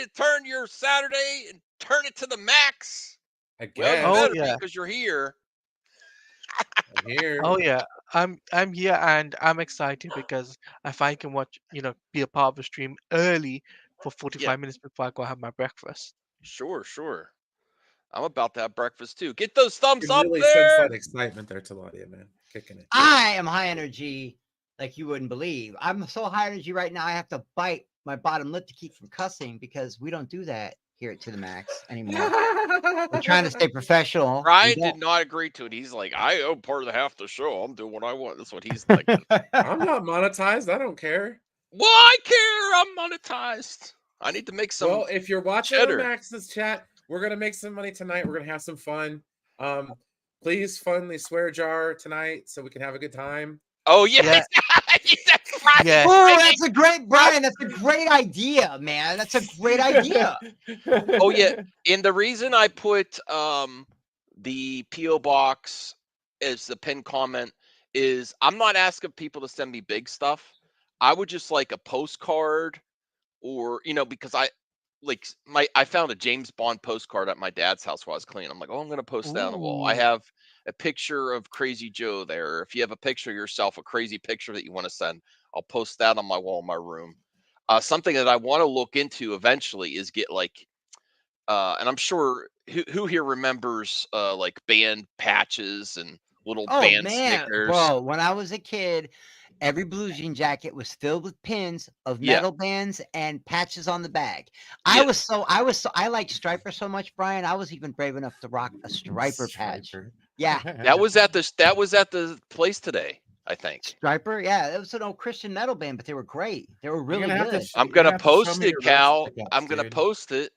to turn your Saturday and turn it to the max? I Well, guess. you better yeah. because you're here. I'm here. Oh yeah, I'm here and I'm excited because if I can watch, be a part of the stream early for 45 minutes before I go have my breakfast. Sure. I'm about to have breakfast too. Get those thumbs You up really sense there. that excitement there, Taladia, man. Kicking it. I am high energy like you wouldn't believe. I'm so high energy right now. I have to bite my bottom lip to keep from cussing because we don't do that here at To the Max anymore. We're trying to stay professional. Ryan did not agree to it. He's like, I own part of the half the show. I'm doing what I want. That's what he's thinking. I'm not monetized. I don't care. Well, I care. I'm monetized. I need to make some. Well, if you're watching cheddar. Max's chat, we're gonna make some money tonight. We're gonna have some fun. Please fund the swear jar tonight so we can have a good time. Oh yeah. That's right. Yeah. Oh, that's a great, Brian. That's a great idea, man. That's a great idea. Oh yeah. And the reason I put the PO box as the pinned comment is I'm not asking people to send me big stuff. I would just like a postcard, or because I found a James Bond postcard at my dad's house while I was cleaning. I'm like, oh, I'm gonna post that on the wall. I Ooh. have a picture of Crazy Joe there. If you have a picture of yourself, a crazy picture that you want to send, I'll post that on my wall in my room. Something that I want to look into eventually is get and I'm sure who here remembers like band patches and little band stickers. Bro, when I was a kid, every blue jean jacket was filled with pins of metal bands and patches on the bag. I liked Striper so much, Brian. I was even brave enough to rock a Striper patch. Yeah. That was at the place today, I think. Striper, yeah, it was an old Christian metal band, but they were great. They were really good. I'm gonna post it, Cal. I'm gonna post it.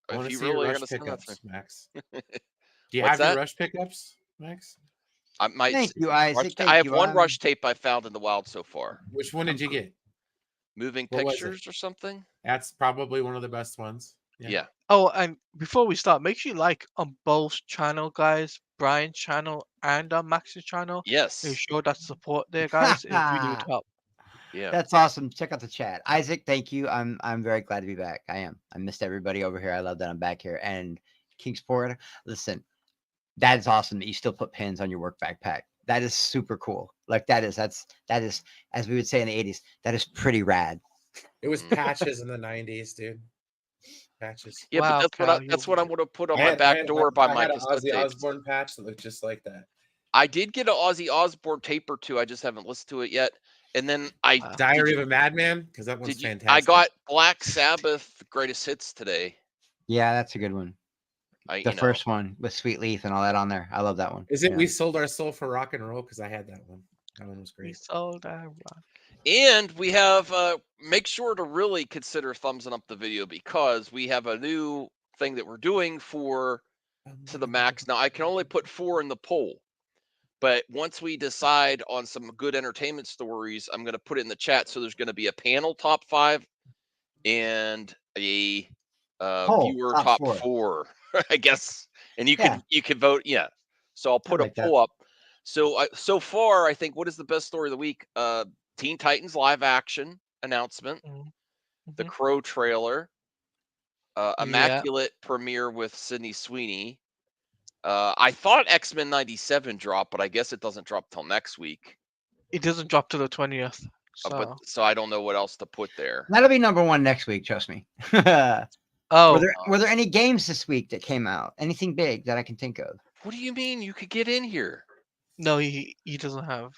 If you really are gonna send that to me. Max. Do you What's have your that? Rush pickups, Max? I might. Thank you, Isaac. I have one Rush tape I found in the wild so far. Which one did you get? Moving What was Pictures or something? That's probably one of the best ones. Yeah. Oh, and before we start, make sure you like on both channel, guys. Brian's channel and on Max's channel. Yes. To show that support there, guys. It really would help. Yeah. That's awesome. Check out the chat. Isaac, thank you. I'm very glad to be back. I am. I missed everybody over here. I love that I'm back here. And Kingsport, listen, that is awesome that you still put pins on your work backpack. That is super cool. Like that is, as we would say in the 80s, that is pretty rad. It was patches in the 90s, dude. Patches. Yeah, Wow, but Cal, that's what I'm gonna put on my back door by my an cassette Ozzy tapes. Osbourne patch that looked just like that. I did get an Ozzy Osbourne tape or two. I just haven't listened to it yet. And then Diary of a Madman, because that one's fantastic. I got Black Sabbath Greatest Hits today. Yeah, that's a good one. The first one with Sweet Leaf and all that on there. I love that one. Is it We Sold Our Soul for Rock and Roll? Because I had that one. That one was great. We sold our rock. And we have make sure to really consider thumbsing up the video because we have a new thing that we're doing for To the Max. Now I can only put 4 in the poll. But once we decide on some good entertainment stories, I'm going to put it in the chat. So there's going to be a panel top 5 and a viewer top 4, I guess. And you can vote. Yeah. So I'll put a poll up. So so far, I think what is the best story of the week? Teen Titans live action announcement, the Crow trailer, Immaculate premiere with Sydney Sweeney. I thought X-Men 97 dropped, but I guess it doesn't drop till next week. It doesn't drop till the 20th. So I don't know what else to put there. That'll be number 1 next week, trust me. Oh, were there any games this week that came out? Anything big that I can think of? What do you mean you could get in here? No, he doesn't have.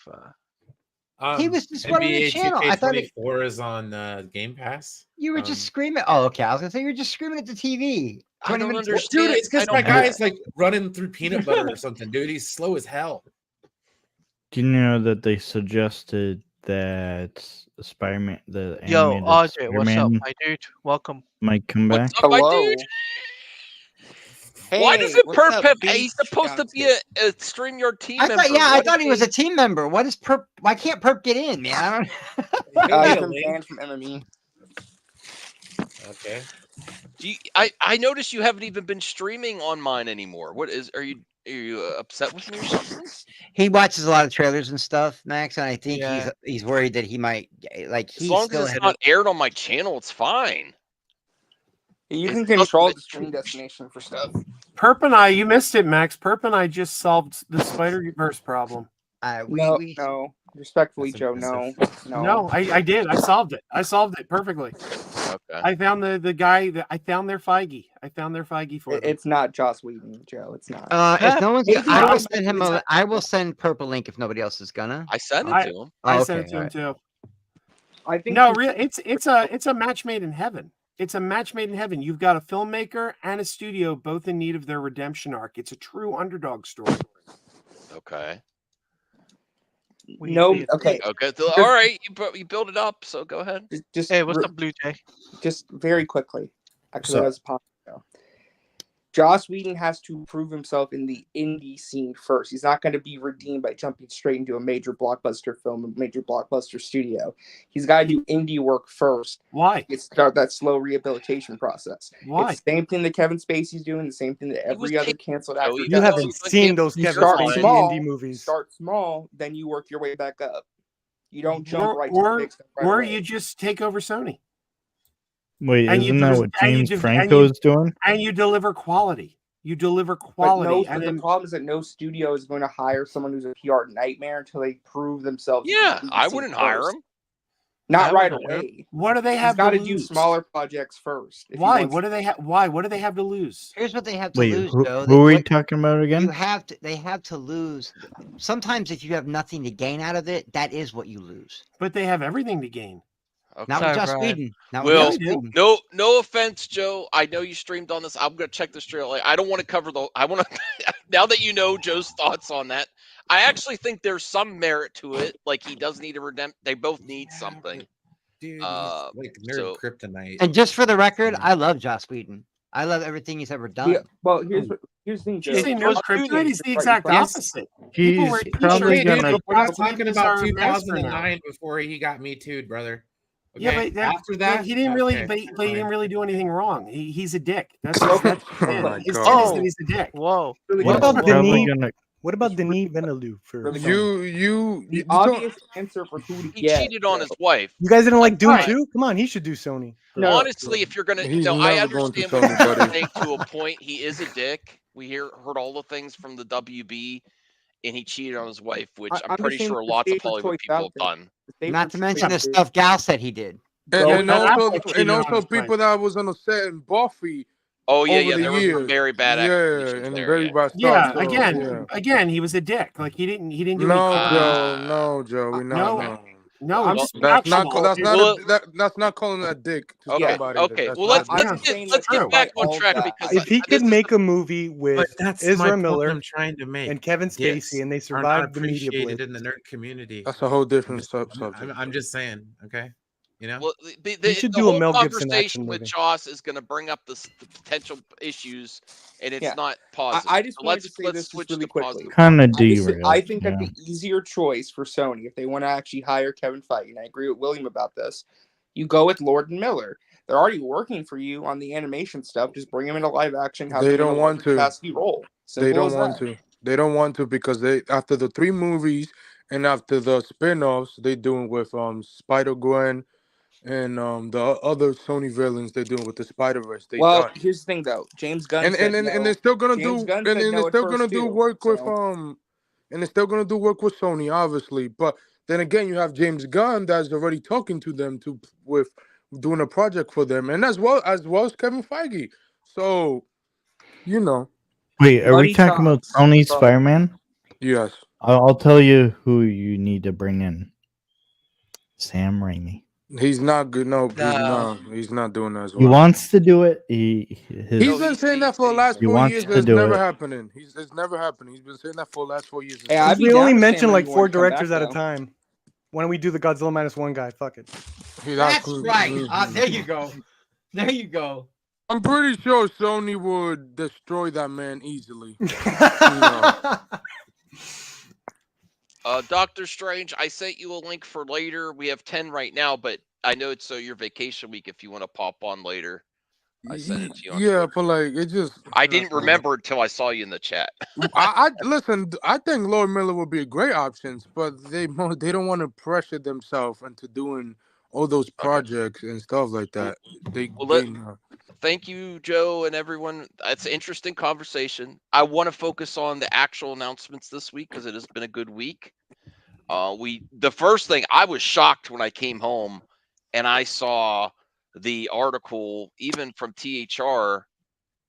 He was just running the channel. I thought 24 is on Game Pass. You were just screaming. Oh, okay. I was gonna say you were just screaming at the TV. I don't understand. Dude, it's because my guy's like running through peanut butter or something, dude. He's slow as hell. Do you know that they suggested that Spider-Man, the Yo, animated RJ, what's up, Spider-Man my dude? Welcome. might come back? What's up, my dude? Hey, why does it what's Perp up, have? Beach? He's supposed to be a StreamYard team member. I thought he was a team member. What is Perp? Why can't Perp get in, man? I don't. He's been banned from MME. Okay. I noticed you haven't even been streaming on mine anymore. What is? Are you upset with me or something? He watches a lot of trailers and stuff, Max, and I think he's worried that he might like. As long as it's not aired on my channel, it's fine. You It's can custom control the made. stream destination for stuff. Perp and I, you missed it, Max. Perp and I just solved the Spider-Verse problem. No. Respectfully, That's Joe, no. impressive. No, I did. I solved it. I solved it perfectly. Okay. I found the guy that I found their Feige. I found their Feige for them. It's not Joss Whedon, Joe. It's not. If no one's, Maybe I will not. send him a. I will send Purple link if nobody else is gonna. I sent it I- to him. I Oh, sent it okay, to him alright. too. I think No, really, it's a match made in heaven. It's a match made in heaven. You've got a filmmaker and a studio both in need of their redemption arc. It's a true underdog story. Okay. no. We- Okay, Okay. All right. You build it up. So go ahead. just Hey, what's up, Blue Jay? just very quickly. Actually, So- that was a pop. Joss Whedon has to prove himself in the indie scene first. He's not going to be redeemed by jumping straight into a major blockbuster film, a major blockbuster studio. He's got to do indie work first. Why? It's start that slow rehabilitation process. Why? It's the same thing that Kevin Spacey's doing, the same thing that He was every other taking- canceled Joe, actor you You does. haven't Like, seen those You Kevin start Spacey small, indie movies. Start small, then you work your way back up. You don't jump Or- right or- to the big stuff right Or away. you just take over Sony Wait, And you isn't that do- what and you James do- and Franco you- is doing? and you deliver quality. You deliver But quality, but and the then problem is that no studio is going to hire someone who's a PR nightmare until they prove themselves. Yeah, to be I seen wouldn't hire first. him. Not I right wouldn't hire away. what do they He's have got to to do lose? smaller projects first. if he Why? wants What do they have? Why? What do they have to lose? Here's what they have to Wait, lose, who though. are we What- talking about You again? have to. They have to lose. Sometimes, if you have nothing to gain out of it, that is what you lose. But they have everything to gain. Okay. Not Sorry, with Joss Brian. Whedon. Not Will, with Joss Whedon. no offense, Joe. I know you streamed on this. I'm gonna check the stream. Like, I don't want to cover the. I want to. Now that you know Joe's thoughts on that, I actually think there's some merit to it. Like, he does need a redemption. They both need Yeah, something. Dude, he's Uh, like nerd so- kryptonite. And just for the record, Yeah. I love Joss Whedon. I love everything he's ever done. Yeah, well, here's the thing, Joe. You say Joss nerd kryptonite? Whedon He's the is exact right in front of opposite. He's People wear probably t-shirts, gonna. dude, We're not Black talking Lives about are a mess for now. 2009 before he got me too'd, brother. Yeah, Okay, but that, after that, he didn't really, okay, but he fine. didn't really do anything wrong. He's a dick. That's Okay. his Oh sin. my His God. sin is Oh. that he's a dick. Whoa. Really What good. about He's the probably knee? gonna. What about Denis Villeneuve? Really You The you don't. obvious answer for who to He get. cheated on Joe. his wife. You guys didn't like Doom Right. 2? Come on, he should do Sony. No, Honestly, if you're gonna, He's I never going to understand what Sony, you're buddy. saying to a point. He is a dick. We heard all the things from the WB, and he cheated on his wife, which I'm I'm just pretty saying sure the lots of safer Hollywood choice people out have there. done. The safer Not to choice mention the out there- stuff Gal said he did. And, Well, and that also, absolutely and not also his wife. people that was on the set in Buffy. Oh yeah, over yeah, the there were years. some very bad Yeah, accusations and there. very Yeah. bad stuff. Yeah, so, again, yeah. he was a dick. Like he didn't do any No, crime. Joe. No, Joe. We No. not. No, I'm it's just- That's not. factual. That's not. Well- that's not calling a dick to Okay, somebody. okay. That's Well, not let's a I'm dick. just saying let's that get back despite on all track that, because If he this could is make a movie with But that's my Ezra point Miller I'm trying to make. and Kevin Dicks Spacey and they are not survived the media appreciated blitz. in the nerd community. That's a whole I'm different just, subject. I'm just saying, okay? You know? well, You should the do a whole Mel Gibson conversation action with movie. Joss is going to bring up the potential issues, and it's Yeah. not positive. I just So wanted to let's say let's this just switch really to quickly. positive. Kind of I just- derailed. I think that yeah. the easier choice for Sony, if they want to actually hire Kevin Feige, and I agree with William about this, you go with Lord and Miller. They're already working for you on the animation stuff. Just bring them into live action. Have They them in don't a want larger to. capacity role. They Simple don't as want that. to. They don't want to because they after the 3 movies and after the spin-offs they doing with Spider-Gwen and the other Sony villains they're doing with the Spider-Verse. They Well, done. here's the thing, though. James Gunn And said and no. they're still gonna James do Gunn and, said and no they're at still first, gonna do too, work with so- and they're still gonna do work with Sony, obviously. But then again, you have James Gunn that's already talking to them with doing a project for them, and as well as Kevin Feige. So, you know, Wait, are Bloody we talking about chops. Sony's Sorry. Spider-Man? yes. I'll tell you who you need to bring in. Sam Raimi. He's not good. No, No. he's not doing that as well. He wants to do it. He's No, been he's- saying that for the last he 4 wants years. to It's do never it. happening. It's never happening. He's been saying that for the last 4 years. Hey, I'd be we down only if mention Sam like Raimi 4 wanted to come directors back, at a though. time. Why don't we do the Godzilla minus 1 guy? Fuck it. That's right. There you go. There you go. I'm pretty sure Sony would destroy that man easily. Doctor Strange, I sent you a link for later. We have 10 right now, but I know it's your vacation week if you want to pop on later. I sent it to you on Yeah, Twitter. but like it just. I didn't remember until I saw you in the chat. I listen. I think Lord Miller would be a great option, but they don't want to pressure themselves into doing all those projects and stuff like that. Well, thank you, Joe, and everyone. It's an interesting conversation. I want to focus on the actual announcements this week because it has been a good week. The first thing, I was shocked when I came home and I saw the article, even from THR.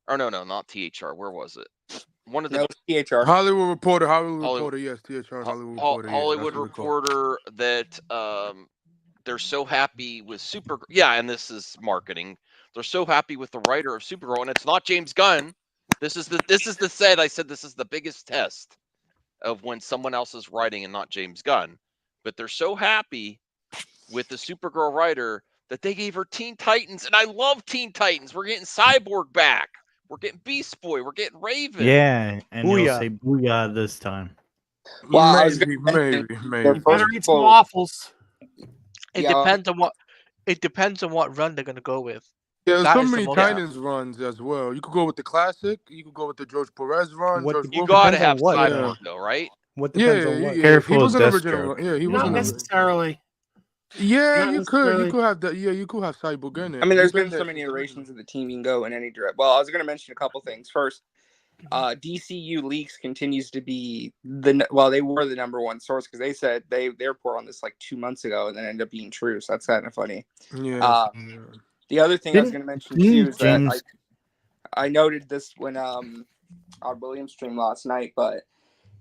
Or no, not THR. Where was it? One of the No, THR. Hollywood Reporter, Hollywood- yes, THR, Hollywood Reporter. yeah, Hollywood that's what we call it. Reporter that they're so happy with Supergirl. Yeah, and this is marketing. They're so happy with the writer of Supergirl, and it's not James Gunn. This is the said. I said this is the biggest test of when someone else is writing and not James Gunn. But they're so happy with the Supergirl writer that they gave her Teen Titans, and I love Teen Titans. We're getting Cyborg back. We're getting Beast Boy. We're getting Raven. Yeah, and he'll Booyah. say booyah this time. Well, I was maybe, gonna mention maybe. their You better first eat some quote- waffles. It Yeah. depends on what. It depends on what run they're gonna go with. Yeah, there's That so is the many most- Titans runs as well. You could go with the classic. You could go with the George Perez run. What George the- You Wolfe- gotta Depends on have what, Cyborg yeah. though, right? What Yeah, depends on what? yeah, Careful he was of an original. Deathstroke. Yeah, he was Not an original. necessarily. Yeah, Not you could. necessarily. You could have that. Yeah, you could have Cyborg in it. I mean, there's He's been there so many since the iterations beginning. of the team you can go in any direction. Well, I was going to mention a couple things. First, DCU Leaks continues to be they were the number one source because they said they report on this like 2 months ago and then ended up being true. So that's kind of funny. Yeah. The other thing I was going to mention too is that James- I noted this when on Williams stream last night, but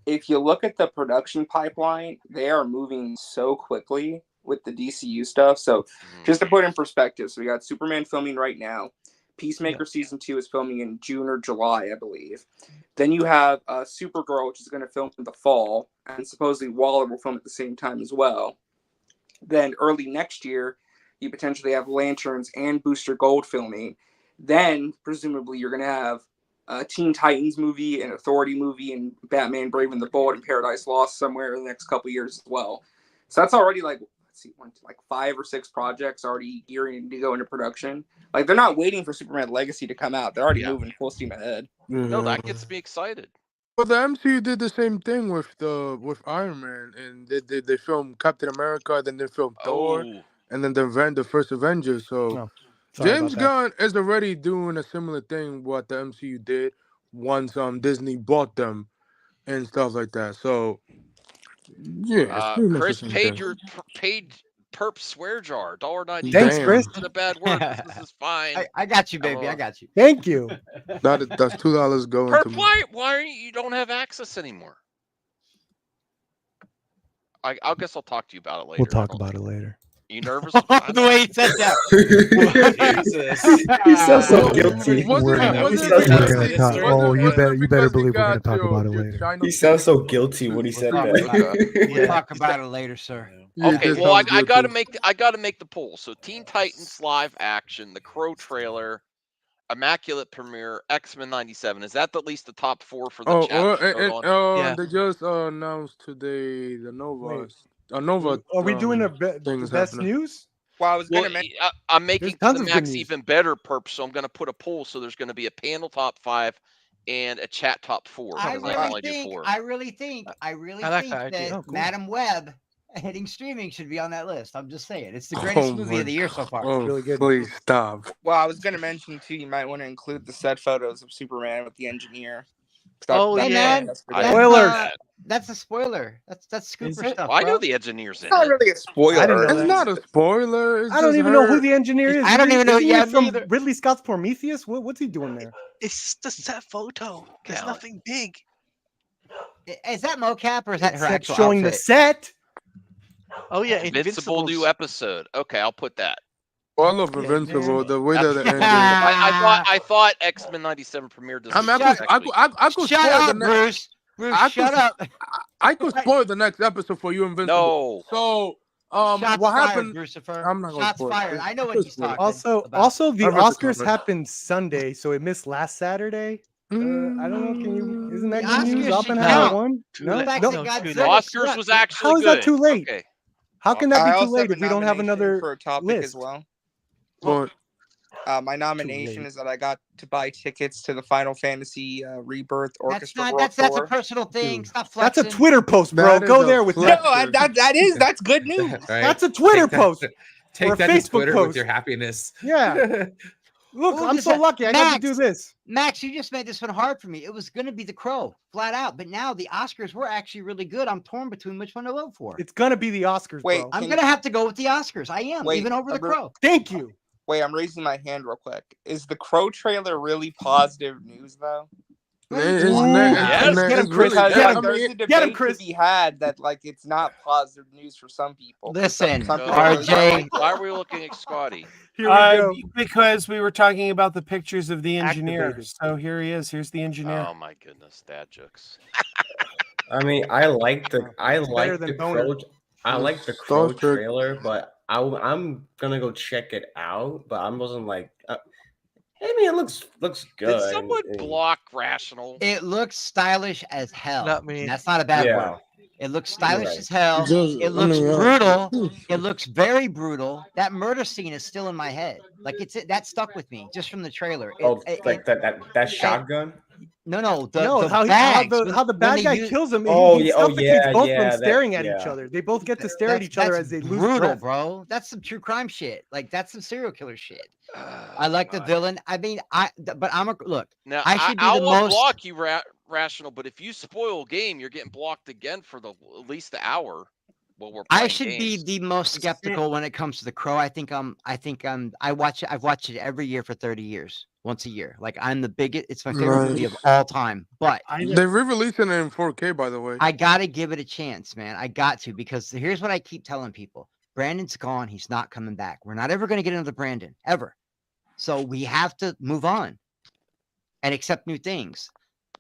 if you look at the production pipeline, they are moving so quickly with the DCU stuff. So just to put in perspective, so we got Superman filming right now. Peacemaker season 2 is filming in June or July, I believe. Then you have Supergirl, which is going to film in the fall, and supposedly Waller will film at the same time as well. Then early next year, you potentially have Lanterns and Booster Gold filming. Then presumably you're going to have a Teen Titans movie, an Authority movie, and Batman Brave and the Bold and Paradise Lost somewhere in the next couple years as well. So that's already like 5 or 6 projects already gearing to go into production. Like they're not waiting for Superman Legacy to come out; they're already moving full steam ahead. No, that gets me excited. Well, the MCU did the same thing with Iron Man, and they filmed Captain America, then they filmed Thor, Oh, and then the first Avengers. So No, sorry James about Gunn is already doing a similar thing what the MCU did once Disney bought them and stuff like that. So yeah, it's pretty much the Chris same paid thing. your paid perp swear jar $1.99. Thanks, Damn. Chris. Not a bad word. This is fine. I got you, baby. I Oh. got you. Thank you. That's $2 going Perp, to me. why are you don't have access anymore? I guess I'll talk to you about it later. We'll talk I don't- about it later. You nervous? The way he said that. He sounds so Well, guilty. wasn't We're it- gonna- wasn't we're it gonna because- talk- wasn't oh, it you better because believe we're gonna got talk about it your later. China He sounds so guilty when he said We'll that. We'll talk about it later, sir. Yeah, Okay, that well, I sounds gotta guilty. make the poll. So Teen Titans live action, the Crow trailer, Immaculate Premiere, X-Men '97. Is that at least the top 4 for the Oh, chat? to vote on? Yeah. they just announced today the Nova. Are we doing the things best happening. news? Well, I was Well, going to mention. I'm making tons the of good max news. even better, perp. So I'm going to put a poll. So there's going to be a panel top 5 and a chat top 4. I Because I can only really do think, 4. I really think I like that idea. that Oh, cool. Madam Web hitting streaming should be on that list. I'm just saying. It's the greatest movie my of the year so far. Oh, Really good. please stop. Well, I was going to mention too. You might want to include the set photos of Superman with the engineer. Oh, Hey, yeah. man, I that's, Spoiler. that's a spoiler. That's scooper it? stuff. Well, I know bro. the engineers in It's not it. really a spoiler. I didn't know It's that. not a spoiler. It's I don't just even know who her- the engineer is. I don't even know- Isn't he yeah, me from either. Ridley Scott's Prometheus. What's he doing there? It's the set photo. There's Yeah. nothing big. Is that mocap or is that her Except actual showing outfit? the set. Oh yeah, Invincible new Invincible's- episode. Okay, I'll put that. Oh, I love Yeah, Invincible. man. The way that it ended. I thought X-Men '97 premiered this I mean, week, I next week. could Shut spoil the up, next. Bruce. Bruce, I shut could- up. I could spoil the next episode for you, Invincible. No. So, Shots what fired, happened? Lucifer. I'm not gonna Shots spoil it. fired. I know what Just he's spoil it. talking Also, about. the I read the Oscars comments. happened Sunday, so it missed last Saturday. I don't know. Can you? Isn't that The good news? Oscars should Oppenheimer count. won. Too No, late. Fact no. that No, Godzilla too The late. Oscars sucked. was actually How is that good. too late? Okay. How can I that be also too late have if we don't have nomination another for a topic list? as well. But My nomination late. is that I got to buy tickets to the Final Fantasy Rebirth That's Orchestra not. World That's a Tour. personal thing. Dude, Stop That's flexing. a Twitter post, bro. That is Go a there with No, flex. that. that's good news. Right? That's a Twitter Take that- post. Take or a that to Facebook Twitter post. with your happiness. Yeah. Look, Ooh, I'm this so is- lucky. I got to do Max. this. Max, you just made this one hard for me. It was going to be The Crow, flat out. But now the Oscars were actually really good. I'm torn between which one to vote for. It's gonna be the Oscars, Wait, bro. I'm can- going to have to go with the Oscars. I am, Wait, even over The I'm re- Crow. Thank you. Wait, I'm raising my hand real quick. Is the Crow trailer really positive news though? It's, Ooh, yes. Get him, it's Chris. really Because Get that. like, him. there's a Get him, debate Chris. to be had that like it's not positive news for some people. 'Cause Listen, some people RJ. Why are we looking at Scotty? Here we go. Because we were talking about the pictures of the engineer. Activated. So here he is. Here's the engineer. Oh my goodness, dad jokes. I mean, I like the than Boner. Crow. I It's like the Star Crow Trek. trailer, but I'm gonna go check it out. But I wasn't like, I mean, it looks good. Did someone and- block Rational? It looks stylish as hell. Not me. And that's not a bad Yeah. word. It looks stylish right. as hell. Just- It looks I mean, brutal. It looks very brutal. That murder scene is still in my head. Like that stuck with me just from the trailer. Oh, like that shotgun. No, the How bags, the when bad they guy use- kills him. Oh, he yeah, oh, suffocates yeah, both of yeah, them staring that- at each yeah. other. They both get to stare at each other that's as they lose brutal, breath. bro. That's some true crime shit. Like that's some serial killer shit. Oh, I like the God. villain. I mean, but I'm a look. Now I should be I'll the most- unblock you, Rational. But if you spoil game, you're getting blocked again for at least the hour. While we're playing I should games. be the most skeptical when it comes to The Crow. I've watched it every year for 30 years, once a year. Like I'm the biggest. It's my favorite movie of all time. But They're re-releasing it in 4K, by the way. I gotta give it a chance, man. I got to, because here's what I keep telling people: Brandon's gone. He's not coming back. We're not ever gonna get another Brandon ever. So we have to move on and accept new things.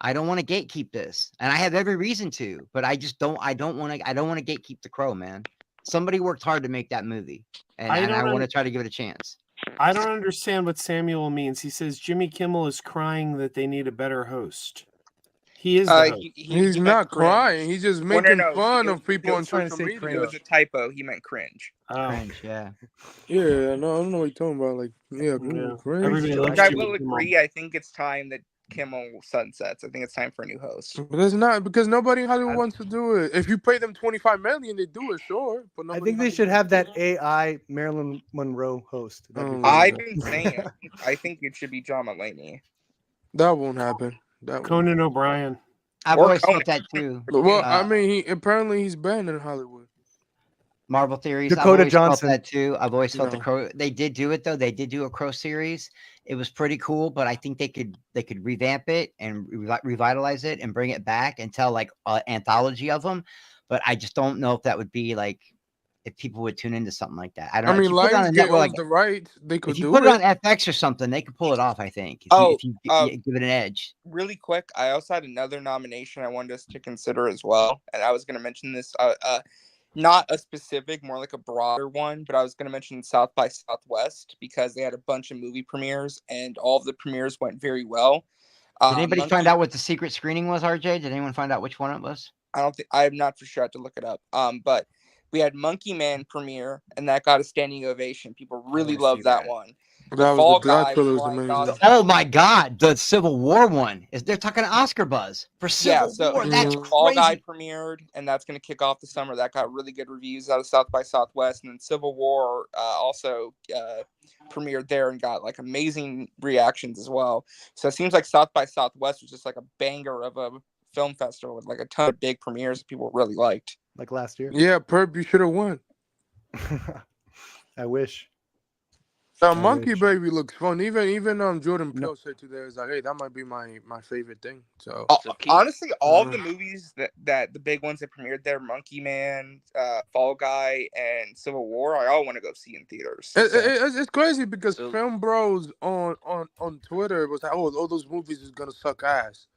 I don't want to gatekeep this, and I have every reason to, but I just don't. I don't want to gatekeep The Crow, man. Somebody worked hard to make that movie, and I want to try to give it a chance. I don't understand what Samuel means. He says Jimmy Kimmel is crying that they need a better host. He is. The host. He's he not meant cringe. crying. He's just Well, making no, fun he of people on was trying to social say media. cringe. It was a typo. He meant cringe. Cringe, yeah. Yeah, no, I don't know what you're talking about. Like, yeah, cringe. Everybody loves Which I Jimmy will Kimmel. agree. I think it's time that Kimmel sunsets. I think it's time for a new host. But it's not, because nobody in Hollywood wants to do it. If you pay them $25 million, they do it, sure. But I nobody think they in should Hollywood- have that AI Marilyn Monroe host. That'd be Oh, pretty I've good. been saying it. I think it should be John Mulaney. That won't happen. That won't. Conan O'Brien. I've Or always Conan. thought that too. Well, I Uh, mean, apparently he's banned in Hollywood. Marvel theories. Dakota I've always Johnson. felt that too. I've always felt The No. Crow. They did do it though. They did do a Crow series. It was pretty cool, but I think they could revamp it and revitalize it and bring it back and tell like an anthology of them. But I just don't know if that would be like if people would tune into something like that. I don't I know. If mean, you put it on a Lionsgate network, owns the rights. They could if you do put it it. on FX or something, they could pull it off. I think. If you give it an edge. Really quick, I also had another nomination I wanted us to consider as well, and I was going to mention this. Not a specific, more like a broader one, but I was going to mention South by Southwest because they had a bunch of movie premieres and all of the premieres went very well. Did anybody find out what the secret screening was, RJ? Did anyone find out which one it was? I don't think I'm not for sure. I have to look it up. But we had Monkey Man premiere, and that got a standing ovation. People really loved that one. That Fall was that Guy, trailer was Flying amazing. Dog- Oh my God, the Civil War one. They're talking Oscar buzz for Civil War. That's Fall Guy crazy. premiered, and that's going to kick off the summer. That got really good reviews out of South by Southwest, and then Civil War also premiered there and got like amazing reactions as well. So it seems like South by Southwest was just like a banger of a film festival with like a ton of big premieres that people really liked. Like last year. Yeah, Perp, you should have won. I wish. That I Monkey wish. Baby looks fun. Even Jordan Peele said today, "Is like, hey, that might be my favorite thing." So Honestly, all of the movies that the big ones that premiered there, Monkey Man, Fall Guy, and Civil War, I all want to go see in theaters. it's crazy because Film Bros on Twitter was like, "Oh, all those movies is gonna suck ass,"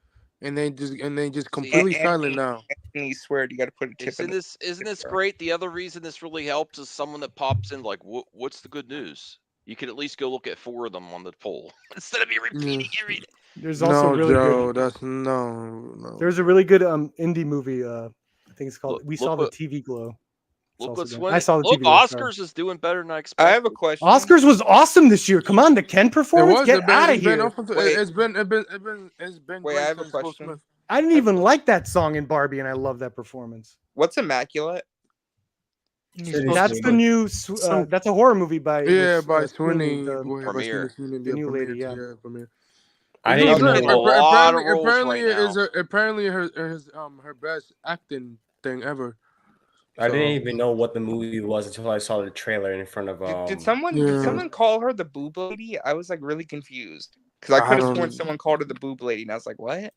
and they just completely silent now. Anthony swear you got to put a tip Isn't in. this great? The other reason this really helps is someone that pops in like, what's the good news? You could at least go look at 4 of them on the poll instead of me repeating everything. There's also No, really Joe, good. that's no. There's a really good indie movie. I think it's called. We saw the what- TV Glow. It's Look also what's good. winning. I saw the Look, TV Glow. sorry. Oscars is doing better than I expected. I have a question. Oscars was awesome this year. Come on, the Ken performance. Get out of here. It's been. Wait, great I have a since Will question. Smith. I didn't even like that song in Barbie, and I love that performance. What's Immaculate? That's the new. That's a horror movie by. Yeah, with, by Sweeney, Sweeney. the- By Premiere. Sweeney, the new lady, premiere, yeah. premiere. I It didn't was even good. know. A lot of roles Apparently, right now. apparently her best acting thing ever. I So, didn't even know what the movie was until I saw the trailer in front of. Did someone call her the boob lady? I was like really confused because I I could have don't- sworn someone called her the boob lady, and I was like, what?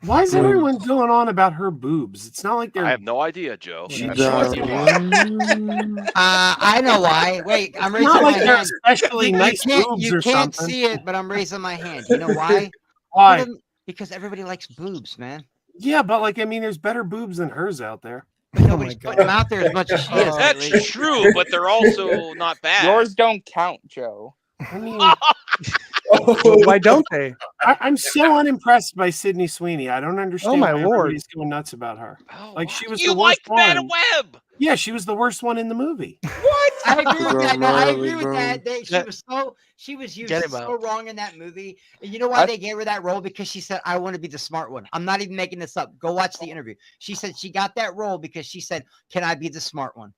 Why is everyone going on about her boobs? It's not like they're. I have no idea, Joe. She- I have no she- idea. I know why. Wait, I'm It's raising not my like they're hand. especially nice boobs You or can't something. see it, but I'm raising my hand. You know why? Why? Because everybody likes boobs, man. Yeah, but like I mean, there's better boobs than hers out there. But nobody's putting them out there as much as she is. lately. That's true, but they're also not bad. Yours don't count, Joe. I mean, Why don't they? I'm so unimpressed by Sydney Sweeney. I don't understand my why Lord. everybody's going nuts about her. Like she was You the worst liked Madam one. Web. Yeah, she was the worst one in the movie. What? I agree with that. No, I Bro, agree with bro. that. She was used Get him so out. wrong in that movie. And you know why they gave her that role? Because she said, "I want to be the smart one." I'm not even making this up. Go watch the interview. She said she got that role because she said, "Can I be the smart one?"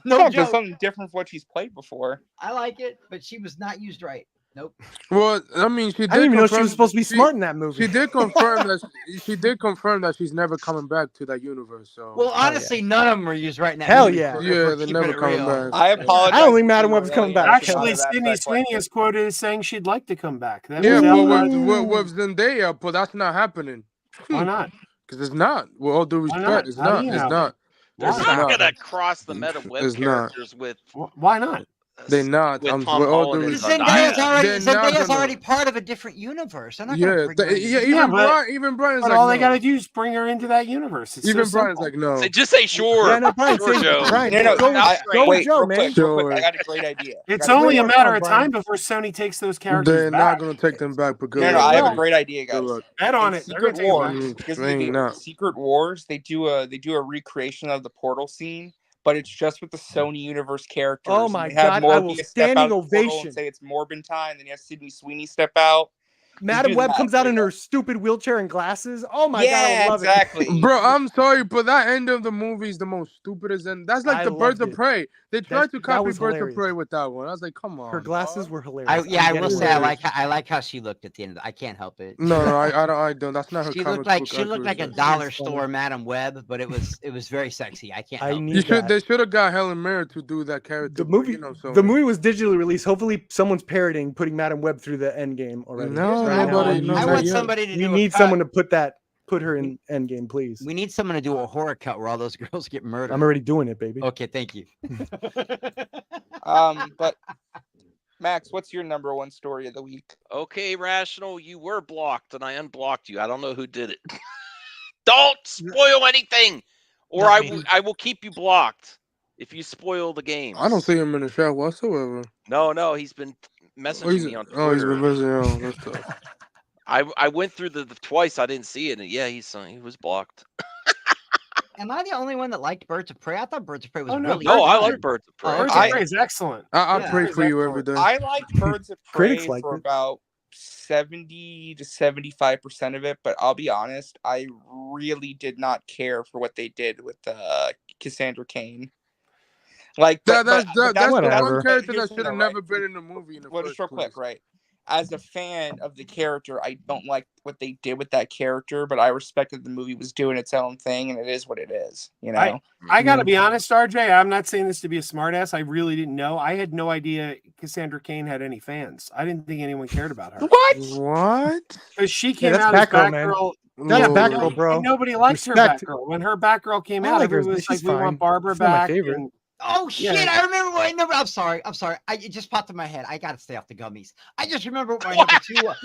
No Yeah, 'cause joke. something different from what she's played before. I like it, but she was not used right. Nope. Well, I mean, she did. I didn't even know she confirm- was supposed to be smart in that movie. She did confirm that. She did confirm that she's never coming back to that universe. So. Well, honestly, none of them were used right in that Hell movie. yeah. for- Yeah, for they're keeping never it coming real. back. I apologize. I don't think Madam to Web's coming back. Actually, That Sydney question. Sweeney is quoted as saying she'd like to come back. That Yeah, was well, out with Zendaya, but that's not happening. Why not? Because it's not. With all due Why respect, not? it's How do not. you It's know? not. They're Why? It's not not. gonna cross the Madam Web It's not. characters with Why not? They're not. with I'm Tom with all Holland due and respect. Zendaya's They're not Zendaya's gonna- already part of a different universe. They're not gonna Yeah, bring her in. yeah. Yeah, Even Brian's But like, all no. they got to do is bring her into that universe. It's Even so Brian's simple. like, no. Say, just say sure. Yeah, no, Brian, Sure, say- Joe. Brian, No, go, That's go right. with Joe, real man. quick, I got a great idea. It's I got a only great a idea. matter of Brian. time before Sony takes those characters They're back. not gonna take them back. But good No, luck. I have a buddy. great idea, Good guys. luck. Bet on In it. They're gonna Secret take it back. Wars, back. here's what They they ain't do. not. Secret Wars, they do a recreation of the Portal scene, but it's just with the Sony Universe characters. Oh And my they have God, I will Morbius step standing out of the portal ovation. and say it's Morbin time. Then you have Sydney Sweeney step out. Madam do Web that. comes out There in you her stupid wheelchair and glasses. Oh my God, Yeah, I love exactly. Bro, I'm sorry, but that end of the movie is the most stupidest, and that's like I the Birds loved of it. Prey. They tried to that copy was Birds hilarious. of Prey with that one. I was like, come on. it. Her glasses dog. were hilarious. I get will it. say I like how she looked at the end. I can't help it. No, I don't. That's not her. She comic looked like book she looked like a accuracy. dollar It's funny. store Madam Web, but it was very sexy. I can't I help it. need You should. that. They should have got Helen Mirren to do that character. The but, movie, you know, so the movie was digitally released. Hopefully, someone's parroting putting Madam Web through the end game already. No, Here's what I nobody- want. no, I not want yet. somebody to We do. need someone to put her in end game, please. We need someone to do a horror cut where all those girls get murdered. I'm already doing it, baby. Okay, thank you. But Max, what's your number one story of the week? Okay, Rational, you were blocked and I unblocked you. I don't know who did it. Don't spoil anything, or Not I me. will keep you blocked if you spoil the game. I don't see him in the chat whatsoever. No, he's been messaging me on Twitter. Oh, he's been busy. Oh, that's tough. I went through the twice. I didn't see it. And yeah, he was blocked. Am I the only one that liked Birds of Prey? I thought Birds of Prey was Oh, no, really No, I good. like Birds of Prey. Birds I- of Prey is excellent. I Yeah. pray for you every day. I liked Birds of Prey Critics liked for it. about 70 to 75% of it, but I'll be honest, I really did not care for what they did with Cassandra Cain. Like That's the Whatever. one character here's that the should have thing, never right? been in the movie. In the Well, first just real quick, place. right? As a fan of the character, I don't like what they did with that character, but I respect that the movie was doing its own thing, and it is what it is. You know, I got to be honest, RJ. I'm not saying this to be a smartass. I really didn't know. I had no idea Cassandra Cain had any fans. I didn't think anyone cared about her. What? Because she came that's out as Batgirl, man. Batgirl. That's No. Batgirl, bro. And nobody likes Respect. her Batgirl. When her Batgirl came I out, like her. everyone was She's like, "We fine. want Barbara She's not my back." favorite. and- Oh shit! Yeah. I remember what my number. I'm sorry. It just popped in my head. I gotta stay off the gummies. I just remember what my number two was.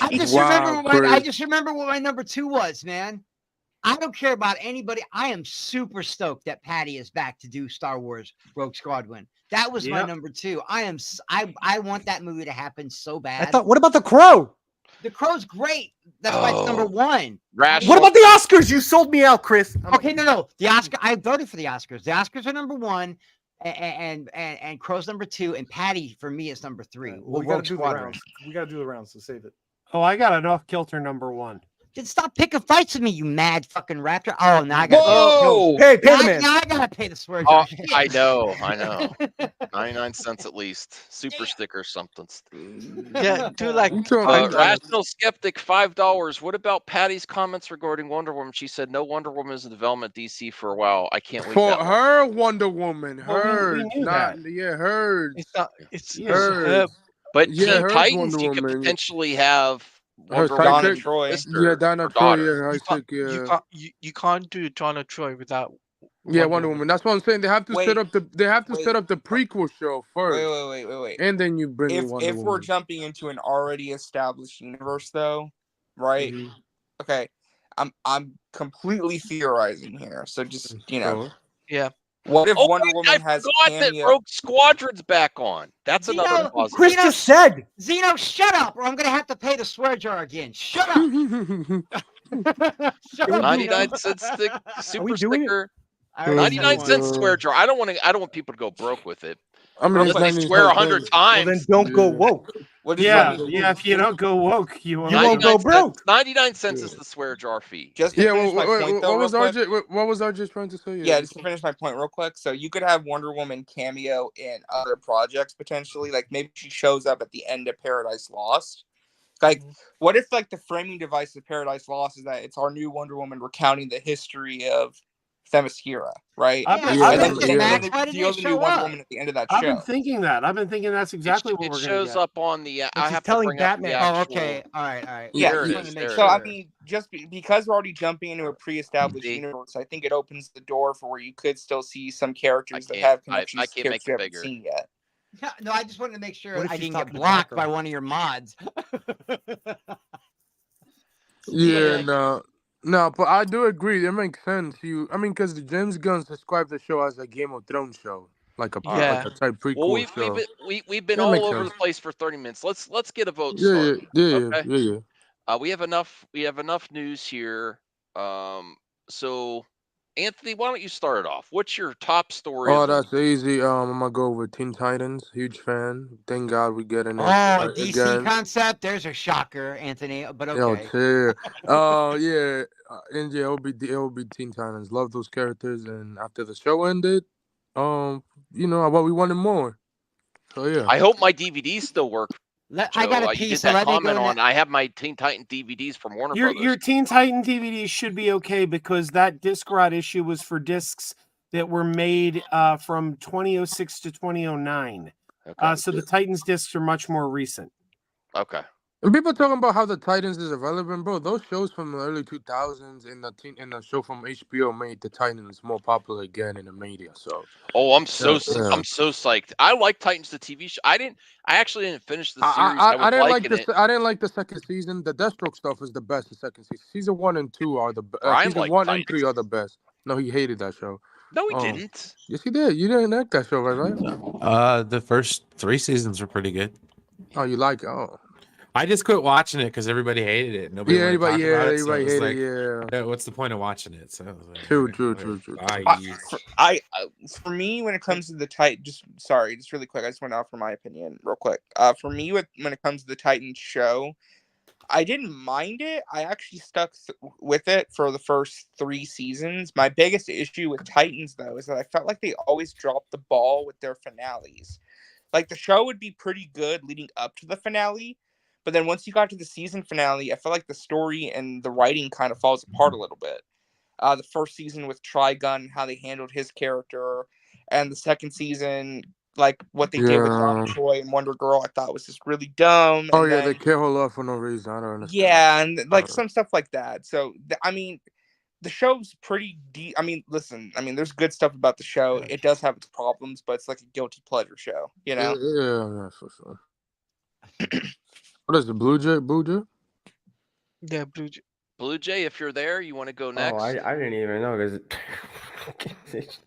I just remember what my number two was, man. I don't care about anybody. I am super stoked that Patty is back to do Star Wars Rogue Squadron. That was my Yep. number two. I want that movie to happen so I bad. thought. What about The Crow? The Crow's great. That's why it's number one. Rational. What about the Oscars? You sold me out, Chris. Okay, no. The Oscar. I voted for the Oscars. The Oscars are number one, and Crow's number two, and Patty for me is number three. We Well, gotta Rogue do the Squadron. rounds. We gotta do the rounds. So save it. Oh, I got an off kilter number one. Just stop picking fights with me, you mad fucking raptor. Oh, now I gotta Whoa! Hey, pay now, the man. now I gotta pay the swear Oh, jar. I know. 99 cents at least. Super Damn. sticker something. Yeah, do like You trying to- $5. Rational Skeptic, $5. What about Patty's comments regarding Wonder Woman? She said no Wonder Woman is in development DC for a while. I can't wait for that long. her Wonder Woman, Well, we hers, knew not that. yeah, hers, It's not. It's Yeah. her. hers. But Yeah, Teen hers Titans, Wonder you could Woman. potentially have Her Wonder Woman Donna sidekick, be Troy. her sister yeah, Donna or Troy, daughter. yeah, her You can't. sick, yeah. You can't do Donna Troy without. Yeah, Wonder Woman. That's what I'm saying. They have to Wait, set up the wait. set up the prequel show first, Wait. and then you bring in If Wonder we're Woman. jumping into an already established universe, though, right? Mhm. Okay, I'm completely theorizing here. So just Sure. Yeah. what if Oh, Wonder wait, Woman I has forgot that cameo? Rogue Squadron's back on. That's another Zeno, positive. Chris Zeno, just said. Zeno, shut up, or I'm gonna have to pay the swear jar again. Shut up. Shut up, 99 Zeno. cent stick, we super doing it? sticker. I already said 99 one. cents swear jar. I don't want people to go broke with it. I mean, Real it's Unless they quick, 99 swear cents. 100 Well, then times. don't go Yeah. woke. What is Yeah, that? yeah. If you don't go woke, you won't. You go- won't go go broke. 99 cents is Yeah. the swear jar fee. Just to Yeah, finish my point, though, what real was quick. RJ? What was RJ trying to say? Yeah, just to finish my point real quick. So you could have Wonder Woman cameo in other projects potentially. Like maybe she shows up at the end of Paradise Lost. Like, what if like the framing device of Paradise Lost is that it's our new Wonder Woman recounting the history of Themyscira, right? I've been- Yeah, I've And been- then, Max, and why then didn't reveal it the new show Wonder up? Woman at the end of that I've show. been thinking that. I've been thinking that's exactly what It we're gonna shows get. up on the. I she's have to telling bring up the Batman. Oh, actual. okay. All right. Yeah, There it yeah. is. There So it I is. mean, just because we're already jumping into a pre-established See? universe, I think it opens the door for where you could still see some characters that can't- have I connections to can't make characters you it haven't bigger. seen yet. No, I just wanted to make sure What if I she's didn't get talking to blocked Batgirl? by one of your mods. Yeah, no, but I do agree. It makes sense. I mean, because James Gunn described the show as a Game of Thrones show, like a Yeah. like a type prequel Well, we've show. we've been That all makes over sense. the place for 30 minutes. Let's get a vote Yeah, started. yeah, Okay. yeah. We have enough news here. So Anthony, why don't you start it off? What's your top story? Oh, of the that's easy. I'm gonna go with Teen Titans. Huge fan. Thank God we getting it Oh, a DC again. concept. There's a shocker, Anthony. But Yo, okay. chill. Yeah, and yeah, it will be Teen Titans. Love those characters, and after the show ended, but we wanted more. So yeah. I hope my DVDs still work. I Joe. got a You piece. did So that let me comment go. on. I have my Teen Titan DVDs from Warner Your Brothers. Teen Titan DVD should be okay because that Discrot issue was for discs that were made from 2006 to 2009. Okay. So the Titans discs are much more recent. Okay. And people talking about how the Titans is irrelevant, bro. Those shows from the early 2000s and the show from HBO made the Titans more popular again in the media. So. Oh, I'm so Yeah. I'm so psyched. I like Titans the TV show. I actually didn't finish the series. I didn't like liking it. I didn't like the second season. The Deathstroke stuff is the best. The second season, season 1 and 2 are the best. Brian Season liked 1 and Titans. 3 are the best. No, he hated that show. No, he Oh. didn't. Yes, he did. You didn't like that show, right? The first 3 seasons were pretty good. Oh, you like it? Oh. I just quit watching it because everybody hated it. Nobody wanted to talk about it. So everybody it was hated like, it. Yeah. what's the point of watching it? So I was like, True. For me, when it comes to the just really quick, I just want to offer my opinion real quick. For me, when it comes to the Titans show, I didn't mind it. I actually stuck with it for the first 3 seasons. My biggest issue with Titans, though, is that I felt like they always dropped the ball with their finales. Like, the show would be pretty good leading up to the finale, but then once you got to the season finale, I felt like the story and the writing kind of falls apart a little bit. The first season with Trigun, how they handled his character, and the second season, like what they did with Donna Troy and Wonder Girl, I thought was just really dumb. Oh and yeah, then, they kill her off for no reason. I don't understand. yeah, and like some stuff like that. So I mean, the show's pretty deep. I mean, listen, there's good stuff about the show. It does have its problems, but it's like a guilty pleasure show, you know? Yeah, for sure. What is the Blue Jay? Yeah, Blue Jay, if you're there, you want to go next? Oh, I didn't even know because it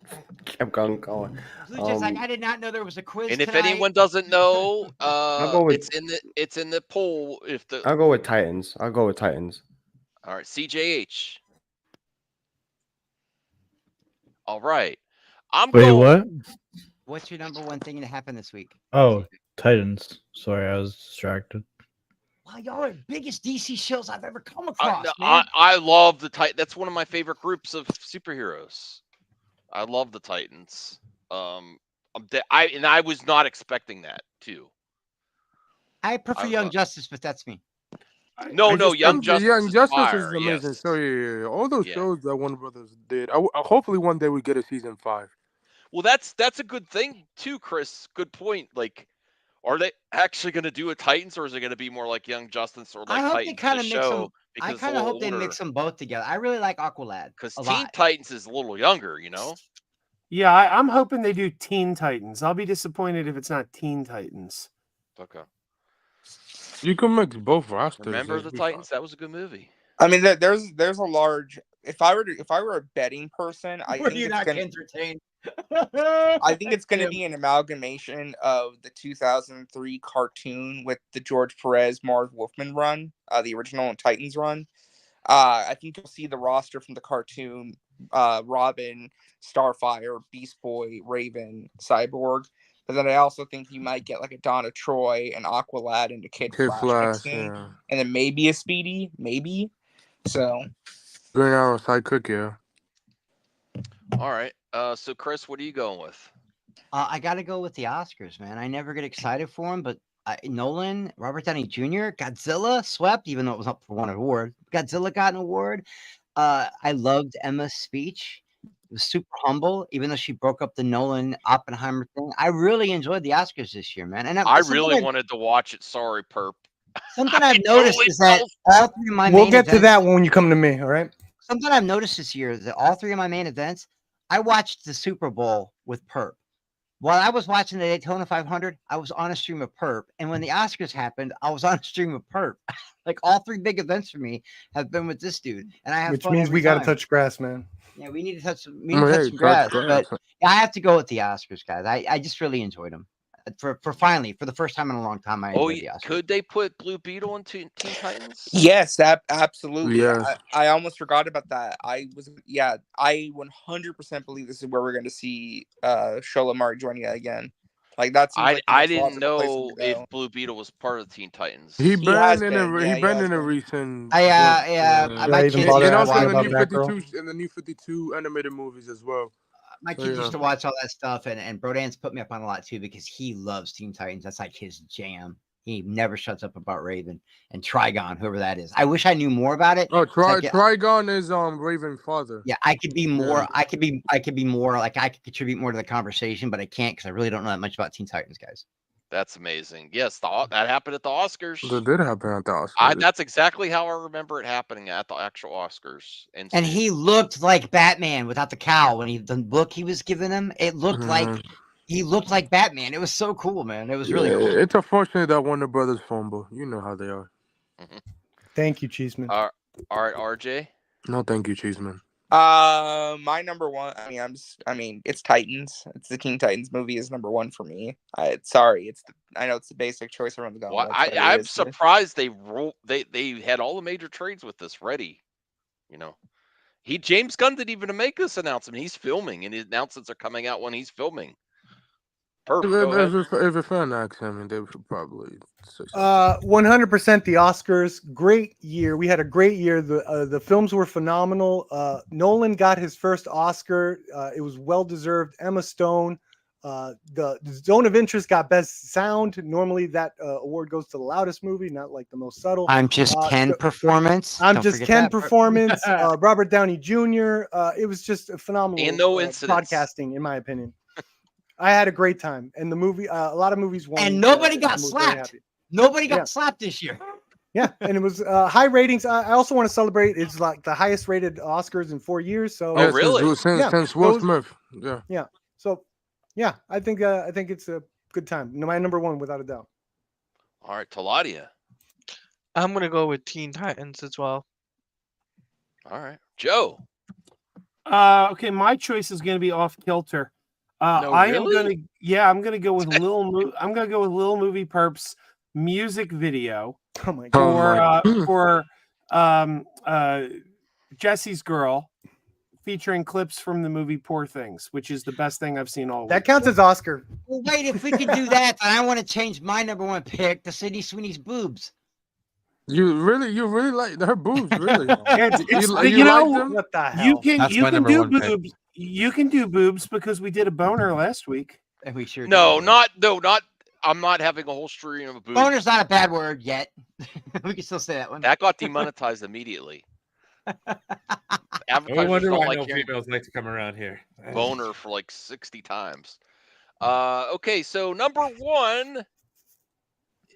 kept going. Blue Jay's like, I did not know there was a quiz. And if tonight. anyone doesn't know, go with- it's in the poll. I'll go with Titans. All right, CJH. All right, I'm Wait, going. what? What's your number one thing that happened this week? Oh, Titans. Sorry, I was distracted. Wow, y'all are the biggest DC shows I've ever come I, across, no, man. I love the Titan. That's one of my favorite groups of superheroes. I love the Titans. I was not expecting that too. I prefer was Young not- Justice, but that's me. No, I just Young think Justice. Young is Justice fire, is amazing. yes. So yeah. All those Yeah. shows that Warner Brothers did. Hopefully one day we get a season 5. Well, that's a good thing too, Chris. Good point. Like, are they actually going to do a Titans, or is it going to be more like Young Justice or I like hope Titans they kind the of mix them. show? I Because it's a kind of little hope they older. mix them both together. I really like Aqualad Because a Teen lot. Titans is a little younger, you know. Yeah, I'm hoping they do Teen Titans. I'll be disappointed if it's not Teen Titans. Okay. You can mix both rosters. Remember it'll the be fine. Titans? That was a good movie. I mean, there's a large. If I were a betting person, I Were think you it's not gonna. entertained? I think it's going to be an amalgamation of the 2003 cartoon with the George Perez, Marv Wolfman run, the original Titans run. I think you'll see the roster from the cartoon: Robin, Starfire, Beast Boy, Raven, Cyborg. But then I also think you might get like a Donna Troy, an Aqualad, and a Kid Flash mixed in, yeah. and then maybe a Speedy, maybe. So Green Arrow sidekick, yeah. All right. So Chris, what are you going with? I got to go with the Oscars, man. I never get excited for them, but Nolan, Robert Downey Jr., Godzilla swept, even though it was up for one award. Godzilla got an award. I loved Emma's speech. It was super humble, even though she broke up the Nolan Oppenheimer thing. I really enjoyed the Oscars this year, man. And I really wanted to watch it. Sorry, Perp. Something I've noticed is that all three of my We'll main get to events, that when you come to me. All right. something I've noticed this year is that all three of my main events, I watched the Super Bowl with Perp. While I was watching the Daytona 500, I was on a stream of Perp. And when the Oscars happened, I was on a stream of Perp. Like all three big events for me have been with this dude. And I have Which fun means every we got to time. touch grass, man. Yeah, we need to touch some, Hey, some grass. touch But grass. yeah, I have to go with the Oscars, guys. I just really enjoyed them. For finally, for the first time in a long time, I Oh, enjoyed the Oscars. could they put Blue Beetle in Teen Titans? yes, absolutely. Yes. I almost forgot about that. I 100% believe this is where we're going to see Shola Mari joining again. Like that seems like the I most didn't logical place know for him to go. if Blue Beetle was part of Teen Titans. He has been in been, a yeah, he he been has in a been. recent. My Yeah, kids even used bother and to also asking in the watch. about new that girl. 52 in the new 52 animated movies as well. My So, kids yeah. used to watch all that stuff, and Brodan's put me up on a lot too because he loves Teen Titans. That's like his jam. He never shuts up about Raven and Trigon, whoever that is. I wish I knew more about it. Oh, I could- Trigon is Raven father. Yeah, I could be more. Yeah. I could be more. Like I could contribute more to the conversation, but I can't because I really don't know that much about Teen Titans, guys. That's amazing. Yes, that happened at the Oscars. That did happen at the Oscars. That's exactly how I remember it happening at the actual Oscars. And he looked like Batman without the cowl. When the look he was giving him, it looked like he looked like Batman. It was so cool, man. It was really cool. It's unfortunate that Warner Brothers fumble. You know how they are. Thank you, Cheeseman. All right, RJ. No, thank you, Cheeseman. My number one. It's Titans. It's the Teen Titans movie is number one for me. I know it's the basic choice everyone's going. Well, with, but I'm it is. surprised they had all the major trades with this ready. You know, James Gunn didn't even make this announcement. He's filming, and his announcements are coming out when he's filming. Perfect. Go ahead. If a fan asks him, they would probably say something. 100% the Oscars. Great year. We had a great year. The films were phenomenal. Nolan got his first Oscar. It was well deserved. Emma Stone. The Zone of Interest got best sound. Normally that award goes to the loudest movie, not like the most subtle. I'm just Ken performance. I'm Don't just forget Ken that part. performance. Robert Downey Jr. It was just a phenomenal And no incidents. broadcasting, in my opinion. I had a great time, and the movie. A lot of movies won, And nobody got I was very slapped. happy. Nobody got Yeah. slapped this year. Yeah, and it was high ratings. I also want to celebrate. It's like the highest rated Oscars in 4 years. So Oh, really? Since Will those- Smith. Yeah. Yeah. So yeah, I think it's a good time. My number one, without a doubt. All right, Taladia. I'm gonna go with Teen Titans as well. All right, Joe. Okay, my choice is going to be off kilter. No, I am really? I'm gonna go with I'm gonna go with Lil Movie Perp's music video Oh my Oh god. for Jesse's Girl, featuring clips from the movie Poor Things, which is the best thing I've seen all week. That counts as Oscar. Well, wait, if we could do that, then I want to change my number one pick to Sydney Sweeney's boobs. You really like her boobs, really? You know, like them? What the hell? you can That's you my can number do one pick. boobs. You can do boobs because we did a boner last week. And we sure No, did. not. I'm not having a whole stream of boobs. Boner's not a bad word yet. We can still say that one. That got demonetized immediately. No Advertisers wonder don't why like no hearing females like to come around here. boner for like 60 times. Okay, so number 1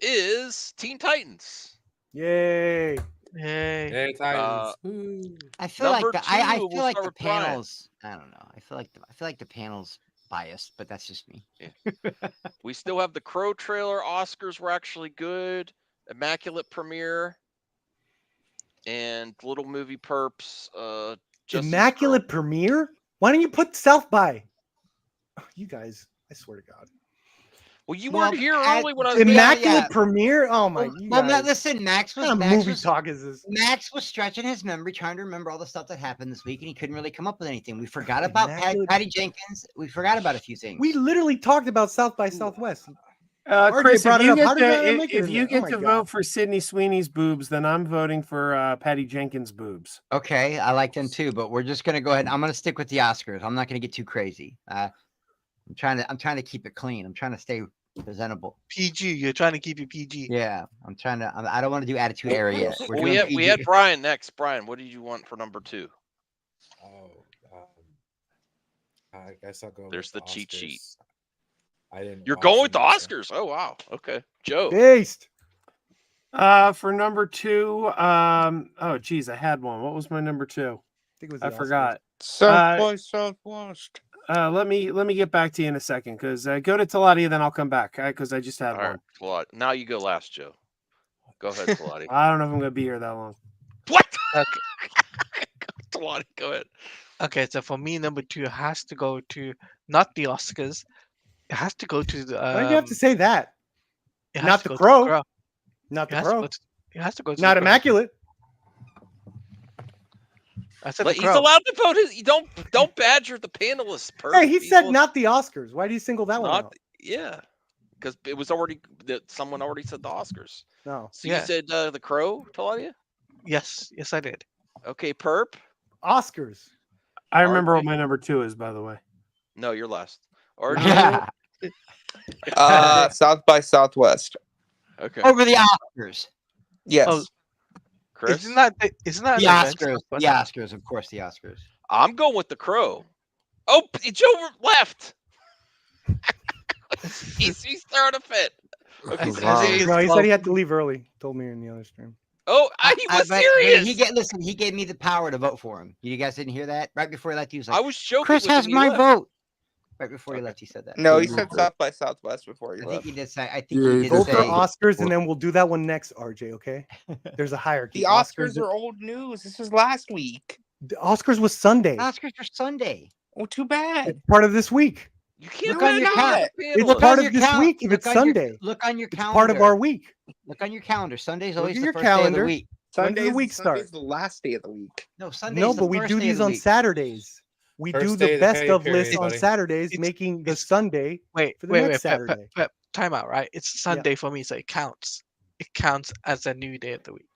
is Teen Titans. Yay. Yay. Hey, Titans. Woo. I feel like number I two, feel we'll like start the with Brian. panels. I don't know. I feel like the panels biased, but that's just me. We still have the Crow trailer. Oscars were actually good. Immaculate Premiere. And Little Movie Perps. Justin's Immaculate Premiere? Why don't you put South by? Oh, you guys, I swear to God. Well, you Well, weren't here I- early when I was Immaculate yeah. Premiere? Oh my Well, God. listen, Max What kind was of Max movie was, talk is this? Max was stretching his memory, trying to remember all the stuff that happened this week, and he couldn't really come up with anything. We forgot about Immaculate- Patty Jenkins. We forgot about a few things. We literally talked about South by Southwest. RJ Chris, brought if it you up. How get did that to, make it if in you there? Oh get my to God. vote for Sydney Sweeney's boobs, then I'm voting for Patty Jenkins' boobs. Okay, I like them too, but we're just gonna go ahead. I'm gonna stick with the Oscars. I'm not gonna get too crazy. I'm trying to keep it clean. I'm trying to stay presentable. PG. You're trying to keep it PG. Yeah, I don't want to do Attitude Era yet. We're Well, doing we PG. had Brian next. Brian, what did you want for number 2? I guess I'll go. There's with the cheat sheet. Oscars. I didn't. You're watch going with the them, so- Oscars. Oh wow. Okay. Joe. Based. For number 2, oh geez, I had one. What was my number 2? think it was I the Oscars. forgot. South by Southwest. Let me get back to you in a second because go to Taladia, then I'll come back because I just had All one. right. Well, now you go last, Joe. Go ahead, Talati. I don't know if I'm gonna be here that long. What? Okay. Talati, go ahead. Okay, so for me, number 2 has to go to not the Oscars. It has to go to the. Why do you have to say that? it has Not to The go to Crow. Not It the has to Crow. go to- It has to go to Not the Crow. Immaculate. I said Like, the he's Crow. allowed to vote. You don't badger the panelists. Hey, he said people. not the Oscars. Why do you single that one Not. out? Yeah, because it was already that someone already said the Oscars. No. So Yeah. you said the Crow, Taladia? Yes, I did. Okay, Perp. Oscars. I remember RJ. what my number 2 is, by the way. No, you're last. RJ. South by Southwest. Okay. Over the Oscars. Yes. Oh, Chris. Isn't that The an event? Oscars. The Oscars, of course, the Oscars. I'm going with the Crow. Oh, Joe left. he's throwing a fit. Okay, It's- so- it's- No, he said he had to leave early. Told me in the other stream. oh, he was but serious. He gave me the power to vote for him. You guys didn't hear that? Right before he left, he was like, I was joking. Chris with him, has he my left. vote. Right before he left, he said that. No, he said South by Southwest before he I left. think he did say. I think Yeah, he he did Vote did for say. Oscars, and then we'll do that one next, RJ, okay? There's a hierarchy. The Oscars are old news. This was last week. The Oscars was Sunday. Oscars are Sunday. Oh, too bad. It's part of this week. You can't Look on your vote calendar. for the It's panelists. part on of your this cal- week if look it's on your- Sunday. Look on your It's calendar. part of our week. Look on your calendar. Sunday's Look always at the your first day of calendar. the week. When does the week start? Sunday's the last day of the week. No, Sunday. No, but we do these on Saturdays. We First do day the of the best pay of period, lists on buddy. Saturdays, It's- making the Sunday. Wait, For the wait, next wait. Saturday. Time out, right? It's Sunday for me, so it counts. It counts as a new day of the week.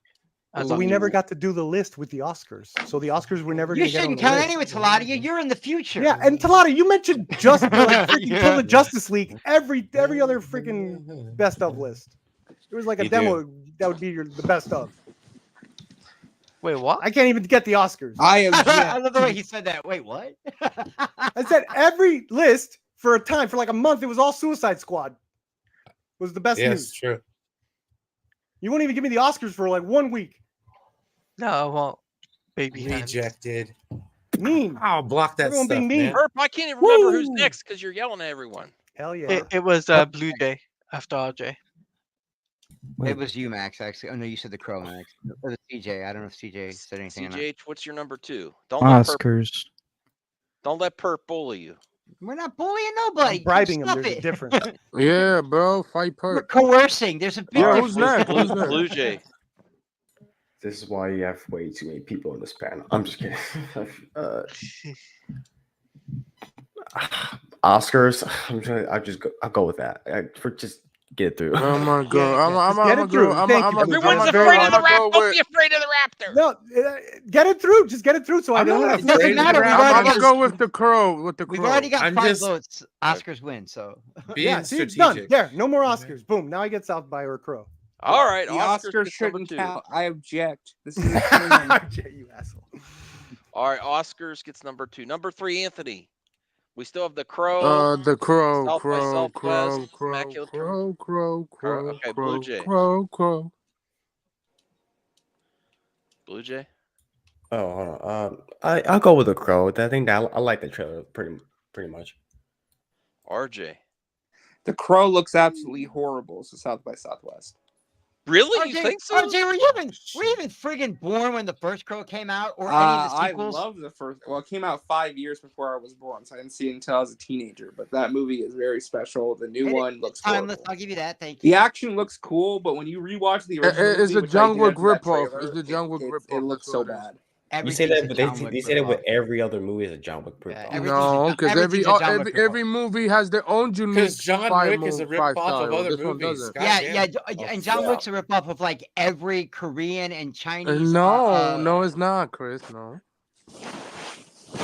As But we long never as- got to do the list with the Oscars, so the Oscars were never You going to get on shouldn't the count list. anyway, Taladia. You're in the future. Yeah, and Talata, you mentioned just like freaking Yeah. Kill the Justice League every other freaking best of list. It was like a You demo that would be the best of. Wait, what? I can't even get the Oscars. I am. I love the way he said that. Wait, what? I said every list for a time for like a month. It was all Suicide Squad. Was the best Yes, news. true. You won't even give me the Oscars for like 1 week. No, well, baby hands. Rejected. Mean. I'll block that Everyone stuff, being mean. man. Perp, I can't even remember who's Woo! next because you're yelling at everyone. Hell yeah. It was Blue Jay after RJ. It was you, Max. Actually, oh no, you said the Crow, Max. Or the CJ. I don't know if CJ said anything. or not. CJH, what's your number 2? Oscars. Don't let Perp bully you. We're not bullying nobody. I'm bribing him. Stop There's a it. difference. Yeah, bro. Fight We're Perp. coercing. There's a big Yeah, difference. who's next? Who's next? Blue Jay. This is why you have way too many people in this panel. I'm just kidding. Oscars. I'll go with that. For just get through. Oh my god! yeah, just get it through. Thank you. Everyone's I'm afraid very- of the raptor. go Don't with- be afraid of the raptor. No, get it through. Just get it through. So I I'm don't not have It doesn't afraid of the matter. We've raptor. already I'm gonna got, go with the crow. With the we've crow. already got I'm 5 just- votes. Oscars win. So Being yeah, see, it's strategic. done. There, no more Oscars. Boom. Now I get South by or Crow. All right, The Oscars Oscars gets number shouldn't 2. count. I object. This is a thing. You asshole. All right, Oscars gets number 2. Number 3, Anthony. We still have the Crow. The crow, South by crow, crow, Southwest, crow, Immaculate crow, crow, crow, Okay, Blue crow, Jay. crow, crow. Blue Jay. Oh, hold on. I'll go with the crow. I think that I like the trailer pretty much. RJ. The Crow looks absolutely horrible. So South by Southwest. Really? You think so? RJ, were you even friggin' born when the first Crow came out, or any of the I sequels? love the first. Well, it came out 5 years before I was born, so I didn't see it until I was a teenager. But that movie is very special. The new one looks Timeless. horrible. I'll give you that. Thank you. The action looks cool, but when you rewatch the original, It's movie, a which I John did Wick after that ripoff. trailer, It's a John Wick ripoff. It looks That's so what it is. bad. You say Everything's that, a but John Wick they say that with ripoff. every other movie is a John Wick Yeah, ripoff. everything's No, a- because everything's a John Wick every movie has their own unique. Because John five Wick is a move, five ripoff of style. other This one movies. doesn't. Yeah, Goddamn. yeah, and John Wick's a ripoff of like every Korean and Chinese. No, it's not, Chris. No.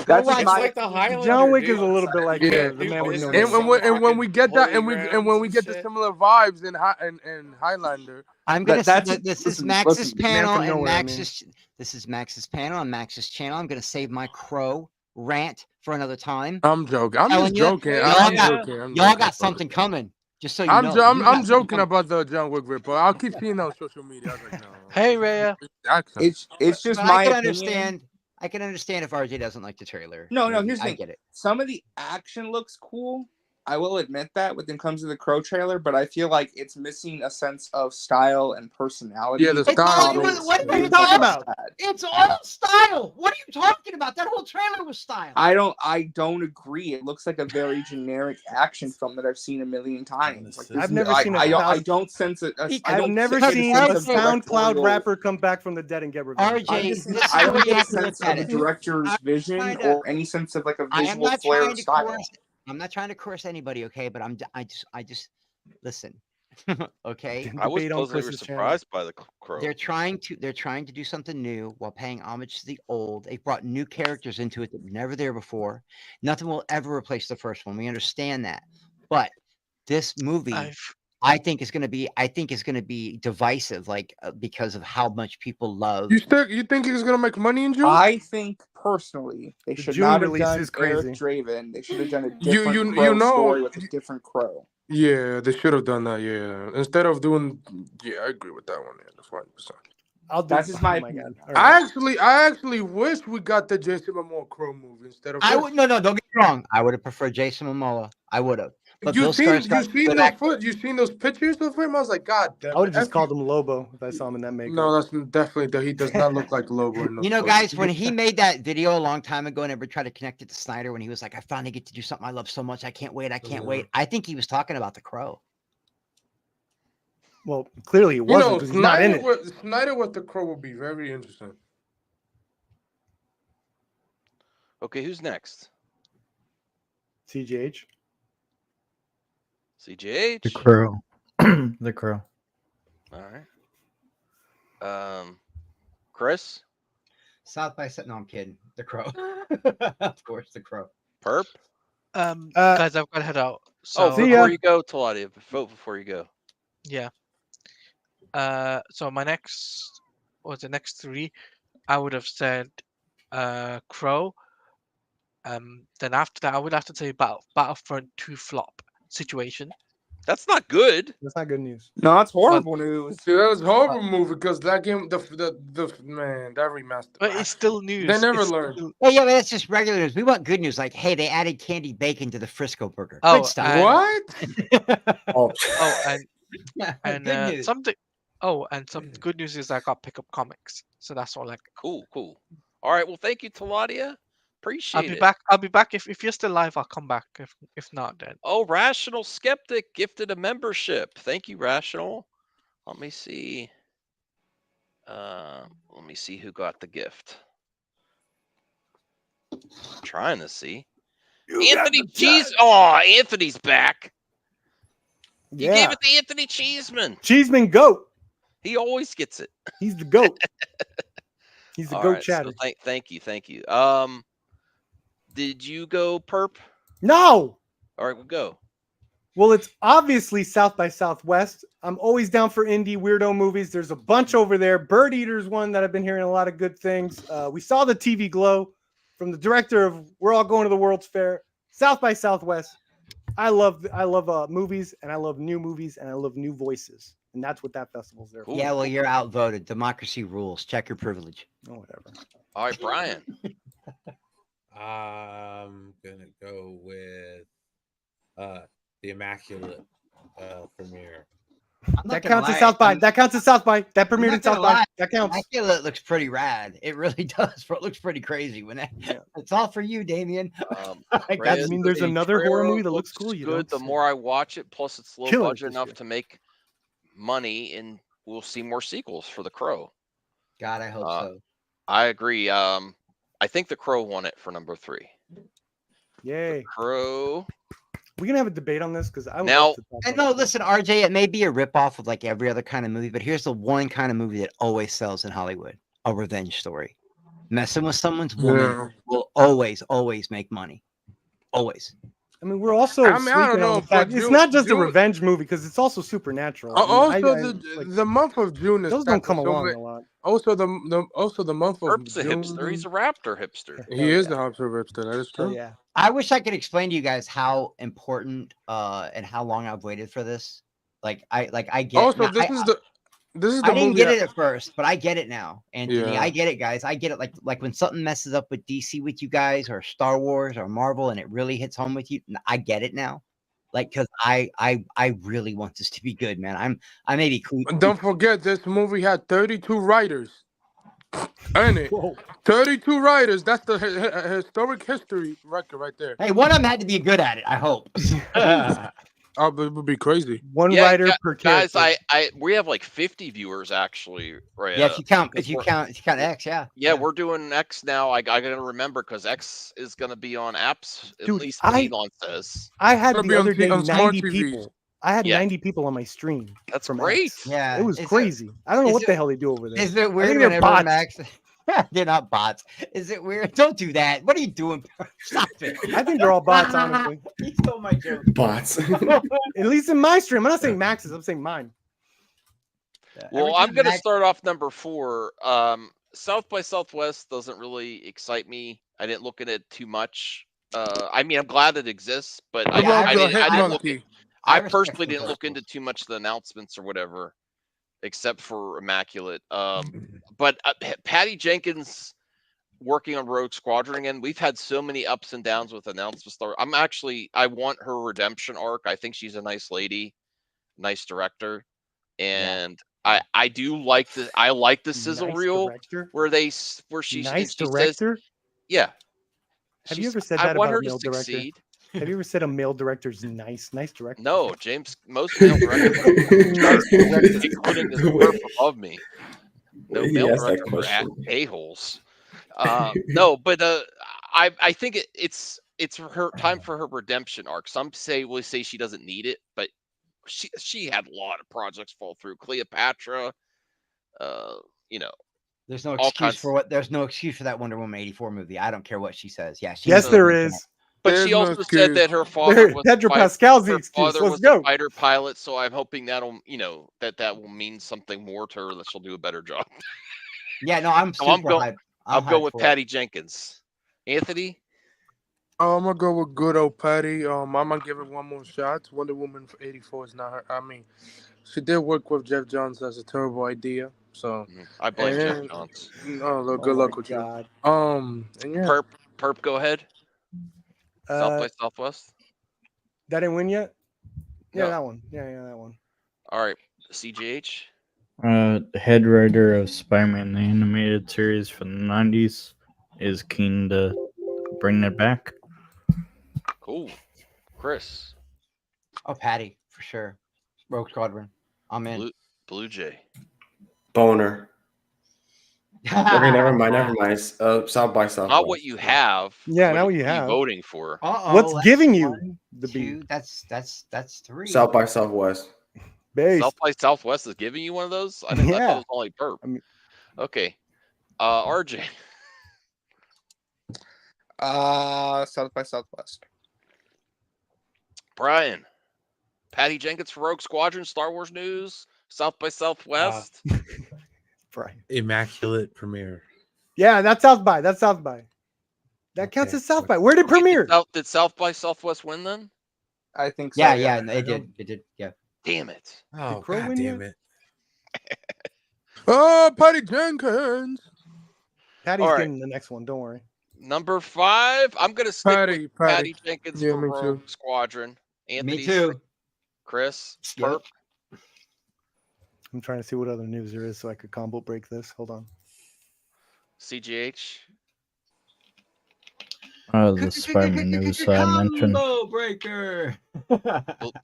That's watch It's my like the Highlander. John Wick dude. is a little bit like Yeah, the man with no and name. And when we get that, and when we get the Shit. similar vibes in Highlander. I'm gonna say that's- that this is listen, Max's listen, man panel from and nowhere, I mean. Max's. This is Max's panel on Max's channel. I'm gonna save my Crow rant for another time. I'm joking. I'm Telling just you, joking. y'all I'm got- joking. I'm Y'all joking. got something coming. Just so you I'm know. jo- I'm, You got I'm something joking coming. about the John Wick rip, but I'll keep seeing that on social media. I was like, no. Hey, Rhea. Accent. it's just But my I can opinion. understand. I can understand if RJ doesn't like the trailer. No, Maybe. here's the I thing. get it. Some of the action looks cool. I will admit that when it comes to the Crow trailer, but I feel like it's missing a sense of style and personality. Yeah, the It's style all, is- what are you It's talking all about? bad. It's all style. What are you talking about? That whole trailer was style. I don't agree. It looks like a very generic action film that I've seen a million times. Like, I've this never is- seen a I thousand- don't sense it. I've never sense seen a sense of SoundCloud directorial- rapper come back from the dead and get revenge. I RJ, just- this is I the don't way you get a have to look sense at of the it. director's I'm vision trying to- or any sense of like a I am visual not flair trying or to style. coerce. I'm not trying to coerce anybody, okay? But I just listen, okay? I was Debate on pleasantly Chris's channel. surprised by the Crow. They're trying to do something new while paying homage to the old. They brought new characters into it that were never there before. Nothing will ever replace the first one. We understand that, but this movie, I think is going to be divisive, like because of how much people love. You think he's gonna make money in June? I think personally they The should June not have release done is Eric crazy. Draven. They should have done a You- different you Crow know- story with a different Crow. Yeah, they should have done that. Yeah, instead of doing. Yeah, I agree with that one. Yeah, that's 100%. I'll do. That's just my oh opinion. God. All right. I actually wish we got the Jason Momoa Crow movie instead of. I this. would no, don't get me wrong. I would have preferred Jason Momoa. I would have. But You Bill seen Skarsgård. you seen those pictures of him? I was like, God damn. I would have just F called you. him Lobo if I saw him in that makeup. No, that's definitely that. He does not look like Lobo. In those You know, photos. guys, when he made that video a long time ago and everybody tried to connect it to Snyder when he was like, I finally get to do something I love so much. I can't wait. I can't wait. I think he was talking about the Crow. Well, clearly it You wasn't know, because he's not in it. Snyder with the Crow would be very interesting. Okay, who's next? CGH. CJH. The crow. The crow. All right. Chris. South by South. No, I'm kidding. The Crow. Of course, the Crow. Perp. Guys, I've got to head out. So Oh, before you go, Taladia, vote before you go. yeah. So my next the next three, I would have said Crow. Then after that, I would have to say Battlefront 2 flop situation. That's not good. That's not good news. No, that's horrible news. See, that was a horrible movie because that game, the man, that remaster. But it's still news. They never It's learn. still- Oh, yeah, but that's just regular news. We want good news. Like, hey, they added candy bacon to the Frisco burger. Oh, Good stuff. and- What? Oh, and Good news. something. Oh, and some good news is I got Pickup Comics, so that's all. Like, Cool. All right. Well, thank you, Taladia. Appreciate I'll be it. back. I'll be back if you're still live. I'll come back. If not, then Oh, Rational Skeptic gifted a membership. Thank you, Rational. Let me see. Let me see who got the gift. I'm trying to see. Anthony G's. Oh, Anthony's back. You gave it to Anthony Cheeseman. Cheeseman goat. He always gets it. He's the goat. He's the All goat right, so chatter. thank you. Did you go perp? No. All right, we'll go. Well, it's obviously South by Southwest. I'm always down for indie weirdo movies. There's a bunch over there. Bird Eater's one that I've been hearing a lot of good things. We saw the TV Glow from the director of We're All Going to the World's Fair. South by Southwest. I love movies, and I love new movies, and I love new voices. And that's what that festival's there for. Yeah, well, you're outvoted. Democracy rules. Check your privilege. Oh, whatever. All right, Brian. I'm gonna go with the Immaculate premiere. That counts as South by. That counts as South by. That premiered in South by. That counts. Immaculate looks pretty rad. It really does. It looks pretty crazy when it's all for you, Damien. I mean, there's another horror movie that looks cool. You good. The more I watch it, plus it's low Killer budget this enough year. to make money, and we'll see more sequels for The Crow. God, I hope so. I agree. I think The Crow won it for number 3. Yay. Crow. We're gonna have a debate on this because I would Now- love to talk And about no, it. listen, RJ, it may be a ripoff of like every other kind of movie, but here's the one kind of movie that always sells in Hollywood: a revenge story. Messing with someone's woman will always make money. Always. I mean, we're also I mean, I don't sleeping know, on the fact but it's June- not just a June- revenge movie because it's also supernatural. Also, I mean, the month of June is those don't packed come with so along many- a lot. Also, the month of Perp's a June. hipster. He's a raptor hipster. He is the hipster hipster. That is So true. yeah, I wish I could explain to you guys how important and how long I've waited for this. I get. Also, now, this is the I didn't movie get that- it at first, but I get it now, Anthony. Yeah. I get it, guys. I get it. Like when something messes up with DC with you guys, or Star Wars, or Marvel, and it really hits home with you. I get it now. Because I really want this to be good, man. I may be cool. And don't forget, this movie had 32 writers. Ain't it? Whoa. 32 writers. That's the historic history record right there. Hey, one of them had to be good at it. I hope. Oh, but it would be crazy. One Yeah, writer gu- per guys, character. we have like 50 viewers actually, right? Yeah, if you count we're- X, yeah. Yeah, we're doing X now. I gotta remember because X is gonna be on apps. At Dude, least I- Elon says. I had Gonna the be on other T- day on smart 90 TVs. people. I had Yeah. 90 people on my stream. That's from great. X. Yeah. It was Is crazy. I don't know is what it- the hell they do over there. Is it I weird think they're whenever bots. Max? They're not bots. Is it weird? Don't do that. What are you doing? Stop it. I think they're all bots, honestly. He stole my joke. Bots. At least in my stream. I'm not saying Max's. I'm saying mine. Well, Every I'm time gonna Max- start off number 4. South by Southwest doesn't really excite me. I didn't look at it too much. I mean, I'm glad it exists, but What about the hit didn't look. monkey? I respect personally the didn't look festivals. into too much of the announcements or whatever, except for Immaculate. But Patty Jenkins working on Rogue Squadron again. We've had so many ups and downs with announcements. I want her redemption arc. I think she's a nice lady, nice director, and I do like the sizzle Nice reel director. where she Nice she says, director. yeah. Have you She's- ever said I that want about her a to male director? succeed. Have you ever said a male director's nice? Nice director. No, James. Most male directors, Nice director. including the dwarf above me. No He male asked that directors are question. a-holes. No, but I think it's her time for her redemption arc. Some will say she doesn't need it, but she had a lot of projects fall through. Cleopatra, There's no all excuse kinds- for what. There's no excuse for that Wonder Woman 84 movie. I don't care what she says. Yeah. She Yes, needs to there make is. but There's she no also excuse. said that her father There, was Pedro a fight- Pascal's the her excuse. father Let's was go. a fighter pilot, so I'm hoping that'll that will mean something more to her, that she'll do a better job. Yeah, no, I'm So super I'm go- hyped. I'll I'm go hyped with for it. Patty Jenkins. Anthony, I'm gonna go with good old Patty. I'm gonna give it one more shot. Wonder Woman for 84 is not her. I mean, she did work with Jeff Johns. That's a terrible idea. So, I blame Jeff and- Johns. no, look, Oh good my luck with God. you. And yeah, Perp, go ahead. South by Southwest. That didn't win yet. Yeah, No. that one. Yeah, that one. All right, CGH. Head writer of Spider-Man the animated series from the 90s is keen to bring it back. Cool. Chris, Oh, Patty for sure. Rogue Squadron. I'm in. Blue Jay. Boner. Okay, never mind. Never mind. South by Southwest. Not what you have. Yeah, not what you are have. voting for? What's giving you the two? beat? That's 3. South by Southwest. Base. South by Southwest is giving you one of those? I thought it Yeah. was only Perp. I mean- Okay. RJ. South by Southwest. Brian. Patty Jenkins for Rogue Squadron, Star Wars News, South by Southwest. Brian. Immaculate premiere. Yeah, that's South by. That's South by. That counts Okay. as South by. Where did Okay, premiere? Did South by Southwest win then? I think so. Yeah, it did. It did. Yeah. Damn it. Oh, Crow God win damn yet? it. Oh, Patty Jenkins. Patty's All right. getting the next one. Don't worry. Number 5. I'm gonna stick Patty, with Patty Jenkins Yeah, for me Rogue too. Squadron. Anthony, Me too. Chris, Yep. Perp. I'm trying to see what other news there is so I could combo break this. Hold on. CGH. The Spider-Man news I mentioned. Combo breaker.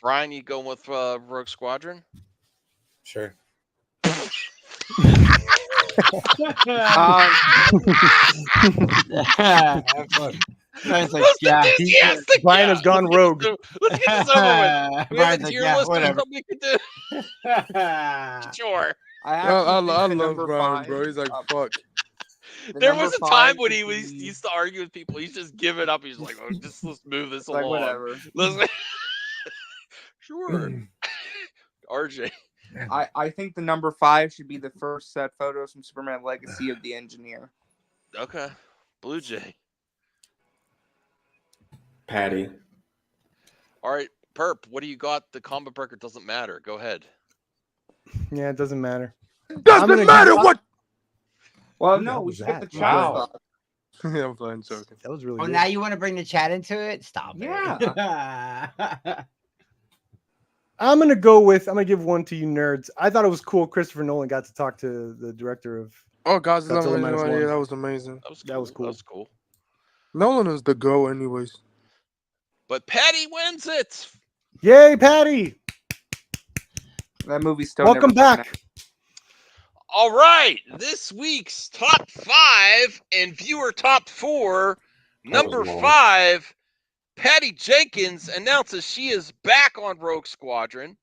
Brian, you going with Rogue Squadron? Sure. Brian's like, yeah. Enthusiastic, Brian yeah. has gone rogue. Let's get this over with. We have Brian's a like, tier yeah, list of whatever. something we can do. Sure. I love number Brian, 5, bro. He's like, fuck. There was a time when he should was be- used to argue with people. He's just giving up. He's like, oh, just let's move this like along. whatever. Let's... Sure. RJ. I think the number 5 should be the first set photos from Superman Legacy of the Engineer. Okay. Blue Jay. Patty. All right. Perp, what do you got? The combo breaker doesn't matter. Go ahead. Yeah, it doesn't matter. Doesn't gonna matter give- what. Well, Who the no, hell we was should get the that? chat Wow. stuff. Yeah, I'm playing joking. That was really Oh, good. now you want to bring the chat into it? Stop it. Yeah. I'm gonna give one to you nerds. I thought it was cool. Christopher Nolan got to talk to the director of. Oh, Godzilla Godzilla Minus Minus One. One. Yeah, that was amazing. That was cool. That was cool. That was cool. Nolan is the go, anyways. But Patty wins it. Yay, Patty! That movie's still Welcome never back. All right. This week's top 5 and viewer top 4. Number long. 5, Patty Jenkins announces she is back on Rogue Squadron.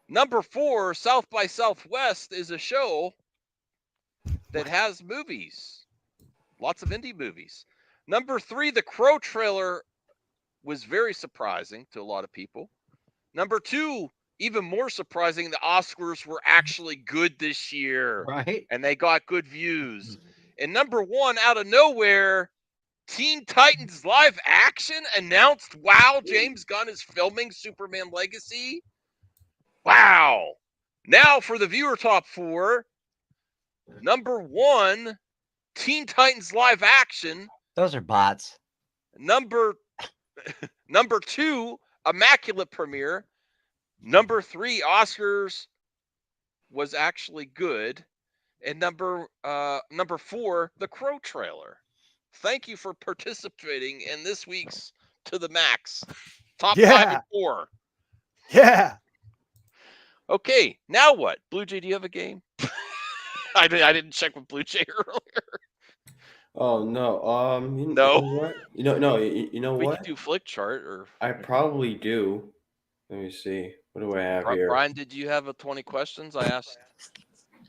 Number 4, South by Southwest is a show that has movies. Lots of indie movies. Number 3, the Crow trailer was very surprising to a lot of people. Number 2, even more surprising, the Oscars were actually good this year. Right? And they got good views. And number 1, out of nowhere, Teen Titans live action announced. Wow, James Gunn is filming Superman Legacy. Wow. Now for the viewer top 4. Number 1, Teen Titans live action. Those are bots. Number 2, Immaculate Premiere. Number 3, Oscars was actually good. And number 4, the Crow trailer. Thank you for participating in this week's To the Max top 5 Yeah. and 4. Yeah. Okay, now what? Blue Jay, do you have a game? I didn't check with Blue Jay earlier. Oh no. No. What? You know We what? can do Flick Chart or I probably do. Let me see. What do I have here? Brian. Did you have a 20 questions I asked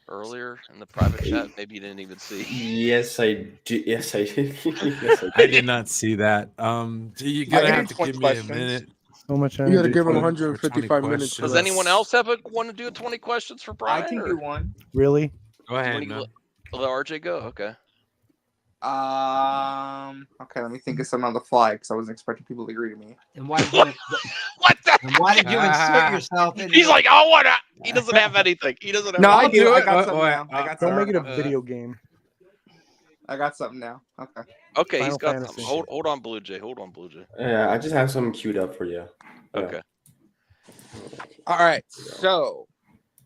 earlier in the private chat? Maybe you didn't even see. Yes, I do. Yes, I did. Yes, I I did. did not see that. You're I gonna got have to 20 give me a questions. minute. So much You gotta energy. give him for 155 20 minutes. For Does that. anyone else want to do 20 questions for Brian? I can or do one. Really? Go ahead. wanna Man. let RJ go? Okay. Okay, let me think of something on the fly because I wasn't expecting people to agree to me. And why did you, What the? and why did you insert yourself in? He's like, oh, what? He doesn't have anything. He doesn't have. No, I anything. do. do I it. got something Wait, now. I got Don't something. make it a Uh, video game. I got something now. Okay. Okay, he's Final got Fantasy. something. Hold on, Blue Jay. Hold on, Blue Jay. Yeah, I just have some queued up for you. Yeah. Okay. All right. So,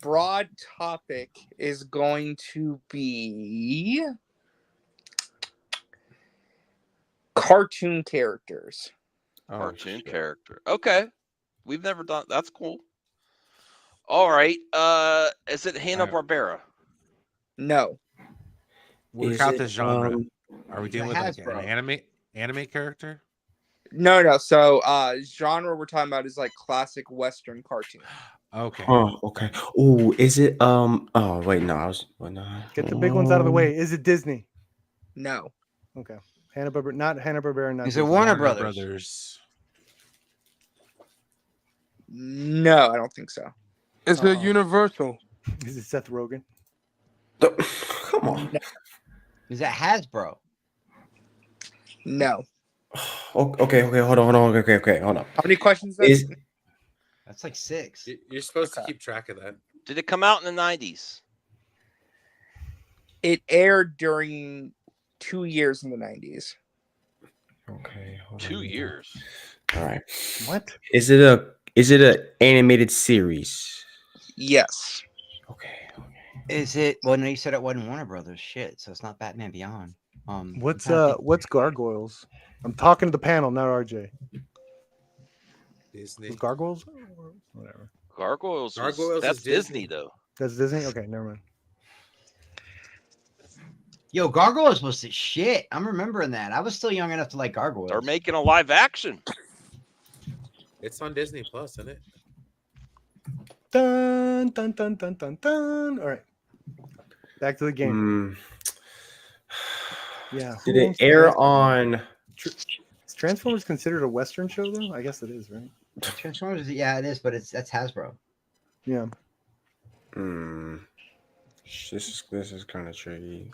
broad topic is going to be cartoon characters. Oh, Cartoon shit. character. Okay. We've never done. That's cool. All right. Is it Hanna Barbera? No. Is Count it, the genre. Are we It's dealing a with like Hasbro. an anime character? No. So genre we're talking about is like classic Western cartoon. Okay. Oh, okay. Oh, is it oh wait, no, I was no. Get the big ones out of the way. Is it Disney? No. Okay. Hanna-Barbera, not Hanna-Barbera, not Is it Disney. Warner Brothers? No, I don't think so. It's a Universal. Is it Seth Rogen? Come on. Is it Hasbro? No. Okay, hold on. Okay, hold on. How many questions? That's like 6. You're supposed to keep track of that. Did it come out in the 90s? It aired during 2 years in the 90s. Okay. Hold 2 on. years. All right. What? Is it an animated series? Yes. Okay. Is it? Well, no, you said it wasn't Warner Brothers. Shit, so it's not Batman Beyond. What's Gargoyles? I'm talking to the panel, not RJ. Disney. Is Gargoyles? Whatever. Gargoyles. Gargoyles That's is Disney, Disney. though. That's Disney? Okay, never mind. Yo, Gargoyles was the shit. I'm remembering that. I was still young enough to like Gargoyles. They're making a live action. It's on Disney Plus, isn't it? Dun, dun, dun, dun, dun, dun. All right. Back to the game. Yeah. Did it air on? Is Transformers considered a Western show, though? I guess it is, right? Transformers, yeah, it is, but that's Hasbro. Yeah. This is kind of tricky.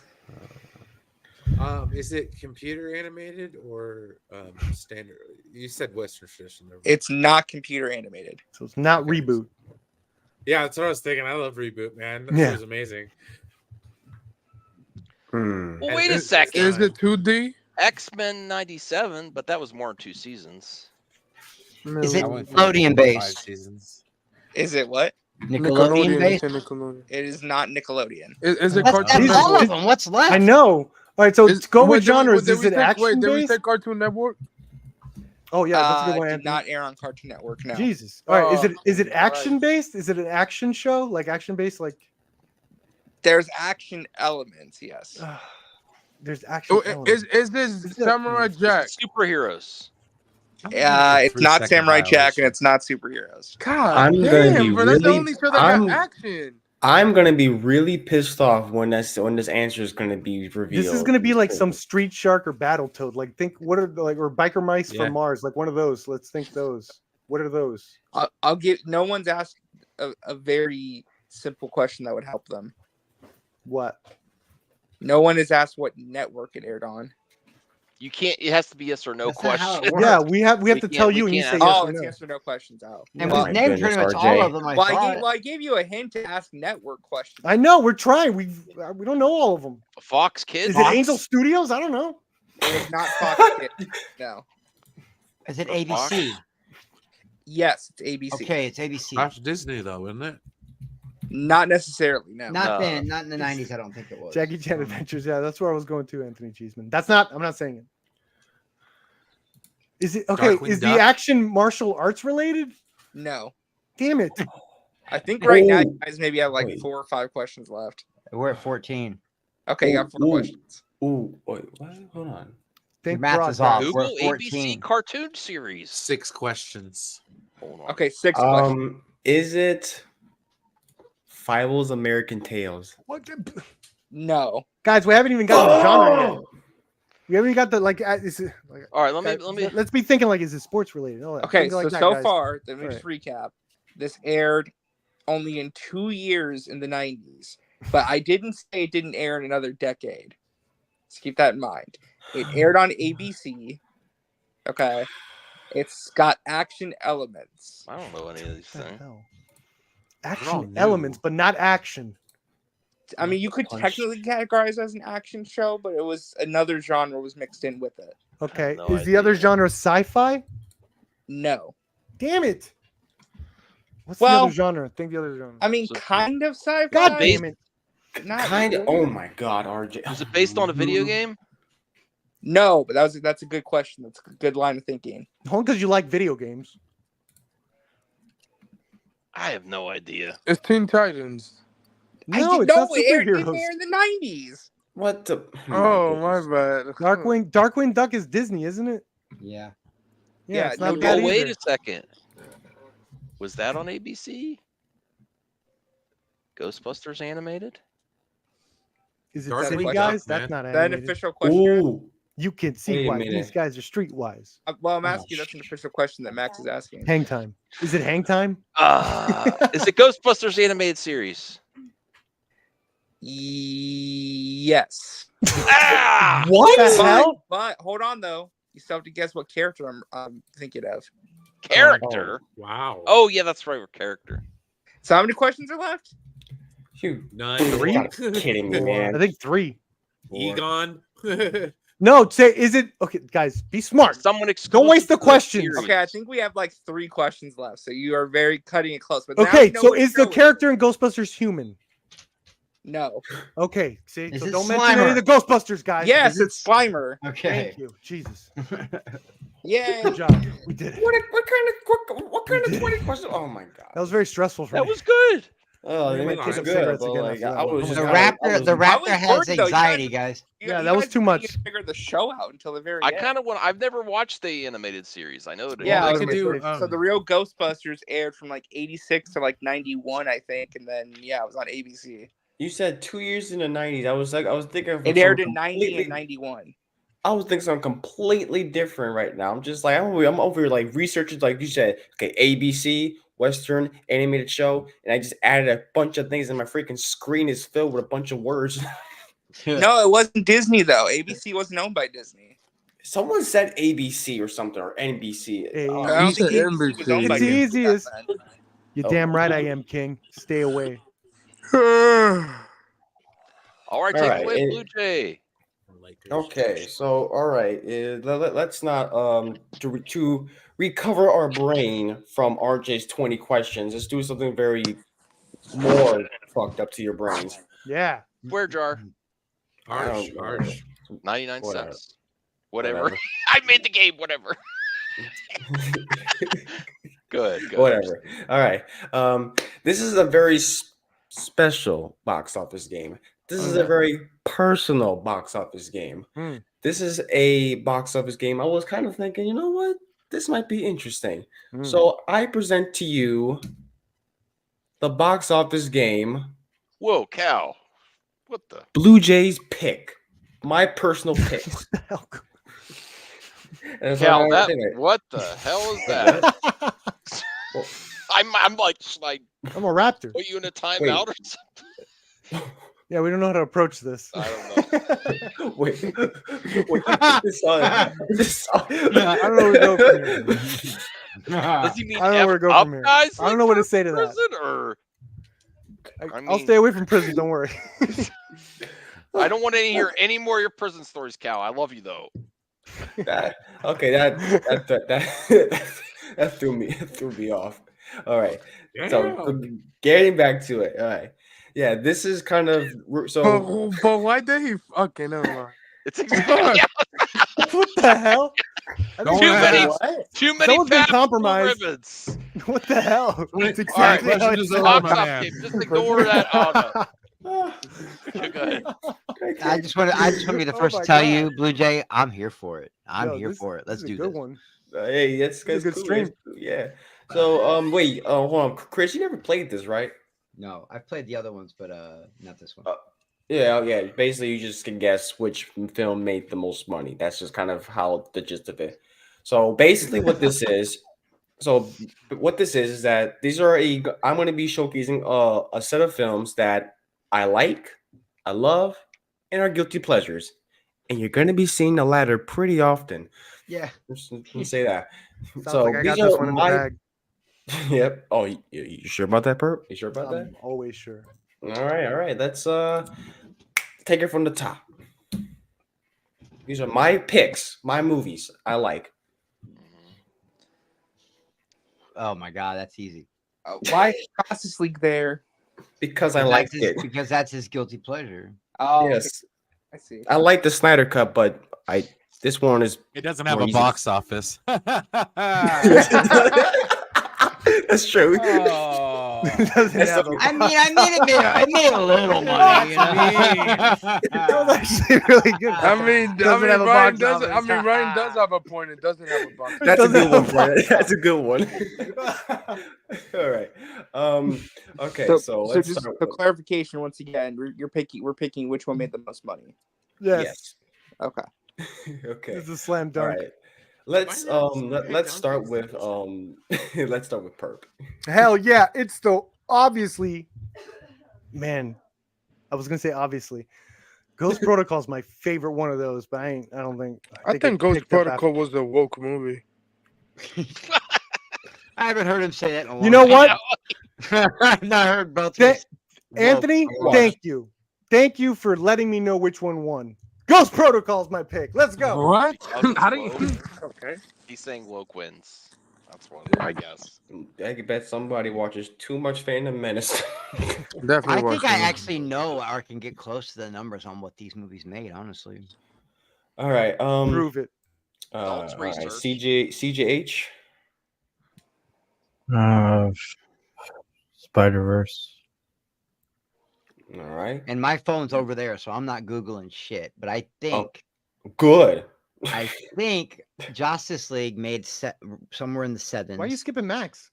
Is it computer animated or standard? You said Western tradition. It's not computer animated. So it's not Reboot. Yeah, that's what I was thinking. I love Reboot, man. That Yeah. was amazing. Well, wait a second. Is it 2D? X-Men 97, but that was more than 2 seasons. Is it I went for Nickelodeon 5 based? seasons. Is it what? Nickelodeon based? Nickelodeon. It is not Nickelodeon. Is it That's Cartoon all Network? of them. What's left? I know. All right, so go with did we- genres. did Is we it say- action Wait, did we based? say Cartoon Network? Oh yeah, that's a good one. Did Anthony. not air on Cartoon Network. No. Jesus. All right, is it Oh, action based? Is it an action show? Like action based? Like There's action elements. Yes. there's action. Oh, elements. is this Samurai Jack? Superheroes. It's not 3-second Samurai Jack violation. and it's not superheroes. God I'm gonna damn, be bro, that's the really- only show that I'm- got action. I'm gonna be really pissed off when this answer is gonna be revealed. This is gonna be like some Street Shark or Battletoad. Like think what are like or Biker Mice Yeah. from Mars? Like one of those. Let's think those. What are those? I'll give. No one's asked a very simple question that would help them. What? No one has asked what network it aired on. You can't. It has to be yes or no That's not how it question. works. Yeah, we have We to can't- tell we you and you can't say ask- yes Oh, or it's no. yes or no questions out. And Oh we've my named goodness, pretty much RJ. all of them. I Well, thought. I gave you a hint to ask network questions. I know we're trying. We don't know all of them. Fox Kids. Is it Angel Studios? I don't know. It is not Fox Kids. No. Is it The Fox? ABC? Yes, it's ABC. Okay, it's ABC. That's Disney though, isn't it? Not necessarily. No. Not No. then, not in the 90s. I don't think it was. Jackie Chan Adventures. Yeah, that's where I was going to. Anthony Cheeseman. That's not. I'm not saying it. Is it okay? Darkwing Is Duck? the action martial arts related? No. Damn it! I think right now Oh. you guys maybe have like Wait. 4 or 5 questions left. We're at 14. Okay, you got 4 Ooh. questions. Ooh, wait, what? Hold on. Think math is broad, off. guys. We're Google at 14. ABC cartoon series. 6 questions. Hold on. Okay, 6 questions. Is it Fievel's American Tales? What? No. Guys, we haven't even gotten the genre yet. We haven't even got the like. Is it, like All right, let guys, me. let's be thinking like, is it sports related? All that. Okay, Think like so that, so guys. far, let me All just recap. This aired only in 2 years in the 90s, but I didn't say it didn't air in another decade. So keep that in mind. It aired on ABC. Okay. It's got action elements. I don't know any of these What the things. hell? all Action new. elements, but not action. I mean, you could Punch. technically categorize it as an action show, but it was another genre was mixed in with it. Okay, no is the other idea. genre sci-fi? No. Damn it! What's Well, the other genre? Think the other genre. I mean, So- kind of sci-fi. God damn it! Not Kind of. really. Oh my God, RJ. Is it based on a video game? No, but that's a good question. That's a good line of thinking. Only because you like video games. I have no idea. It's Teen Titans. No, I it's not it aired superheroes. in the 90s. What the? Oh, my goodness. bad. Darkwing Duck is Disney, isn't it? Yeah. Yeah, it's not Oh, bad wait either. a second. Was that on ABC? Ghostbusters animated? Is it Darkwing Street Duck, Guys? man. That's not Is that an animated. official question? Ooh. You can see Wait a why minute. these guys are streetwise. Well, I'm Oh, asking. That's an official question that Max is asking. Hang time. Is it hang time? Is it Ghostbusters animated series? Yes. Ah! What the But, hell? but hold on though. You still have to guess what character I'm thinking of. Character? Wow. Oh, yeah, that's right. We're character. So how many questions are left? You None. kidding me, man? I think 3. Egon. No, say is it okay, guys? Be smart. Someone Don't waste the exclusive to questions. series. Okay, I think we have like 3 questions left, so you are very cutting it close. But now Okay, you know so what is the show it character in Ghostbusters human? No. Okay, see, Is so it don't mention any of the Ghostbusters, guys. Yes, it's Slimer. Okay. Thank you, Jesus. Yay. Good job. We did it. What kind of 20 questions? Oh my god. That was very stressful for That me. was good. Oh, We they might went pick good, up cigarettes but again like, after that I one. was The just The kinda- I raptor, was- the I raptor was has bored, though. You anxiety, guys- guys. Yeah, you that was guys too didn't much. even figure the show out until the very I end. kind of want. I've never watched the animated series. I know it. Yeah, Well, they so, could do, so the real Ghostbusters aired from like 86 to like 91, I think, and then yeah, it was on ABC. You said 2 years in the 90s. I was thinking of It aired in something 90 completely- and 91. I was thinking something completely different right now. I'm just like I'm over here like researching, like you said, okay, ABC, Western animated show, and I just added a bunch of things, and my freaking screen is filled with a bunch of words. No, it wasn't Disney though. ABC wasn't owned by Disney. Someone said ABC or something or NBC. Hey, Oh, I don't You think said ABC was owned by It's the Disney. easiest. back then. You're Oh. damn right I am, King. Stay away. All right, All take right, it away, and- Blue Jay. Okay, so all right, let's not to recover our brain from RJ's 20 questions. Let's do something very more fucked up to your brains. Yeah. Swear jar. Harsh, Oh, harsh. 99 Whatever. cents. Whatever. I made the game. Whatever. Good. Whatever. All right. This is a very special box office game. This is a Okay. very personal box office game. Hmm. This is a box office game. I was kind of thinking, you know what? This might be interesting. Hmm. So I present to you the box office game Whoa, cow. What the? Blue Jays pick. My personal pick. What the hell? And so Cal, I'm that, thinking, what the hell is that? I'm like, should I I'm a raptor. put you in a timeout or something? Yeah, we don't know how to approach this. I don't know. wait, this I don't know where to go from here. Does he mean I don't know where to go up from here. guys? I don't know what to say to that. prison or I'll stay away from prison. Don't worry. I don't want to hear any more of your prison stories, Cal. I love you though. that threw me off. All right. So getting back to it. All right. Yeah, this is kind of so. But why did he? Okay, never mind. It's exactly What the hell? I think Too that's- many- What? too many Someone's been paths, compromised. ribbons. What the hell? That's All right, exactly how question it is sounds. over, Box my office man. game. Just ignore that. Oh, no. Okay, go ahead. I just want to be the Oh first my to tell God. you, Blue Jay, I'm here for it. I'm Yo, here this- for it. Let's this is do a good this. one. Hey, that's This is a good cool. stream. Yeah. So wait, hold on, Chris, you never played this, right? No, I've played the other ones, but not this one. Yeah. Basically, you just can guess which film made the most money. That's just kind of how the gist of it. So basically, what this is. So what this is that these are I'm going to be showcasing a set of films that I like, I love, and are guilty pleasures, and you're going to be seeing the latter pretty often. Yeah. Let's say that. Sounds So like I got these this are one in the my- bag. Yep. Oh, you sure about that, Perp? You sure about that? I'm always sure. All right. Let's take it from the top. These are my picks, my movies I like. Oh my God, that's easy. Why is Justice League there? Because I Because liked that's his- it. Because that's his guilty pleasure. Oh, Yes. I see. I like the Snyder Cut, but this one is It doesn't have more a easy. box office. That's true. Oh. Doesn't That's have the- a I mean, it made a little money. You It was actually really good. I mean, Doesn't have a Ryan box does. I office. mean, Ryan does have a point. It doesn't have a box. That's a doesn't good one, have a Brian. box That's a good one. All right. Okay. So let's just start. for clarification once again, we're picking which one made the most money. Yes, Okay. Okay. it's a slam All dunk. right. Let's Why not? let's start with let's start with Perp. Hell yeah, it's the obviously, man. I was gonna say obviously, Ghost Protocol is my favorite one of those, but I don't think. I it think Ghost picked up Protocol was a woke movie. I haven't heard him say that in a long You know what, I've not heard both. Th- of us. Anthony? Whoa. Thank you for letting me know which one won. Ghost Protocol is my pick. Let's go. What? Because How do you? woke. Okay. He's saying woke wins. That's what I guess. I could bet somebody watches too much Phantom Menace. Definitely. I watched think I it. actually know or can get close to the numbers on what these movies made. Honestly, All right. Prove it. Don't All right. research. CJH. Spider-Verse. All right. and my phone's over there, so I'm not googling shit. But I think Good. I think Justice League made somewhere in the sevens. Why are you skipping Max?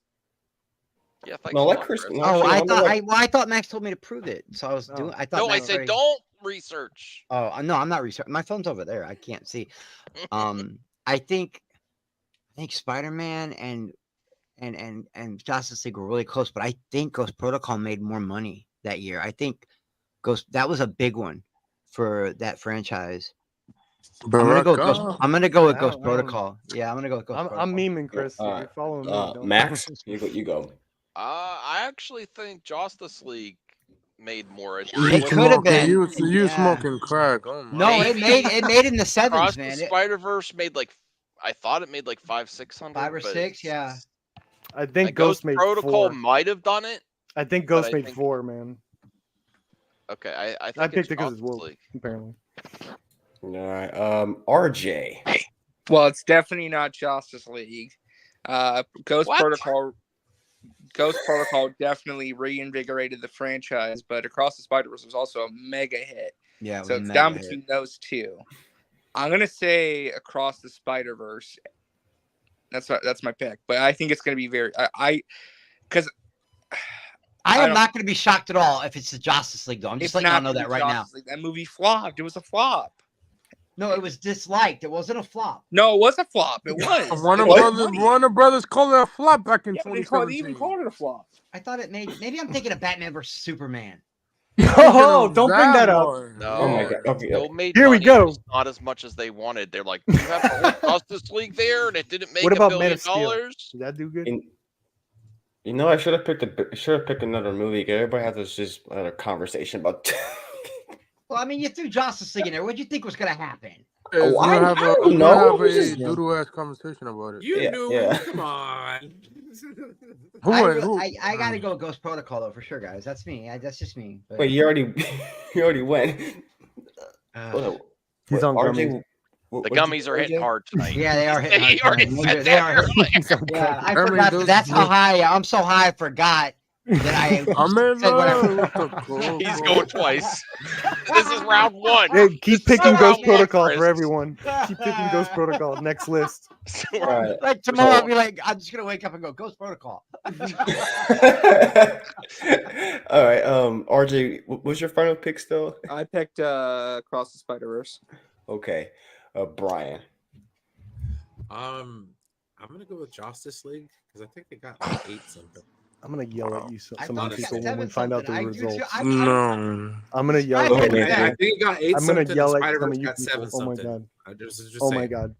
Yeah, thanks No, a let lot, Chris. Chris. No, Oh, actually, I I'm gonna thought let- I thought Max told me to prove it, so I was Oh. doing. I thought No, I Max said already- don't research. Oh no, I'm not researching. My phone's over there. I can't see. I think Spider-Man and Justice League were really close, but I think Ghost Protocol made more money that year. I think that was a big one for that franchise. I'm gonna go with Ghost, Baraka. I'm gonna go with I Ghost don't- I don't- Protocol. Yeah, I'm gonna go with Ghost Protocol. I'm memeing Chris. All If right. you're following me, don't- Max, you go. I actually think Justice League made more. It You could have smoking- been. You Yeah. smoking crack? Oh my. No, it made in the sevens, Across man. the Spider Verse made like, I thought it made like 500-600. 5 or but 6, yeah. I think Like Ghost made Protocol 4. might have done it. I think but Ghost I made think- 4, man. Okay, I think I picked it's it because it's Justice woke, League. apparently. All right. RJ. Well, it's definitely not Justice League. Ghost What? Protocol. Ghost Protocol definitely reinvigorated the franchise, but Across the Spider-Verse was also a mega hit. Yeah, it So was a it's down mega hit. between those two. I'm gonna say Across the Spider-Verse. That's my pick, but I think it's gonna be because I I am don't- not going to be shocked at all if it's the Justice League, though. I'm just it's letting y'all not know gonna that be right now. Justice League. That movie flopped. It was a flop. No, it was disliked. It wasn't a flop. No, it was a flop. It was. Warner It was Brothers. money. Warner Brothers called it a flop back in Yeah, they 2017. even called it a flop. I thought it made. Maybe I'm thinking of Batman versus Superman. Oh, don't bring that up. one. No, Oh my God, okay, still okay. made Here we money, go. just not as much as they wanted. They're like, you have the whole Justice League there, and it didn't make What $1 about Man billion of Steel? dollars. Did that do good? You know, I should have picked another movie. Everybody has this just conversation about. Well, I mean, you threw Justice League in there. What did you think was going to happen? We're I gonna have don't know. a Just- doodle ass conversation about it. You Yeah, knew. yeah. Come on. I got to go with Ghost Protocol, though, for sure, guys. That's me. That's just me. But, Wait, you already went. He's on RJ, gummies. what- The what'd you gummies say, are hitting RJ? hard tonight. yeah, they are hitting. He hard already tonight. said They that are. earlier. Yeah, I mean, forgot. those- That's how high. I'm so high. I forgot that I. I mean, said what I- what the cool, He's bro. going twice. This is round one. Hey, keep This is picking round Ghost one, Protocol Chris. for everyone. Keep picking Ghost Protocol. Next list. All right. Like tomorrow, I'll be like, I'm just gonna wake up and go Ghost Protocol. All right. RJ, what's your final pick still? I picked Across the Spider-Verse. Okay. Brian. I'm gonna go with Justice League because I think they got like 8 something. I'm gonna yell at you, I some thought of it you got people, when we 7 find out the something. I do too. results. No. I'm gonna yell I at Go you. ahead, I Nathan. think it got 8 I'm gonna something. yell at Spider-Verse some of you got 7 people. Oh my something. god. I just Oh my saying. god.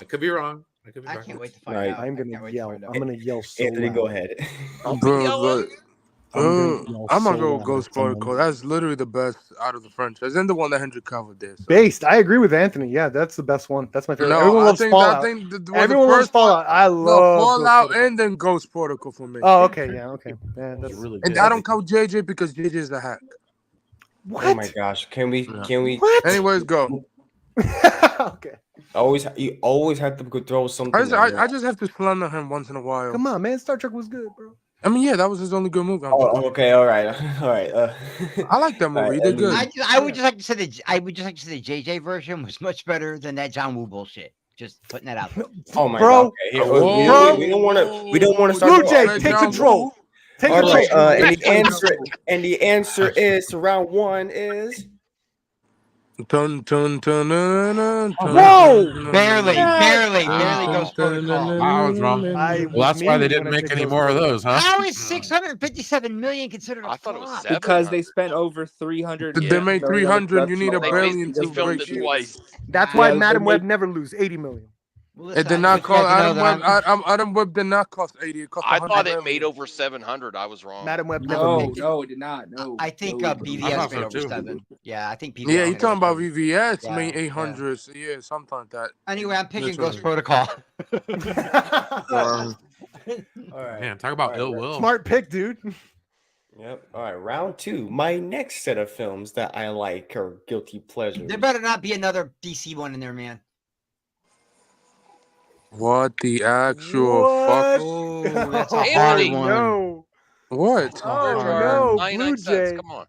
I could be wrong. I could be I wrong. can't wait to find Right. out. I'm I can't gonna wait to yell. find out. I'm gonna yell so Anthony, loud. go ahead. Bro, yelling. I'm gonna yell I'm gonna so go loud with Ghost at someone. Protocol. That's literally the best out of the franchise, and the one that Henry Cavill did. So. Based. I agree with Anthony. Yeah, that's the best one. That's my favorite. No, Everyone I loves think Fallout. the Everyone loves first one- Fallout. I love No, Ghost Fallout Protocol. and then Ghost Protocol for me. Oh, okay. Yeah, okay. Yeah, that's really And good. I don't count JJ because JJ is a hack. what? Oh my gosh. Can we? What? Anyways, go. Okay. You always have to go throw something. I in there. just have to slander him once in a while. Come on, man. Star Trek was good, bro. I mean, yeah, that was his only good movie. Oh, okay, all right, all right. I like that movie. He did good. I would just like to say the JJ version was much better than that John Woo bullshit. Just putting that out there. Oh my Bro, god. Okay, here, bro. we don't want to. We don't want to start. Blue Jay, take control. Take All control. right, and the answer is round one is. Dun, dun, dun, dun, dun, Whoa! Barely Wow. goes protocol. I was wrong. I Well, that's why they was didn't when I make picked any those more of movies. those, huh? How is 657 million considered a I thought it was flop? 700. Because they spent over 300. They made 300. You need a They billion basically to filmed break it it. twice. That's why Yeah, Madam they Web make- never lose 80 million. Well, It listen, did I not just want cost you to know that I'm- Adam Web did not cost 80. It cost I 100 thought it million. made over 700. I was wrong. Madam Web never No, made it. no, it did not. No. I think no, I BVS thought made so, over too. 7. Yeah, I think BVS. Yeah, you made talking over about 7. VVS Yeah, made yeah. 800. Yeah, something like that. Anyway, I'm picking Literally. Ghost Protocol. All right. Man, talk about All right, ill right. will. Smart pick, dude. Yep. All right. Round two. My next set of films that I like are guilty pleasures. There better not be another DC one in there, man. What the actual What? fuck? Oh, that's a Anthony, hard one. No. What? Oh, Jar, no, 99 Blue cents. Jay. Come on.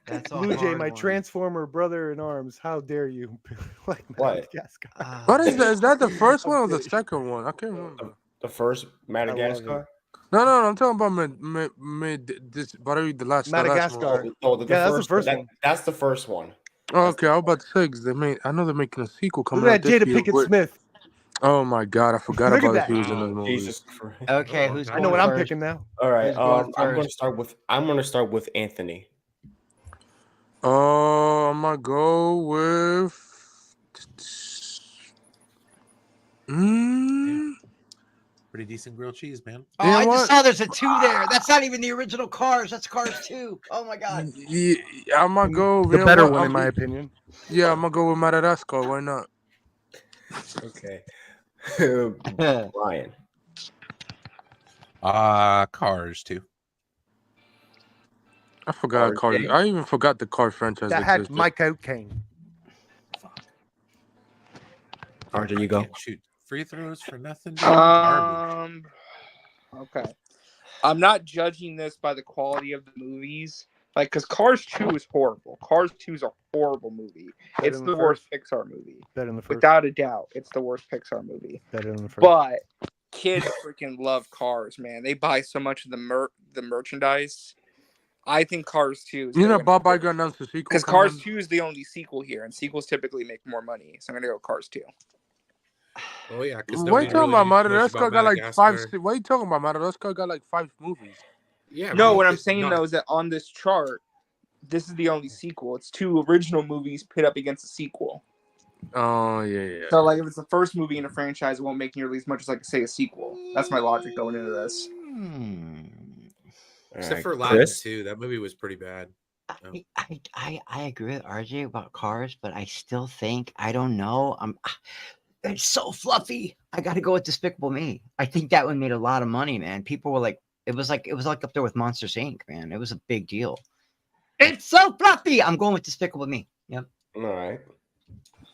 That's a Blue Jay, hard my one. transformer brother in arms. How dare you? Like What? Madagascar. What is that? Is that the first one or the second one? I can't remember. The first Madagascar. No, I'm talking about this, but the last. Madagascar. Oh, Yeah, that's the first one. That's the first one. Oh, okay, I was about to say 'cause I know they're making a sequel Look coming at out that this Jada year. Pinkett but- Smith. Oh my god, I forgot Look at about that. if he was in those movies. Jesus Christ. Okay, who's I going know what I'm first? picking now. All right. Who's going I'm gonna start with Anthony. Oh, I'm gonna go with. Pretty decent grilled cheese, man. Oh, You know I just what? saw there's a 2 there. That's not even the original Cars. That's Cars 2. Oh my god. Yeah, I'm gonna go. The you know better what? one, in my opinion. Yeah, I'm gonna go with Madagascar. Why not? Okay. Ryan. Cars too. I forgot Okay. car. I even forgot the car franchise That had existed. Mike O'Kane. RJ, you go. Can't shoot free throws for nothing. dude. Garbage. Okay. I'm not judging this by the quality of the movies. Like, because Cars 2 is horrible. Cars 2 is a horrible movie. Better It's than the the worst Pixar movie. Better than the first. Without a doubt, it's the worst Pixar movie. Better than the first. But kids freaking love Cars, man. They buy so much of the merchandise. I think Cars 2 is You know, Bob Iger announced the sequel. because coming Cars out. 2 is the only sequel here, and sequels typically make more money. So I'm gonna go Cars 2. Oh yeah, because Why you talking about Madagascar? Got like five. Madagascar. Why you talking about Madagascar? Got like 5 movies. Yeah. No, but what I'm it's saying not- though is that on this chart, this is the only sequel. It's 2 original movies pit up against a sequel. Oh yeah. So like if it's the first movie in a franchise, it won't make nearly as much as like say a sequel. That's my logic going into this. Except for Chris? Aladdin too. That movie was pretty bad. I agree with RJ about Cars, but I still think I don't know. It's so fluffy. I got to go with Despicable Me. I think that one made a lot of money, man. People were like, it was like up there with Monsters Inc. Man, it was a big deal. It's so fluffy. I'm going with Despicable Me. Yep. All right.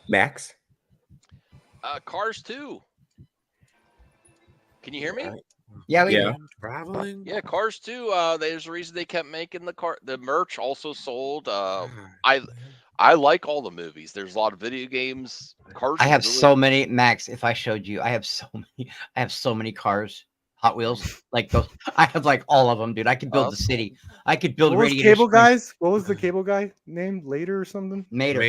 Max. Cars 2. Can you hear me? Yeah. Yeah. Traveling. Yeah, Cars 2. There's a reason they kept making the merch also sold. I like all the movies. There's a lot of video games. Cars. I have is really- so many, Max. If I showed you, I have so many cars, Hot Wheels, like those. I have like all of them, dude. I could build the city. I could build What was Radiator Cable Springs. Guys? What was the Cable Guy named? Later or something? Mater.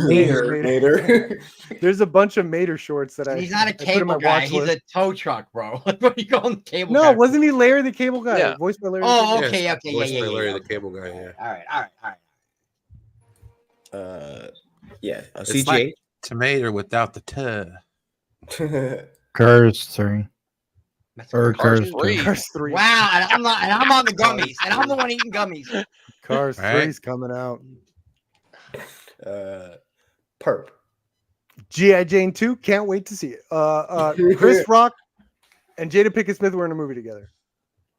Mater. There's a bunch of Mater shorts that He's not a I put in cable my guy. watch He's list. a tow truck, bro. What are you calling the cable No, guy? wasn't he Larry the Cable Guy? Yeah. Voiced by Larry. Oh, the okay, Yes, okay, voiced yeah, by yeah, Larry yeah. the Cable Guy. Yeah. All right. Yeah. It's CGH. like tomato without the tuh. Cars 3. Or Cars Cars 3. 2. Cars 3. Wow, and I'm on the gummies, and I'm the one eating gummies. Cars Right. 3's coming out. Perp. G.I. Jane 2, can't wait to see it. Chris Rock and Jada Pinkett Smith were in a movie together.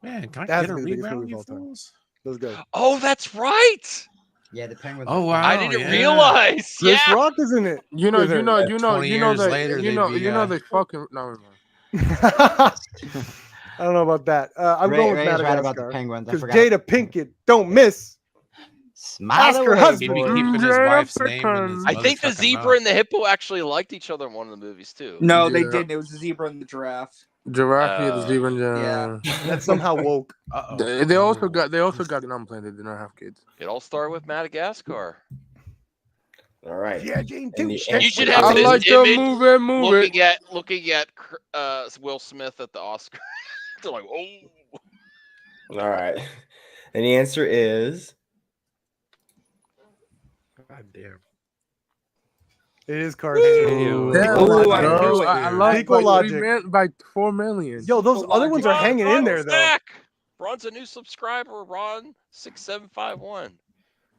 Man, can I That's get a the biggest rebound, movie of you all time. fools? Let's go. Oh, that's right. Yeah, the penguin. Oh wow! I didn't yeah. realize. Chris Yeah. Rock is in it. You know, With her. 20 years that, later, you know, they'd be, they fucking. No, never mind. I don't know about that. I'm Ray- going with Ray is right about the Madagascar penguins. I because forgot. Jada Pinkett don't miss. Smile Oscar away, husband. He'd be boy. keeping his wife's name in his I think the motherfucking zebra mouth. and the hippo actually liked each other in one of the movies too. No, they Yeah. didn't. It was the zebra and the giraffe. Giraffe, the zebra. Yeah. That's somehow woke. They also got non-planned. They did not have kids. It all started with Madagascar. All right. Yeah, Jane And too. the- You should and- have I this like to image move it. looking at Will Smith at the Oscar. They're like, oh. All right. And the answer is God damn. It is Cars. Ew. Damn, Ooh, I bro. knew it. I like Equal by logic. by 4 million. Yo, those other ones are hanging in there though. Back. Ron's a new subscriber. Ron6751.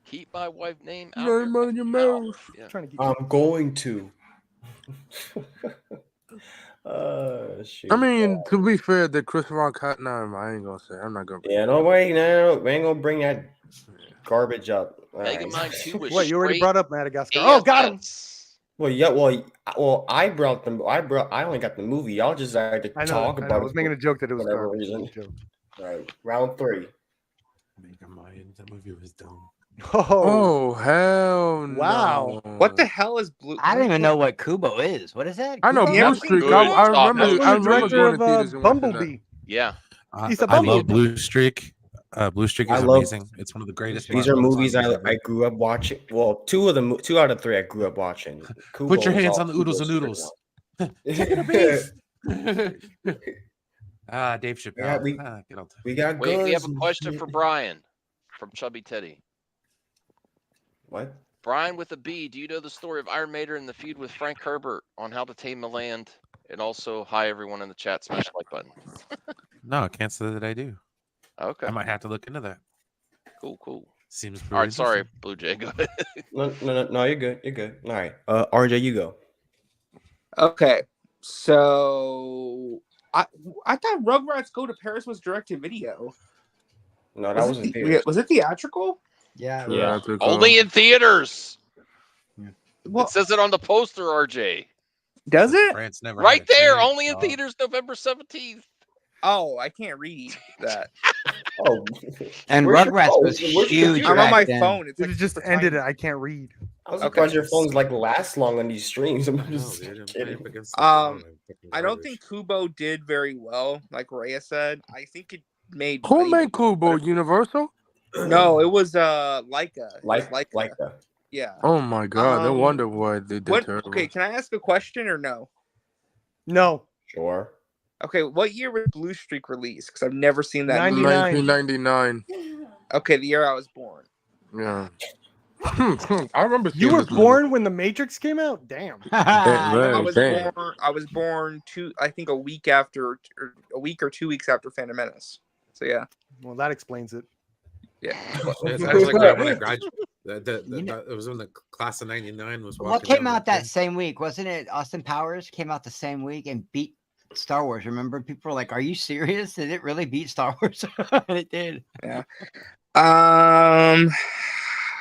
Keep my wife name out your mouth. Yeah. Trying to keep. I'm going to. Shoot. I mean, to be fair, the Chris Rock hat. Nah, I ain't gonna say. I'm not gonna. Yeah, no way. No, we ain't gonna bring that garbage up. All right. Megamind 2 was What, you already straight brought up Madagascar? Oh, got him. AFS. Well, yeah. Well, I brought them. I only got the movie. Y'all just had to I know. talk I about. was making a joke that it was whatever garbage. reason. Joke. All right, round 3. Megamind, that movie was dumb. Oh, Oh hell no! Wow. What the hell is Blue? I don't even know what Kubo is. What is that? I know Kubo? Yeah, Blue Streak. good. I Stop. remember. That was I the remember director going of to theaters and watching that. Bumblebee. Yeah. He's a I love bumblebee. Blue Streak. Blue Streak I is love- amazing. It's one of the greatest. These are blockbuster movies ever. I grew up watching. Well, 2 out of 3 I grew up watching. Kubo Put your is hands all on the oodles and Kubo's noodles. Dave Chappelle. Yeah, we- get on we got. Wait, we have guns a and question shit. for Brian from Chubby Teddy. What? Brian with a B, do you know the story of Iron Maiden and the feud with Frank Herbert on How to Tame a Land? And also, hi everyone in the chat, smash the like button. No, I can't say that I do. Okay, I might have to look into that. cool. Seems All pretty right, sorry, interesting. Blue Jay, go ahead. No, you're good. You're good. All right. RJ, you go. Okay, so I thought Rugrats Go to Paris was direct to video. No, that wasn't theater. Was it theatrical? Yeah. Yeah. Only in theaters. Well, It says it on the poster, RJ. does it? France never had Right a there, chance, only in dog. theaters November 17th. Oh, I can't read that. Oh, And Where's your Rugrats phone? was Where's your huge. computer? I'm on back my then. phone. It's It like just super ended it. tiny. I can't read. I was Okay. surprised your phones like last long on these streams. I'm No, just dude, I'm kidding. up against the Um, wall, I'm fucking I don't garbage. think Kubo did very well, like Rhea said. I think it made. Who money, made Kubo? but- Universal? No, it was Leica. It was Like that. Yeah. Oh my god! No Um, wonder why they did What? terrible. Okay, can I ask a question or no? No. Sure. Okay, what year was Blue Streak released? Because I've never seen that. 99. 1999. Okay, the year I was born. Yeah. I remember. You seeing were this movie. born when The Matrix came out? Damn. Hey, I was damn. born. I was born I think a week or 2 weeks after Phantom Menace. So yeah. Well, that explains it. Yeah. It's actually when I graduated. You know- It was when the class of '99 was. What walking came down out the that thing. same week? Wasn't it Austin Powers came out the same week and beat Star Wars? Remember, people were like, "Are you serious? Did it really beat Star Wars?" And it did.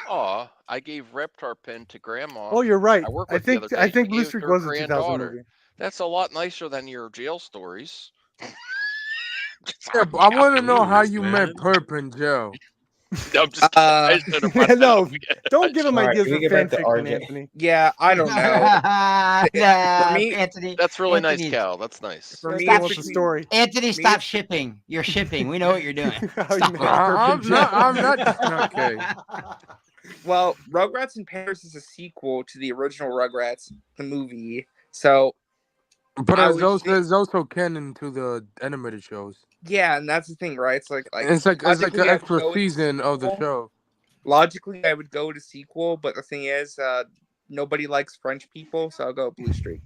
Aw, I gave Reptar pen to Grandma. Oh, you're right. I work I with the think other I day. think She Blue gave it Streak to her was a 2000 granddaughter. movie. That's a lot nicer than your jail stories. Yeah, but I want to know how Jeez, you man. met Perp in jail. I'm just kidding. I shouldn't have brought that No, up again. don't give him All right, ideas can we for get fan back to fiction, RJ? Anthony. Yeah, I don't know. Yeah, For me- Anthony. That's really nice, Anthony- Cal. That's nice. For me, Stop it's with the between- story. Anthony, stop shipping. You're shipping. We know what you're doing. How you Stop met it. Perp in jail. I'm not. Okay. Well, Rugrats in Paris is a sequel to the original Rugrats, the movie. So But I there's also canon to the animated shows. yeah, and that's the thing, right? It's like It's like logically, an I would extra go with season of the sequel. show. Logically, I would go to sequel, but the thing is, nobody likes French people, so I'll go Blue Streak.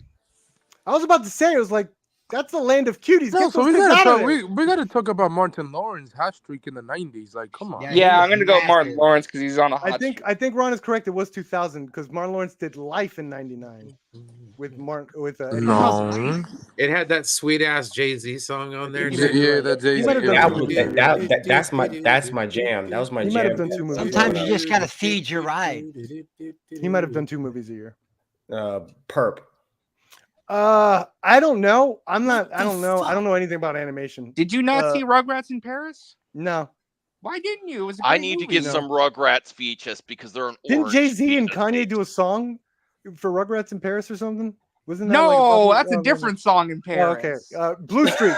I was about to say, it was like, that's the land of cuties. No, Get so those we things gotta out of talk. there. We gotta talk about Martin Lawrence hat streak in the '90s. Like, come on. Yeah, he Yeah, was I'm gonna go with Martin massive. Lawrence because he's on a hot. I think Ron is correct. It was 2000 because Martin Lawrence did Life in '99 with Eddie Murphy. No. It had that sweet ass Jay Z song on there. He too. Yeah, that Jay-Z. might have done That, two movies. that's my jam. That was my He jam. might have done 2 movies. Sometimes you just gotta feed your ride. He might have done 2 movies a year. Perp. I don't know. I'm not. I the don't know. I fuck? don't know anything about animation. Did you not see Rugrats in Paris? No. Why didn't you? It was a I great need to movie. get some Rugrats VHS because they're an Didn't orange. Jay Z and VHS Kanye tape. do a song for Rugrats in Paris or something? Wasn't that No, like a popular- that's a no. different song in Oh, okay. Paris. Blue Streak.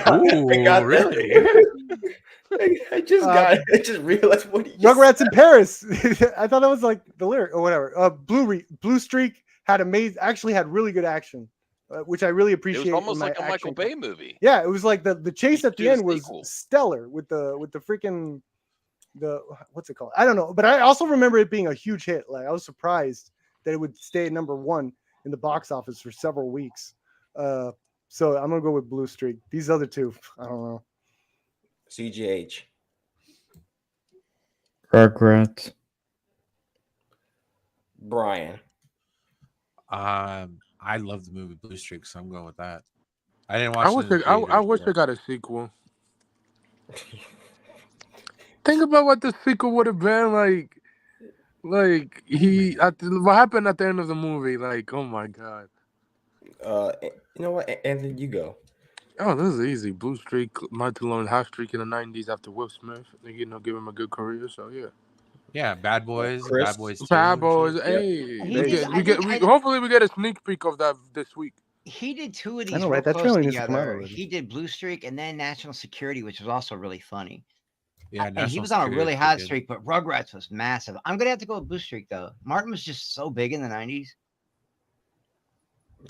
Ooh, really? I just realized what he just Rugrats in Paris. I thought that was like the lyric or whatever. Blue Streak had actually had really good action, which I really It appreciate. was almost in my like a Michael action. Bay movie. Yeah, it was like the chase at the do a end was sequel. stellar with the freaking what's it called? I don't know, but I also remember it being a huge hit. Like I was surprised that it would stay at #1 in the box office for several weeks. So I'm gonna go with Blue Streak. These other two, I don't know. CGH. Rugrats. Brian. I love the movie Blue Streak, so I'm going with that. I didn't watch I it. wish in the I theaters, wish but- they got a sequel. Think about what the sequel would have been like. Like what happened at the end of the movie? Like, oh my god. You know what, Anthony, you go. Oh, this is easy. Blue Streak, Mighty Lone Hot Streak in the '90s after Will Smith. Give him a good career. So yeah. Yeah, Bad Boys, Chris? Bad Boys 2. Bad and Boys. shit. Hey, He did- hopefully we get a sneak peek of that this week. He did two of I these know, real right? That close trailer needs to come out together. already. He did Blue Streak and then National Security, which was also really funny. Yeah, And he National was on a Security really was hot good. streak, but Rugrats was massive. I'm gonna have to go with Blue Streak though. Martin was just so big in the '90s.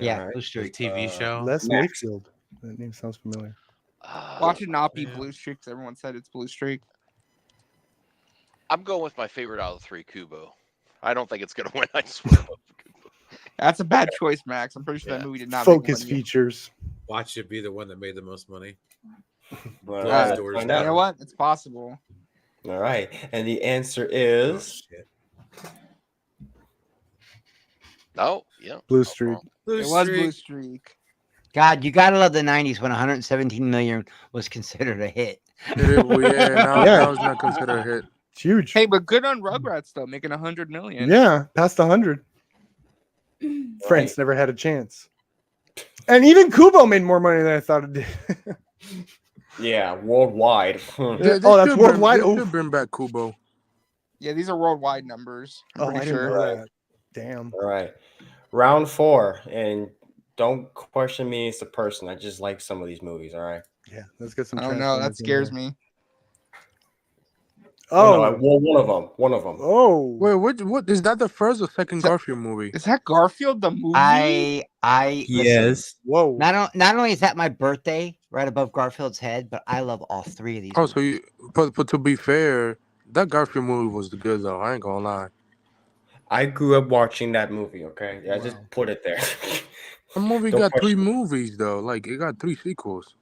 Yeah, Alright. Blue The Streak. TV show. Les Max. Wakefield. That name sounds familiar. Watch it not be yeah. Blue Streak. 'Cause everyone said it's Blue Streak. I'm going with my favorite out of the three, Kubo. I don't think it's gonna win. I swear. That's a bad choice, Max. I'm pretty sure Yeah. that movie did not Focus make money. features. Watch it be the one that made the most money. Well, Close let's doors find down. You know out. what? It's possible. All right, and the answer Oh, is shit. Oh, yeah. Blue no Streak. problem. Blue It was Streak. Blue Streak. God, you gotta love the '90s when 117 million was considered a hit. Yeah, now, Yeah. now it's not considered a hit. It's huge. Hey, but good on Rugrats though, making 100 million. Yeah, past 100. France never had a chance. And even Kubo made more money than I thought it did. yeah, worldwide. Oh, that's should worldwide? They Oh. should bring back Kubo. Yeah, these are worldwide numbers. I'm Oh, I pretty didn't sure. know Right. that. Damn. All right, round 4, and don't question me as a person. I just like some of these movies. All right. Yeah, let's get some. Oh no, that Transformers in scares there. me. Oh, no, Oh, well, one of them. One of them. oh. Wait, what is that? The first or second So- Garfield movie? Is that Garfield the movie? Listen, Yes. Whoa. not only is that my birthday right above Garfield's head, but I love all three of these. Oh, movies. so you. But to be fair, that Garfield movie was good though. I ain't gonna lie. I grew up watching that movie. Okay, yeah, just Wow. put it there. The movie Don't got 3 question me. movies though. Like it got 3 sequels.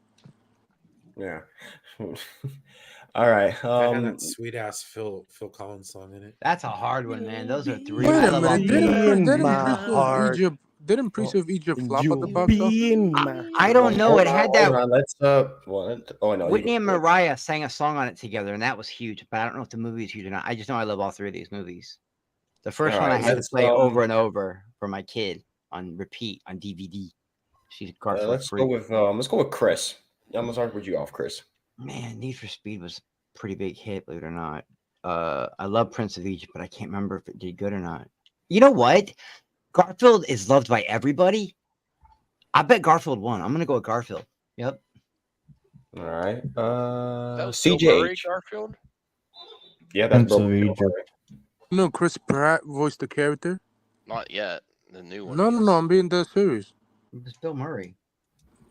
Yeah. All right. That had that sweet ass Phil Collins song in it. That's a hard one, man. Those are three. Wait I a love all minute. three. in Didn't my Prince of heart. Egypt? Didn't Prince of Egypt And flop at the you'll box office? be in my. I don't know. It had that. Hold on, let's what? Oh no. you Whitney go and for it. Mariah sang a song on it together, and that was huge. But I don't know if the movie is huge or not. I just know I love all three of these movies. The first All one I right, had to let's, play over and over for my kid on repeat on DVD. She's Garfield Let's freak. go with Chris. I'm gonna start with you off, Chris. Man, Need for Speed was a pretty big hit, believe it or not. I love Prince of Egypt, but I can't remember if it did good or not. You know what? Garfield is loved by everybody. I bet Garfield won. I'm gonna go with Garfield. Yep. All right. That was Bill Murray, CJ. Garfield. Yeah, that's Prince of Bill Egypt. Murray. No, Chris Pratt voiced the character. Not yet. The new one. No, I'm being dead serious. It was Bill Murray.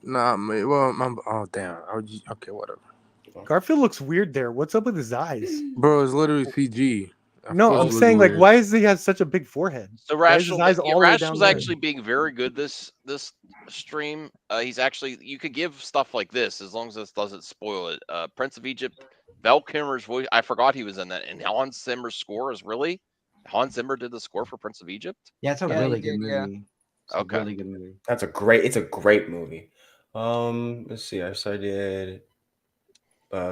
Nah, man. Well, oh damn. Okay, whatever. Garfield looks weird there. What's up with his eyes? Bro, it's literally CG. Of No, course I'm it looks saying like, weird. why does he have such a big forehead? So Why is his Rational, eyes all the way Rash down was there? actually being very good this stream. He's actually, you could give stuff like this as long as this doesn't spoil it. Prince of Egypt, Val Kilmer's voice. I forgot he was in that. And Hans Zimmer's score is really Hans Zimmer did the score for Prince of Egypt. Yeah, it's a Yeah, he really good did, yeah. movie. It's Okay. a really good movie. It's a great movie. Let's see. I did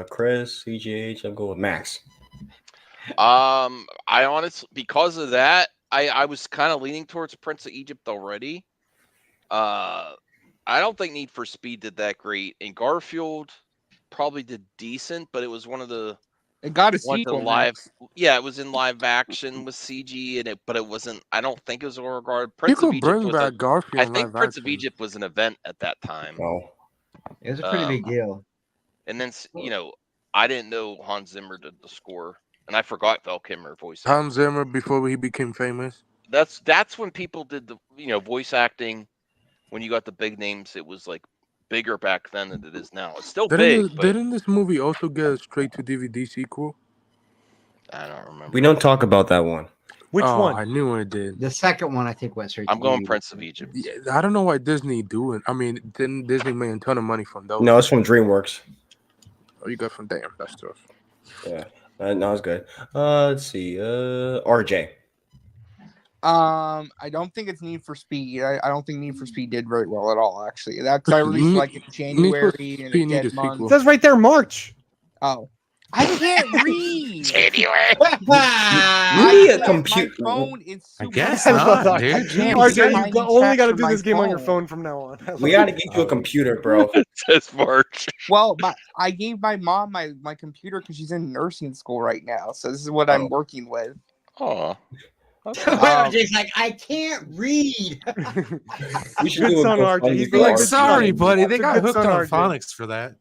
Chris, CGH. I'm going with Max. I honestly, because of that, I was kind of leaning towards Prince of Egypt already. I don't think Need for Speed did that great, and Garfield probably did decent, but it was one of the It got a one of the sequel. live. Max. Yeah, it was in live action with CG, and but it wasn't. I don't think it was regarded. You Prince of could Egypt bring was a. back Garfield I in think live Prince of action. Egypt was an event at that time. No. It was a pretty big deal. And then I didn't know Hans Zimmer did the score, and I forgot Val Kilmer voice. Hans Zimmer before he became famous. That's when people did the voice acting. When you got the big names, it was like bigger back then than it is now. It's still big, but Didn't this movie also get a straight to DVD sequel? I don't remember. We don't talk about that one. Which Oh, one? I knew it did. The second one, I think, went straight. I'm to going DVD. Prince of Egypt. Yeah, I don't know why Disney doing. I mean, didn't Disney made a ton of money from those? No, it's from DreamWorks. Oh, you got from damn. That's tough. Yeah, no, it's good. Let's see. RJ. I don't think it's Need for Speed. I don't think Need for Speed did very well at all. Actually, that's I released like in January and Speed a need a dead month. sequel. It says right there, March. Oh, I can't read. January. You need a My computer. phone is I super guess slow. not, I dude. can't RJ, read you tiny only got to text do from this my game on your phone from now on. I We love gotta it. get you a computer, bro. It says March. Well, I gave my mom my computer because she's in nursing school right now. So this is what I'm working with. Oh. RJ's like, I can't read. We should Good do a son, RJ. GoFundMe He's for being a RJ. good Sorry, son. buddy. They That's a got good hooked son, on RJ. phonics for that.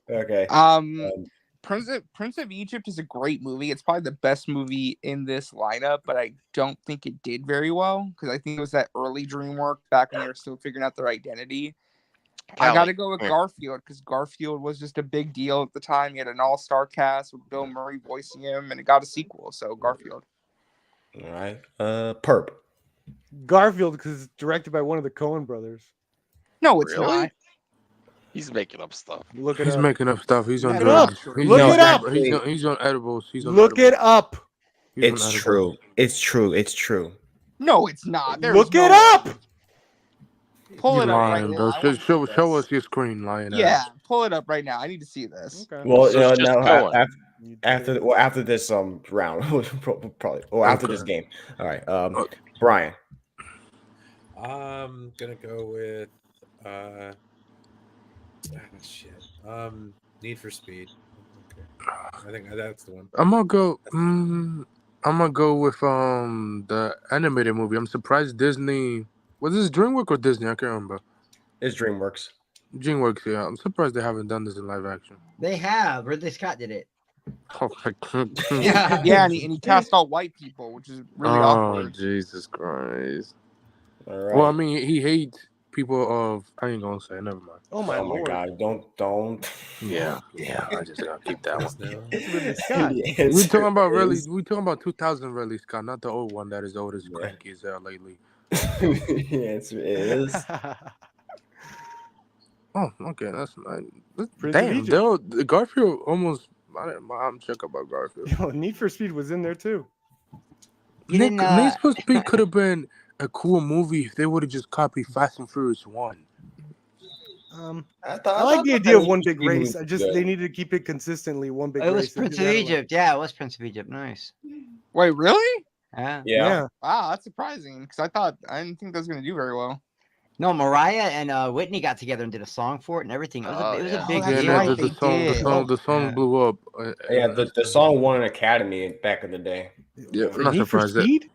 Okay. Prince of Egypt is a great movie. It's probably the best movie in this lineup, but I don't think it did very well because I think it was that early DreamWorks back when they were still figuring out their identity. I Callie, got to go with here. Garfield because Garfield was just a big deal at the time. He had an all-star cast with Bill Murray voicing him, and it got a sequel. So Garfield. All right. Perp. Garfield, because it's directed by one of the Coen brothers. No, it's Really? not. He's making up stuff. Look it He's up. making up stuff. He's on Look it drugs. up. He's Look on- it up. He's on edibles. He's on Look it edibles. up. He's on It's edibles. true. It's true. It's true. No, it's not. There's Look no it way. up. Pull You it up right lying, now. bro. I wanna Just see show this. us your screen, lying. Yeah, ass. pull it up right now. I need to see this. Okay. Well, So it's just no. Coen. After this round, probably. Or after this Okay. game. All right. Brian. I'm gonna go with shit. Need for Speed. Okay. I think that's the one. I'm gonna go. I'm gonna go with the animated movie. I'm surprised Disney. Was this DreamWorks or Disney? I can't remember. It's DreamWorks. DreamWorks. Yeah, I'm surprised they haven't done this in live action. They have. Ridley Scott did it. Oh my god. Yeah. Yeah, and he cast all white people, which is really Oh awkward. Jesus Christ. All right. Well, I mean, he hates people of. I ain't gonna say. Never mind. Oh my oh my lord. God! Don't. Yeah. I just gotta keep that one. No. Ridley Scott. Yes, We talking about it really. is. We talking about 2000 Ridley Scott, not the old one that is old as Yeah. cranky as hell lately. Yes, it is. Oh, okay, that's nice. Prince of Damn, Egypt. Garfield almost. I'm check about Garfield. Yo, Need for Speed was in there too. You didn't, Need for Speed could have been a cool movie if they would have just copied Fast and Furious 1. I like the idea of one big race. I just they needed to keep it consistently one big It was race. They Prince did of that a lot. Egypt. Yeah, it was Prince of Egypt. Nice. Wait, really? Yeah. Yeah. Wow, that's surprising because I didn't think that was going to do very well. No, Mariah and Whitney got together and did a song for it and everything. It was Oh, a yeah. big Oh, that's deal. right, the they song, did. the song blew up. Yeah, the song won an Academy back in the day. Yeah, I'm not Need for surprised. Speed?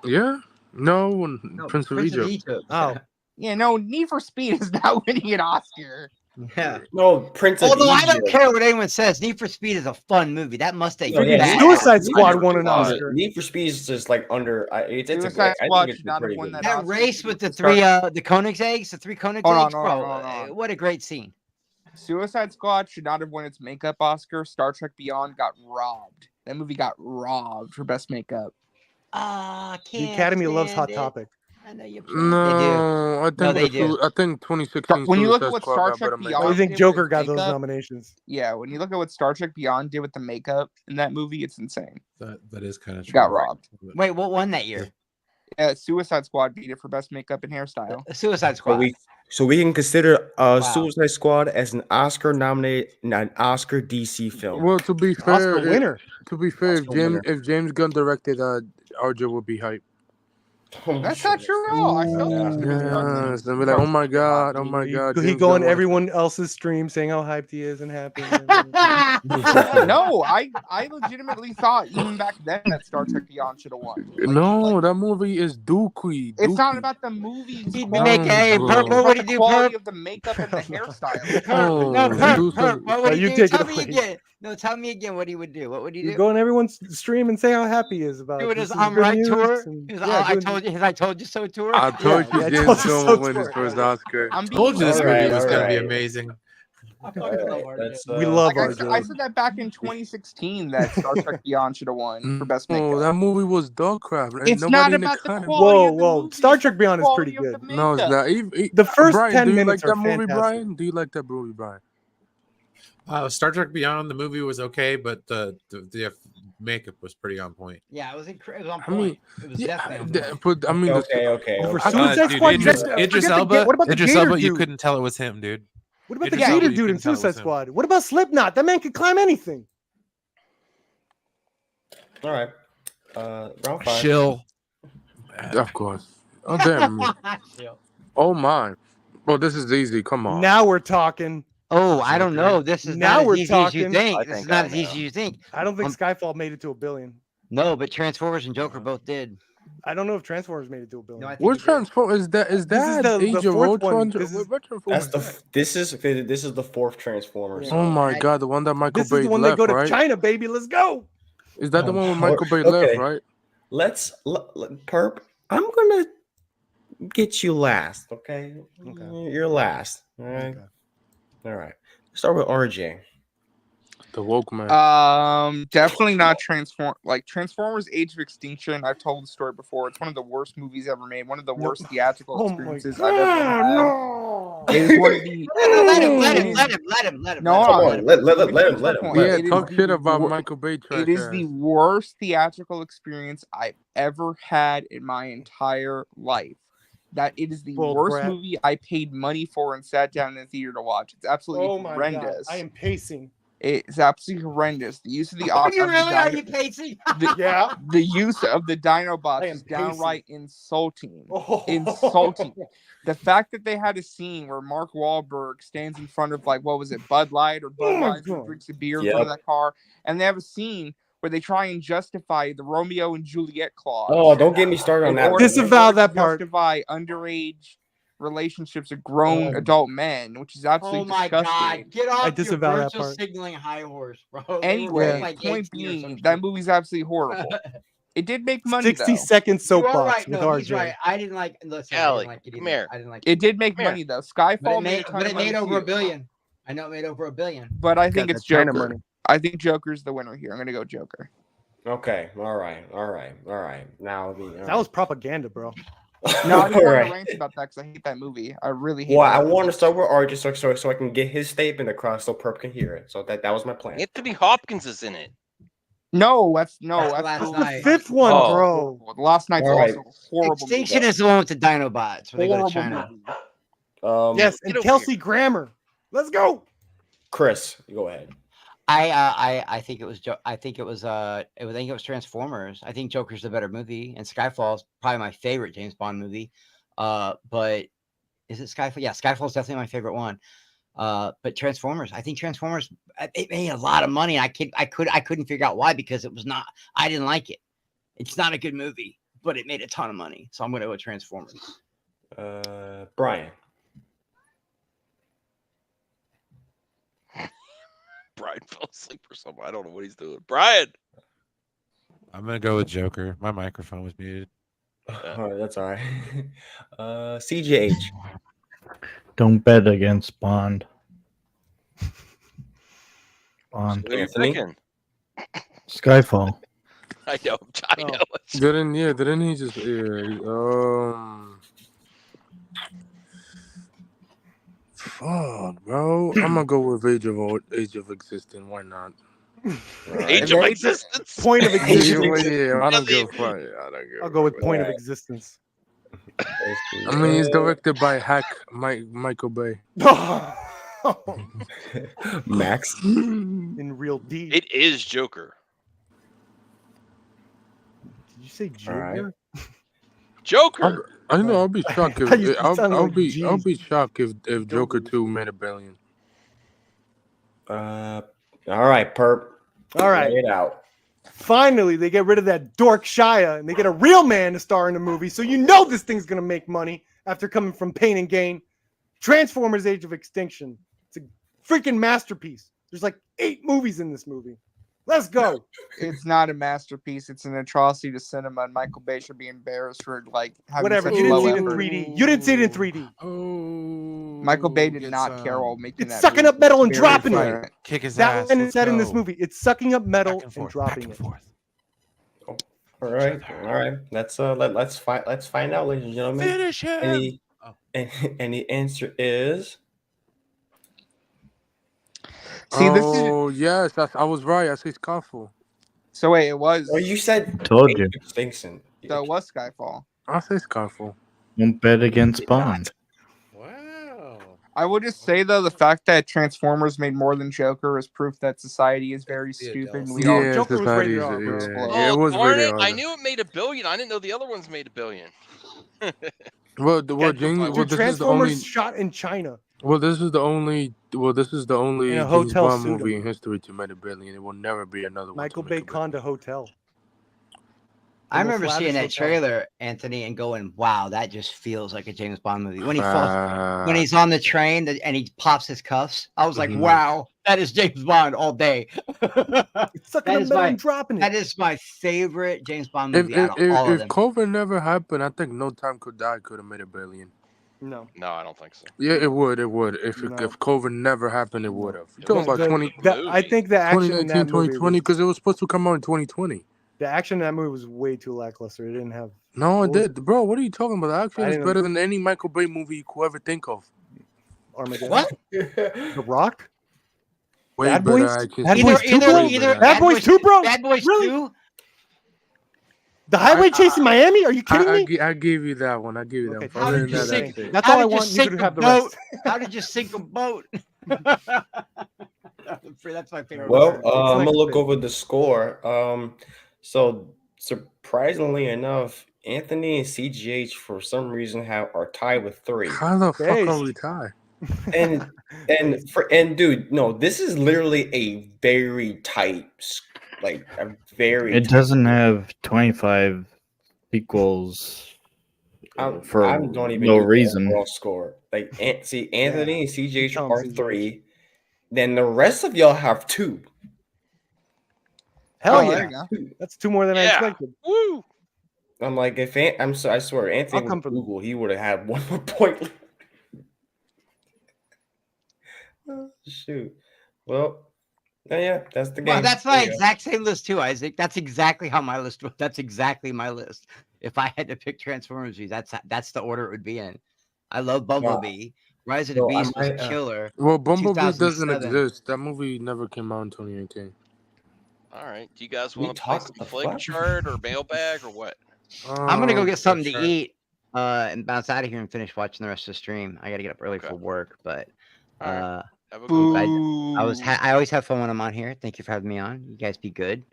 Yeah, no, No, Prince of Egypt. Oh, Yeah, no, Need for Speed is not winning an Oscar. Yeah. No, Prince of Although I Egypt. don't care what anyone says, Need for Speed is a fun movie. That Mustang. No, yeah, bad. Suicide Need Squad for won an Speed- Oscar. Need for Speed is just like under. It's a Suicide I Squad think it's should not have pretty won good. that That Oscar. race with the Start- three the Koenigseggs, the three Koenigseggs, Hold on, bro. What a great scene. Suicide Squad should not have won its makeup Oscar. Star Trek Beyond got robbed. That movie got robbed for best makeup. Ah, the Academy loves Hot Topic. I know you. No, I think No, they do. I think 2016. When you look at Suicide what Squad Star got Trek better makeup. Beyond I think did with Joker its got those makeup- nominations. Yeah, when you look at what Star Trek Beyond did with the makeup in that movie, it's insane. That is kind of true. Got robbed. Wait, what won that year? Suicide Squad beat it for best makeup and hairstyle. Suicide Squad. So we can consider Suicide Squad as an Oscar nominated, an Oscar DC film. Well, to be fair, Oscar winner. To be fair, Oscar winner. if James Gunn directed RJ will be hyped. That's not true at all. I still think it's gonna be hard. Yes, they'll be like, oh my god, He James go on Gunn was- everyone else's stream saying how hyped he is and happy. No, I legitimately thought even back then that Star Trek Beyond should have won. No, that movie is dookie. It's not about the movie. It's He'd about make a bro. Perp. What would he the do, quality Perp? of the makeup and the hairstyle. Oh, No, do Perp. some- What would Oh, he you do? take it Tell me away. again. No, tell me again what he would do. What would he You do? go on everyone's stream and say how happy he is about Doing this his is I'm good Right news tour? and- His, yeah, I doing- told you so tour? I told you yeah, I James told you Gunn so will win his too. first Oscar. I'm Told you this being- movie was gonna be alright. amazing. We love Like RJ. I said that back in 2016 that Star Trek Beyond should have won for best makeup. Oh, that movie was dog crap. Ain't It's nobody not in the about the con- quality Whoa, of the whoa. movie, Star it's Trek the Beyond is quality pretty of good. the No, it's makeup. not. The first Brian, 10 do you like minutes that are movie, fantastic. Brian? Do you like that movie, Brian? Star Trek Beyond, the movie was okay, but the makeup was pretty on point. Yeah, it was incredible. It was on I mean, point. It was yeah, definitely on point. but I mean, Okay. Over I mean, Suicide Dude, Squad. Idris, forget Idris the Elba, what about the Idris Gator Elba, you dude? couldn't tell it was him, dude. What about Idris the Elba, Gator you dude in couldn't tell it was Suicide him. Squad? What about Slipknot? That man could climb anything. All right. Round 5. Chill. of course. Oh damn. Oh my. Oh, this is easy. Come on. Now we're talking. Oh, I don't know. This is Now not we're as easy as you talking. think. I This is think not I as easy know. as you think. I don't think Skyfall made it to $1 billion. No, but Transformers and Joker both did. I don't know if Transformers made it to $1 billion. No, I think What it did. transform is that? Is This is that the Age of fourth one. Ultron? This is- What Transformers That's is that? this is the fourth Transformers. Oh my god, the one that Michael This Bay is the one left, they go to right? China, baby. Let's go. Is that the one with Michael Bay Okay. left, right? Let's Perp. I'm gonna get you last. Okay. You're last. All right. All right. Start with RJ. The woke man. Definitely not Transformers: Age of Extinction. I've told the story before. It's one of the worst movies ever made. One of the worst theatrical Oh my experiences I've ever had. no. It is one of the. Let him. No, Come no, on, let him. Yeah, It is talk the shit about wor- Michael Bay. Trash It is ass. the worst theatrical experience I've ever had in my entire life. That it is the Bull worst crap. movie I paid money for and sat down in the theater to watch. It's absolutely Oh my god. horrendous. I am pacing. It's absolutely horrendous. The use of the Are you of the really? Are dino- you pacing? Yeah. the use of the Dinobots I am is downright insulting. Oh. Insulting. The fact that they had a scene where Mark Wahlberg stands in front of what was it, Bud Light or Oh my Budweiser, God. drinks a beer in front of that car, and they have a scene where they try and justify the Romeo and Juliet clause. Oh, don't get me started on in that. order- Disavow in order that to part. Justify underage relationships of grown adult men, which is absolutely Oh my disgusting. god! Get off I your disavow that virtual part. signaling high horse, bro. They were Anyway, both like point 18 or some being, that shit. movie's absolutely horrible. It did make money 60 though. second You are soapbox right. with No, he's RJ. right. I didn't like. Listen, I Alec, didn't like it come either. here. I didn't like It did make Come here. money though. But Skyfall it made, ton of money over $1 too. billion. I know it made over $1 billion. But I think Got it's that China Joker. money. I think Joker's the winner here. I'm gonna go Joker. Okay. All right. Now That was propaganda, bro. No, I just All wanted right. to rant about that because I hate that movie. I really hate. Well, that I movie. want to start with RJ so I can get his statement across so Perp can hear it. So that was my plan. Anthony Hopkins is in it. No, that's last The night. fifth one, Oh. bro. The Last Night's All right. also a horrible. Extinction movie. is the one with the Dinobots where they go Horrible to China. movie. Yes, and Get over Kelsey Grammer. Let's go. Chris, you go ahead. I think it was I think it was Transformers. I think Joker's the better movie, and Skyfall's probably my favorite James Bond movie. But is it Skyfall? Yeah, Skyfall's definitely my favorite one. But Transformers, I think Transformers it made a lot of money. I couldn't figure out why, because it was not. I didn't like it. It's not a good movie, but it made a ton of money. So I'm gonna go with Transformers. Brian. Brian fell asleep or something. I don't know what he's doing. Brian. I'm gonna go with Joker. My microphone was muted. All right, that's all right. CJH. Don't bet against Bond. Bond. What are you Anthony? thinking? Skyfall. I know. I know. Didn't he just fuck, bro. I'm gonna go with Age of Existence. Why not? Age of Existence. Point of existence. Yeah, I don't give a fuck. I don't give. I'll go with point of Alright. existence. I mean, it's directed by Michael Bay. Max. In real deed. It is Joker. Did you say All right. Joker? Joker. I know. I'll be shocked thought you if sounded I'll like be I'll G's. be shocked if Joker Joker. 2 made $1 billion. All right, Perp. All right. Lay it out. Finally, they get rid of that dork Shia and they get a real man to star in the movie. So you know this thing's gonna make money after coming from Pain and Gain. Transformers: Age of Extinction. It's a freaking masterpiece. There's like 8 movies in this movie. Let's go. It's not a masterpiece. It's an atrocity to cinema, and Michael Bay should be embarrassed for like having Whatever. such You didn't low see it in effort. 3D. You didn't see it in 3D. Oh, Michael Bay did gets, not care while making It's that. sucking movie. up metal and Very dropping it. flagrant. kick his That ass. one Let's is said in this go. movie. It's sucking up metal Back and forth, dropping back it. and forth. All right. Let's find out, ladies and gentlemen. Finish him. And the answer is See, this is Oh yes, I was right. I say Skyfall. so. Wait, it was. Oh, you said Told you. Extinction. So it was Skyfall. I say Skyfall. Won't bet against Bond. Wow. I will just say though, the fact that Transformers made more than Joker is proof that society is very Yeah, stupid. And Dells. we all Yeah, Joker was society rated is- R, bro. yeah, it was darn rated it. R. I knew it made $1 billion. I didn't know the other ones made $1 billion. Well, Yeah, James, dude, this is the Transformers only. shot in China. This is the only. This is the only In a James hotel Bond pseudo. movie in history to make $1 billion. It will never be another one. Michael to Bay make $1 billion. Conda Hotel. I The most remember seeing that lavish hotel. trailer, Anthony, and going, "Wow, that just feels like a James Bond movie." When he falls, when he's on the train and he pops his cuffs, I was like, Mhm. "Wow, that is James Bond all day." It's sucking That up is metal my- and dropping it. That is my favorite James Bond If movie out of all of if them. COVID never happened, I think No Time Could Die could have made $1 billion. No. No, I don't think so. Yeah, it would. It would. If No. if COVID never happened, it would have. You're It talking was about The- 20, I think the action in 2019, that movie 2020, was, because it was supposed to come out in 2020. the action in that movie was way too lackluster. It didn't have No, What it was did, bro. What are you talking about? The action I is didn't- better than any Michael Bay movie you could ever think of. Armageddon. What? The Rock? Way Bad better Boys? action. Bad Either, Boys 2, either, bro? either Bad Boys 2, bro? Bad Boys Really? 2. The Highway Chase in Miami? Are you kidding me? I gave you that one. I give you that Okay, one. how Other did than you that, sink- that's it. That's How all I did you want. You sink could a have the boat? rest. How did you sink a boat? That's my favorite. Well, part. I'm like gonna a look bit. over the score. So surprisingly enough, Anthony and CGH for some reason are tied with 3. How the fuck are Based. we tied? And dude, no, this is literally a very tight, like a very. It doesn't have 25 equals for I don't even no use the reason. overall score. Like, see, Anthony and CGH Tell 'em are CGH. 3. Then the rest of y'all have 2. Hell Oh, yeah. there you go. That's 2 more than I Yeah. expected. Woo! I'm like, I swear, Anthony I'll come with from- Google, he would have had 1 more point. Oh, shoot. Well, yeah, that's the game. Well, that's my There you go. exact same list too, Isaac. That's exactly how my list was. That's exactly my list. If I had to pick Transformers movies, that's the order it would be in. I love Bumblebee. Rise of the Well, I Beast was might, killer. Well, Bumblebee doesn't 2007. exist. That movie never came out in 2018. All right. Do you guys We want to play talked some the flick fuck? chart or mailbag or what? I'm gonna go get something to sure. eat and bounce out of here and finish watching the rest of the stream. I got to get up early Okay. for work, but All right. Have a good Boo. one. I always have fun when I'm on here. Thank you for having me on. You guys be good.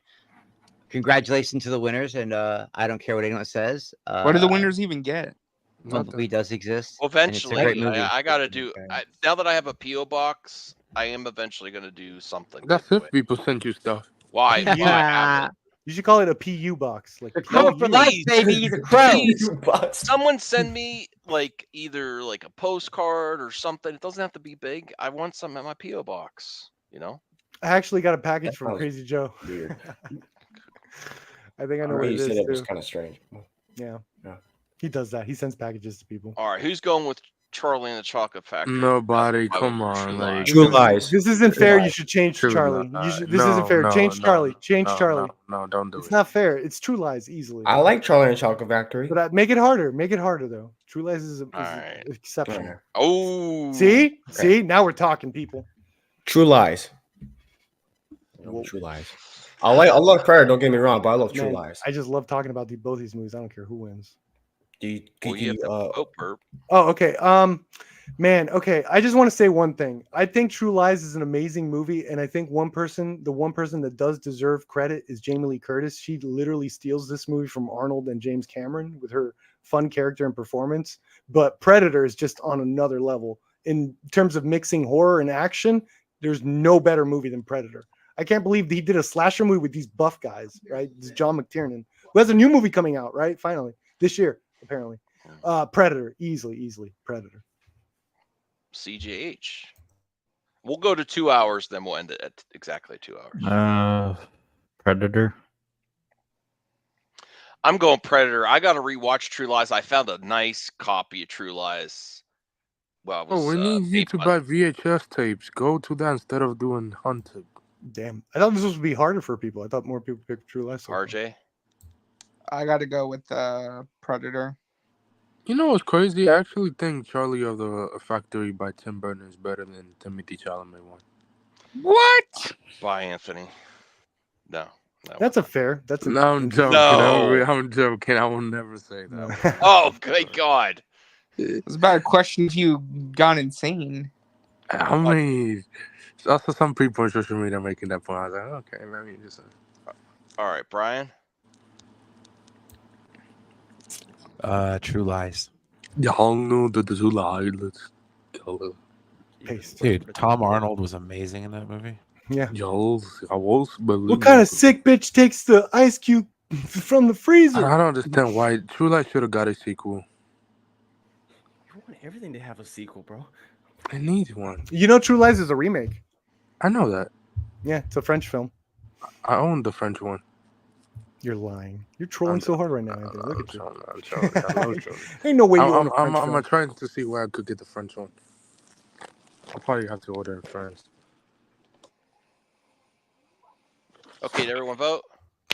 Congratulations to the winners, and I don't care what anyone says. What do the winners even get? Bumblebee does exist. Well, and it's a great eventually, movie. I got to do. Okay. Now that I have a PO box, I am eventually going to do something. That's with if it. people sent you stuff. Why? Why have it? You should call it a PU box. Like The crow for life, please. baby. The crow. Please. But Someone send me like either like a postcard or something. It doesn't have to be big. I want something at my PO box. You know. I actually got a package That from sounds Crazy Joe. weird. I think I know The what way it you said is it was too. kind of strange. Yeah. Yeah. He does that. He sends packages to people. All right. Who's going with Charlie and the Chocolate Factory? Nobody. I would Come do on, True like Lies. True Lies. This isn't fair. You Lies. should change True Charlie. Lies. This isn't fair. Change Charlie. Change Charlie. No, don't do It's it. not fair. It's True Lies easily. I like Charlie and the Chocolate Factory. But make it harder. Make it harder though. True Lies is right. exceptional. Yeah. Oh. See? See? Now we're talking, people. True Lies. True Lies. I love Predator. Don't get me wrong, but I love True Man, Lies. I just love talking about both these movies. I don't care who wins. Do you, Well, you have to vote, Perp. Oh, okay. Man, okay. I just want to say one thing. I think True Lies is an amazing movie, and I think the one person that does deserve credit is Jamie Lee Curtis. She literally steals this movie from Arnold and James Cameron with her fun character and performance. But Predator is just on another level in terms of mixing horror and action. There's no better movie than Predator. I can't believe he did a slasher movie with these buff guys, right? This is John McTiernan, who has a new movie coming out, right? Finally, this year, apparently. Predator, easily Predator. CGH. We'll go to 2 hours, then we'll end it at exactly 2 hours. Predator. I'm going Predator. I got to rewatch True Lies. I found a nice copy of True Lies. Well, it was, Oh, we need you to buy VHS tapes. Go to that instead of doing Hunted. Damn, I thought this was be harder for people. I thought more people picked True Lies. RJ. I got to go with Predator. You know what's crazy? I actually think Charlie of the Factory by Tim Burton is better than Timothy Chalamet one. What? By Anthony. No. That's a fair. That's a No, I'm joking. No. I'm joking. I will never say that. Oh, good God. It's about a question if you gone insane. I mean, also some people on social media are making that point. I was like, okay, maybe just. All right, Brian. True Lies. Y'all know the True Lies. Let's go. Dude, Tom Arnold was amazing in that movie. Yeah. What kind of sick bitch takes the ice cube from the freezer? I don't understand why True Lies should have got a sequel. You want everything to have a sequel, bro. I need one. You know, True Lies is a remake. I know that. Yeah, it's a French film. I own the French one. You're lying. You're trolling so hard right now, Anthony. Look at you. I'm trolling. Ain't no way you own a French film. I'm trying to see where I could get the French one. I'll probably have to order in France. Okay, did everyone vote?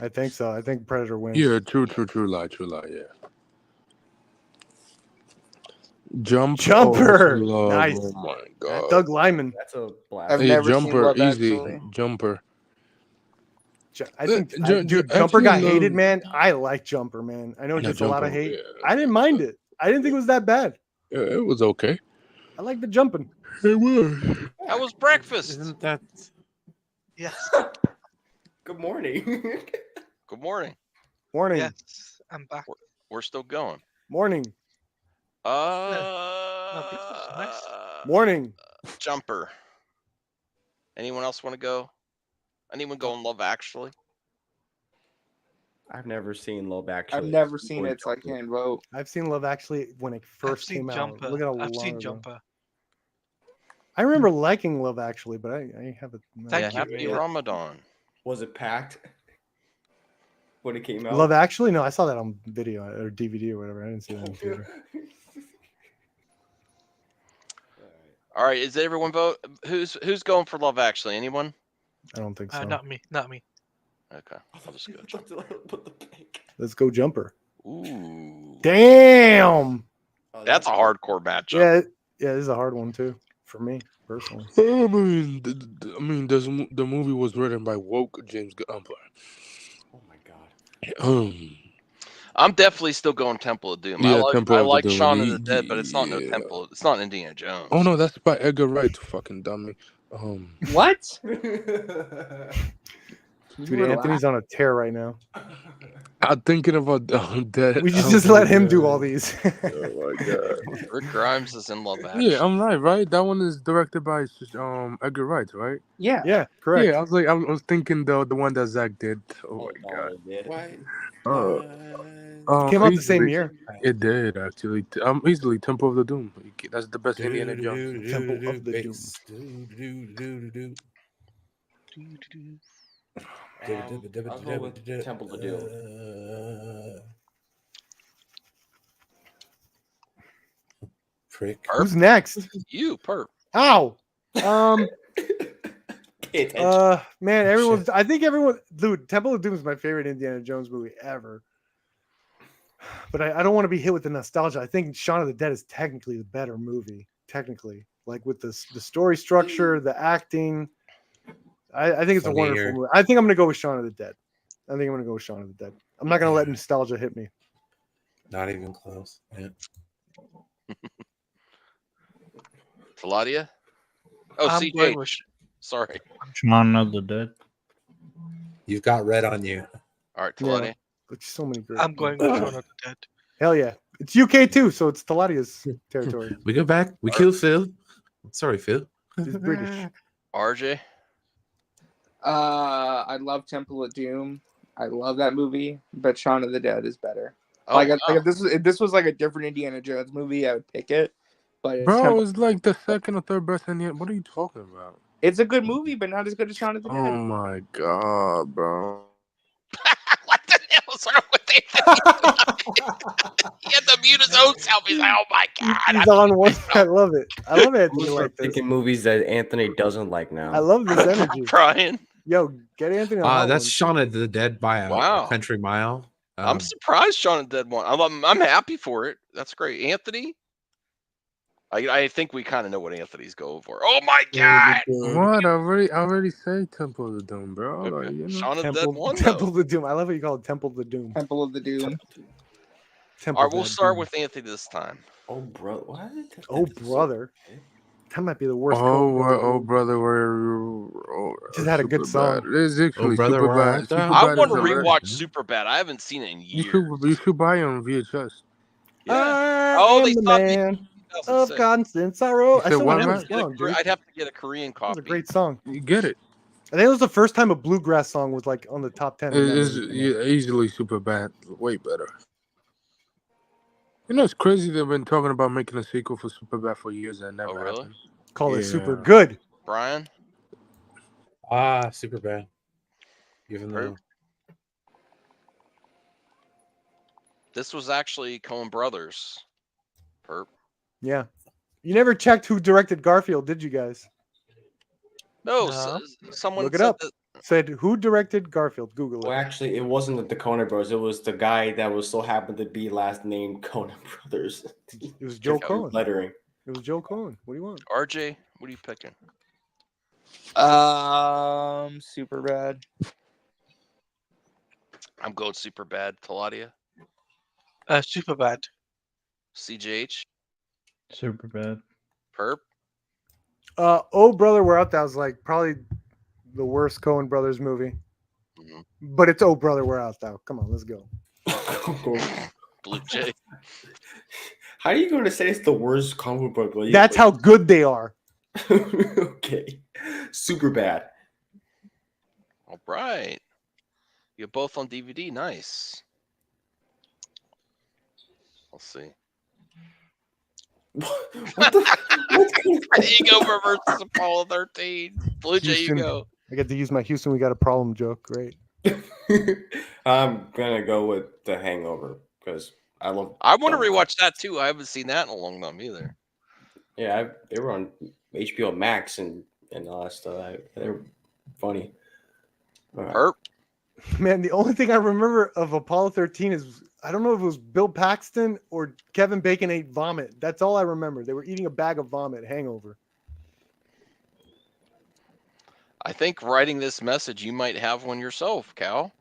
I think so. I think Predator wins. Yeah, true lie, yeah. Jumper. Love, Nice. Oh my god. Doug Lyman. That's a blast. I've Hey, never seen Jumper, Love easy. Actually. Jumper. I think Jumper Jumper got actually hated, love- man. I like Jumper, man. I know it Yeah, gets a lot of Jumper, hate. yeah. I didn't mind it. I didn't think it was that bad. Yeah, it was okay. I like the jumping. It was. How was breakfast? Isn't that? Yes. Good morning. Good morning. Morning. Yes. I'm back. We're still going. Morning. pizza's nice. Morning. Jumper. Anyone else want to go? Anyone go in Love Actually? I've never seen Love Actually. I've never seen it, so I can't vote. I've seen Love Actually when it first came Jumper. out. Look at how I've long seen ago. Jumper. I remember liking Love Actually, but I haven't. Thank you. Happy Ramadan. Was it packed when it came out? Love Actually? No, I saw that on video or DVD or whatever. I didn't see that in theater. All right, is everyone vote? Who's going for Love Actually? Anyone? I don't think so. Not me. Not me. Okay, I'll just go. Let's go Jumper. Ooh, Damn. that's a hardcore matchup. Yeah, this is a hard one too for me personally. I mean, the movie was written by woke James Gunn. Oh my god. I'm definitely still going Temple of Doom. Yeah, I Temple of the like Doom. Shaun of the Dead, but it's not no Yeah. Temple. It's not Indiana Jones. Oh no, that's by Edgar Wright, fucking dummy. What? Dude, Anthony's on a tear right now. I'm thinking about that. We should just let him do all these. Oh my god. Rick Grimes is in Love Actually. Yeah, I'm right. That one is directed by Edgar Wright, right? Yeah. Yeah, correct. Yeah, I was thinking the one that Zach did. Oh my god. Came out the same year. It did actually. Easily Temple of the Doom. That's the best Indiana Jones. Temple of the Doom. I'll go with Temple of Doom. Prick. Who's next? You, perp. Ow. Pay attention. Man, everyone's. I think everyone. Dude, Temple of Doom is my favorite Indiana Jones movie ever. But I don't want to be hit with the nostalgia. I think Shaun of the Dead is technically the better movie. Technically, like with the story structure, the acting. I think it's a wonderful Funnier. movie. I think I'm gonna go with Shaun of the Dead. I'm gonna go with Shaun of the Dead. I'm not gonna let nostalgia hit me. Not even close. Yeah. Taladia? Oh, I'm CJ. going with Sorry. Shaun of the Dead. You've got red on you. All right, Yeah. Taladia. There's so many great. I'm going with Shaun of the Dead. Hell yeah. It's UK too, so it's Taladia's territory. We go back. We kill Phil. Sorry, Phil. He's British. RJ. I love Temple of Doom. I love that movie, but Shaun of the Dead is better. Oh, like, wow. if this was like a different Indiana Jones movie, I would pick it. But Bro, it's like the second or third best Indiana. What are you talking about? it's a good movie, but not as good as Shaun of the Dead. Oh my god, bro. What the hell's wrong with Anthony? He had to mute his own self. He's like, oh my god. He's on one. I love it. I love Anthony We're like this. picking movies that Anthony doesn't like now. I love this energy. Brian. Yo, get Anthony on that That's one. Shaun of the Dead by a Wow. country mile. I'm surprised Shaun of the Dead won. I'm happy for it. That's great. Anthony? I think we kind of know what Anthony's going for. Oh my god. What? I already said Temple of the Doom, bro. Okay. Like, you know. Shaun of the Dead Temple, won, Temple though. of the Doom. I love how you call it Temple of the Doom. Temple of the Doom. Temple All of right, we'll the start Doom. with Anthony this time. Oh, bro, what? Oh, brother. That might be the worst. Oh, Coen Brother oh, movie. brother, where? Just had a good song. It's actually Brother, super Where Art bad. Thou? Super I bad want to is hilarious. rewatch Superbad. I haven't seen it in years. You should buy it on VHS. Yeah. I Oh, am they the stopped man making of 2006. constant sorrow. You I said still what, have man? this song, dude. I'd have to get a Korean That was copy. a great song. You get it. I think it was the first time a bluegrass song was like on the top 10. It is easily super bad. Way better. You know, it's crazy they've been talking about making a sequel for Superbad for years and never really? happened. Call it super Yeah. good. Brian? Super bad. Even though This was actually Coen Brothers. Perp. Yeah. You never checked who directed Garfield, did you guys? No, No. someone Look it said up. that. Said who directed Garfield? Google Well, it. actually, it wasn't the Coen Brothers. It was the guy that was so happened to be last name Coen Brothers. It was Joe Coen. Lettering. It was Joe Coen. What do you want? RJ, what are you picking? Super bad. I'm going Superbad. Taladia? Super bad. CJH? Super bad. Perp? Oh Brother, We're Out. That was like probably the worst Coen Brothers movie. Mhm. But it's Oh Brother, We're Out Thou. Come on, let's go. Blue Jay? How are you going to say it's the worst comic book? Like, That's how good they are. Okay. Super bad. All right. You're both on DVD. Nice. Let's see. What the? What kind of- Hangover versus Apollo 13. Blue Jay, you Houston. go. I get to use my Houston We Got a Problem joke. Great. I'm gonna go with The Hangover because I love. I want to rewatch that too. I haven't seen that in a long time either. Yeah, they were on HBO Max and all that stuff. They're funny. All right. Perp? Man, the only thing I remember of Apollo 13 is I don't know if it was Bill Paxton or Kevin Bacon ate vomit. That's all I remember. They were eating a bag of vomit. Hangover. I think writing this message, you might have one yourself, Cal.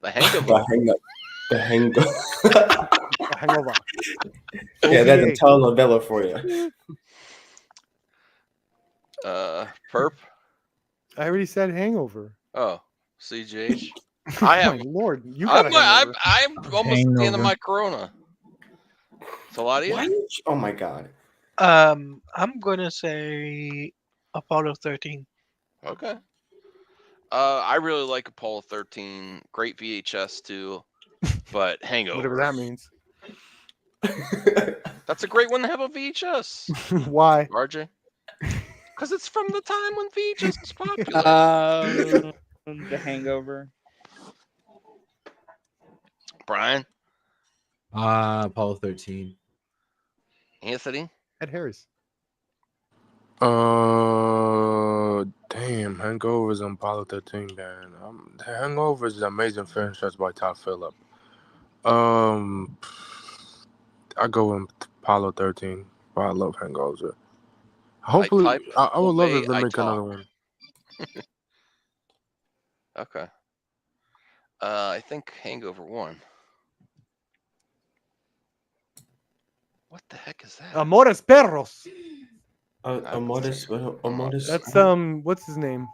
The Hangover. The Hangover. Hangover. Yeah, that's a OVA. telenovela for you. Perp? I already said Hangover. Oh, CJH. I have. My Lord, you got I'm almost at the end of my Corona. Taladia? Why? Oh my God. I'm gonna say Apollo 13. Okay. I really like Apollo 13. Great VHS too, but Hangover. Whatever that means. That's a great one to have on VHS. Why? RJ? Because it's from the time when VHS was popular. The Hangover. Brian? Apollo 13. Anthony? Ed Harris. Damn, Hangover is on Apollo 13, man. Hangover is an amazing franchise by Todd Phillip. I go with Apollo 13, but I love Hangover. Hopefully, type, I would love obey, if they I make talk. another one. Okay. I think Hangover won. What the heck is that? Amores Perros. I A would modest, say a modest. That's what's his name?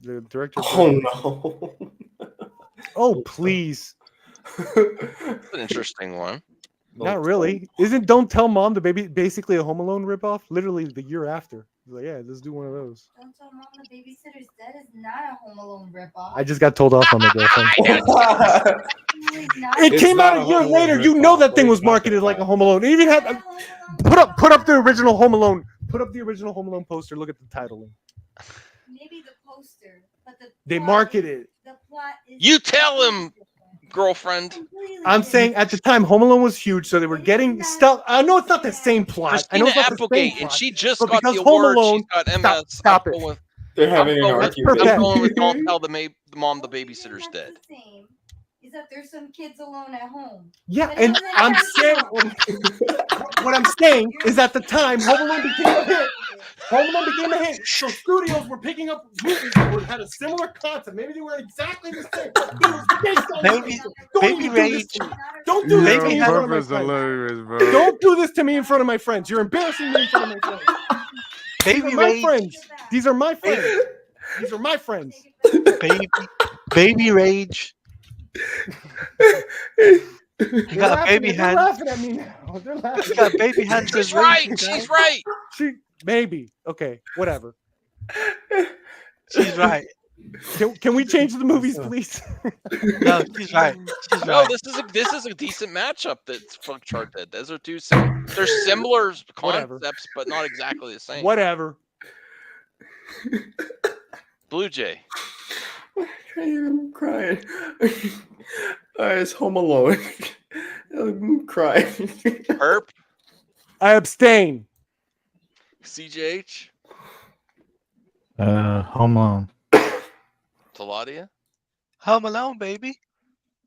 The director. Of Oh no. Oh please. That's an interesting one. Not really. Isn't Don't Tell Mom the Baby basically a Home Alone ripoff? Literally the year after. He's like, yeah, let's do one of those. Don't Tell Mom the Babysitter's Dead is not a Home Alone ripoff. I just got told off by my girlfriend. Absolutely not. It It's came not out a a year Home Alone later. You know ripoff, that thing but was it's not marketed that like a bad. Home Alone. It even had put up the original Home Alone. Put up the original Home Alone poster. Look at the titling. Maybe the poster, but the They plot marketed it. The plot is You tell him, girlfriend. completely I'm different. saying at the time Home Alone was huge, so they were getting stuff. I know it's not the same plot. I know Christina it's not the same Applegate, and plot, she just but got the because Home award. Alone. She's got MS. Stop I'm it. going with- They're having an I'm going argument. perfect. I'm going with Don't Tell the Mom the Only reason Babysitter's that's Dead. the same is that there's some kids alone at home. Yeah, But and it I'm wasn't saying intentional. what I'm saying is at the time Home Alone became a hit. Home Alone became a hit, so studios were picking up movies that had a similar concept. Maybe they were exactly the same. But it was based on Baby, Don't Baby even do this Rage. to me. Don't do this to me in Yo, front of my Purpose friends. hilarious, bro. Don't do this to me in front of my friends. You're embarrassing me in front of my friends. These Baby are my Rage. friends. These are my friends. These are my friends. Baby Rage. You got baby They're hands. laughing at me now. They're laughing. You got baby hands. She's as right. raging, She's guys. right. Maybe. Okay, whatever. She's right. Can we change the movies, please? No, she's right. She's No, right. this is a decent matchup that Funk Chart did. Those are two they're similar Whatever. concepts, but not exactly the same. Whatever. Blue Jay. I'm crying. It's Home Alone. I'm crying. Herp. I abstain. CJH. Home Alone. Taladia. Home Alone, baby.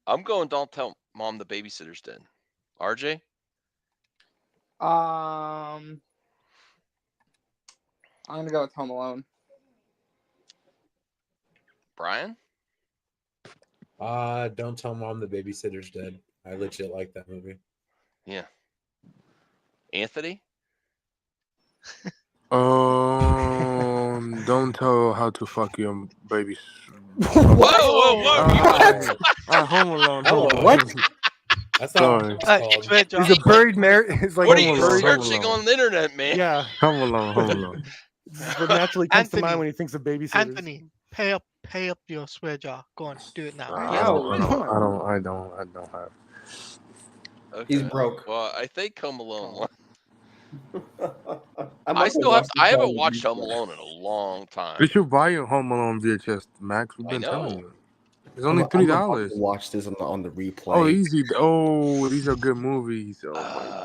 I'm going Don't Tell Mom the Babysitter's Dead. RJ. I'm gonna go with Home Alone. Brian. Don't Tell Mom the Babysitter's Dead. I legit like that movie. Yeah. Anthony. Don't tell how to fuck your babies. Whoa. Home Alone. Home Alone. What? That's not what Sorry. it's called. He's a buried marriage. It's like What are a you buried- searching on the internet, man? Yeah. Home Alone. Home Alone. This is what naturally comes to Anthony. mind when he thinks of babysitters. Anthony, pay up your swear jar. Go on, do it now. I don't have. Okay. He's broke. Well, I think Home Alone won. I I still have. I haven't watched Home Alone in a long time. You should buy a Home Alone VHS, Max. We've I been telling know. you. It's only $3. Watch this on the replay. Oh, easy. Oh, these are good movies. Oh my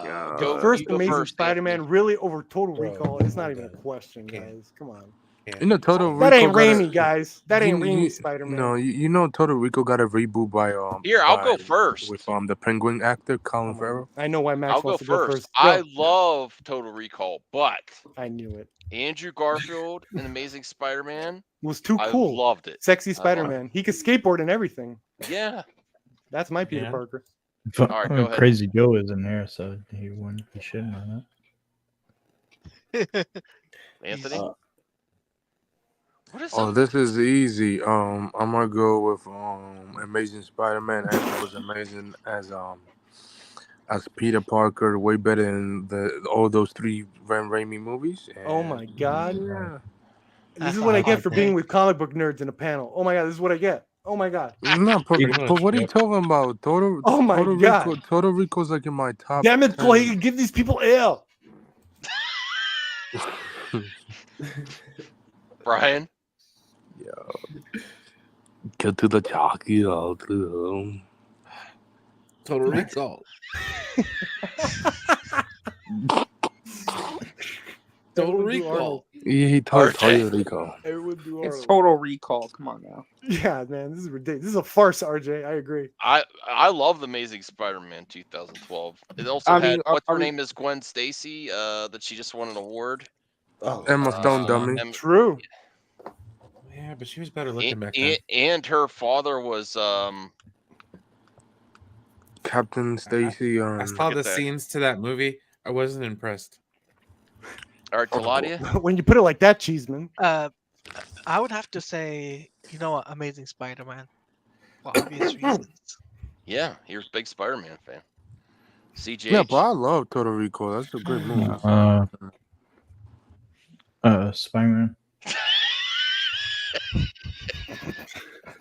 god. Go- First you go Amazing first, Spider-Man Anthony. really over Total Bro, Recall. It's not I'm even a done. question, Can't. guys. Come on. You know, Total That ain't Rico got Raimi, guys. That ain't you- Raimi you- Spider-Man. No, you know Total Rico got a reboot by Here, I'll go by- first. with the Penguin actor Colin Come on. Farrell. I know why Max I'll go wants to go first. first. I Go. love Total Recall, but I knew it. Andrew Garfield and Amazing Spider-Man, It was too I cool. loved it. Sexy I loved Spider-Man. He could skateboard and everything. Yeah. That's my Peter Yeah. Parker. All right, go ahead. Crazy Joe is in there, so he wouldn't be shitting on that. Anthony. What is Oh, up? this is easy. I'm gonna go with Amazing Spider-Man. Actually, was amazing as Peter Parker, way better than all those three Van Raimi movies. Oh and- my god. Yeah. This is That's what I a get hard for pick. being with comic book nerds in a panel. Oh my god, this is what I get. Oh my god. No, Pretty but much, what are you yep. talking about? Total. Oh my Total God. Rico, Total Rico's like in my top. Damn it, 10. Clay, give these people air. Brian. Get to the jockey all through. Total Recall. Total Recall. He told RJ. Total Rico. Everyone do It's Arnold. Total Recall. Come on now. Yeah, man, this is ridiculous. This is a farce, RJ. I agree. I love the Amazing Spider-Man 2012. It also I had mean, what's her are we- name is Gwen Stacy. That she just won an award. Emma Stone, dummy. True. Yeah, but she was better looking back then. And her father was Captain Stacy. I saw Look the at that. scenes to that movie. I wasn't impressed. All right, Taladia. When you put it like that, Cheeseman. I would have to say, you know what, Amazing Spider-Man, for obvious reasons. Yeah, you're a big Spider-Man fan. CGH. Yeah, but I love Total Recall. That's a great movie. Spider-Man.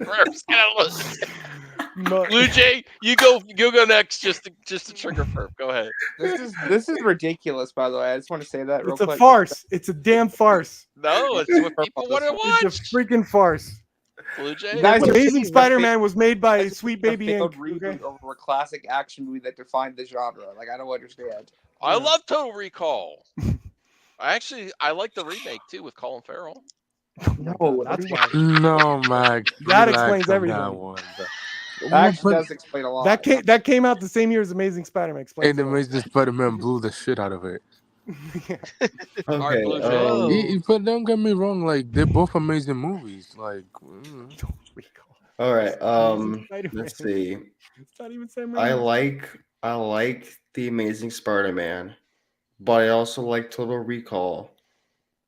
First, get out of Blue Jay, you go next. Just to trigger Ferb. Go ahead. This is ridiculous. By the way, I just want to say that real It's a quick. farce. It's a damn farce. No, it's what people want to watch. It's a freaking farce. Blue Jay. Amazing Spider-Man was made by Sweet Baby failed Inc. reboot over a classic action movie that defined the genre. Like, I don't understand. I love Total Recall. I like the remake too with Colin Farrell. No, That's why. No, Max. That relax explains on everything. That one. That actually does explain a lot. That came out the same year as Amazing Spider-Man. Explains And it all. Amazing Spider-Man blew the shit out of it. Okay. But don't get me wrong, like they're both amazing movies. Like, All right. Spider-Man. Let's see. It's not even Sam I Raimi. like the Amazing Spider-Man, but I also like Total Recall.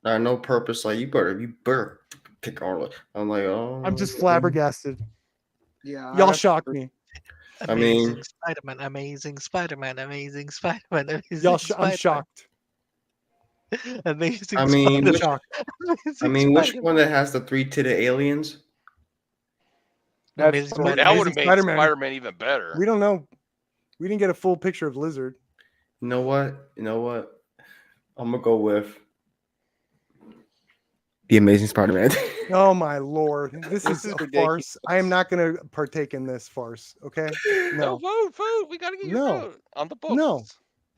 I know purpose. Like you better pick Arnold. I'm like, oh. I'm just flabbergasted. Yeah, Y'all shocked me. I mean, Amazing Spider-Man, Amazing Spider-Man, Amazing Spider-Man, Amazing Y'all, Spider-Man. I'm shocked. Amazing I mean, Spider-Man. which, which one that has the 3-titted aliens? Amazing That Spider-Man. would have made Spider-Man. Spider-Man even better. We don't know. We didn't get a full picture of Lizard. You know what? I'm gonna go with the Amazing Spider-Man. Oh my lord, this This is is a ridiculous. farce. I am not going to partake in this farce. Okay? No, No, vote. We gotta get your No. vote on the books. no.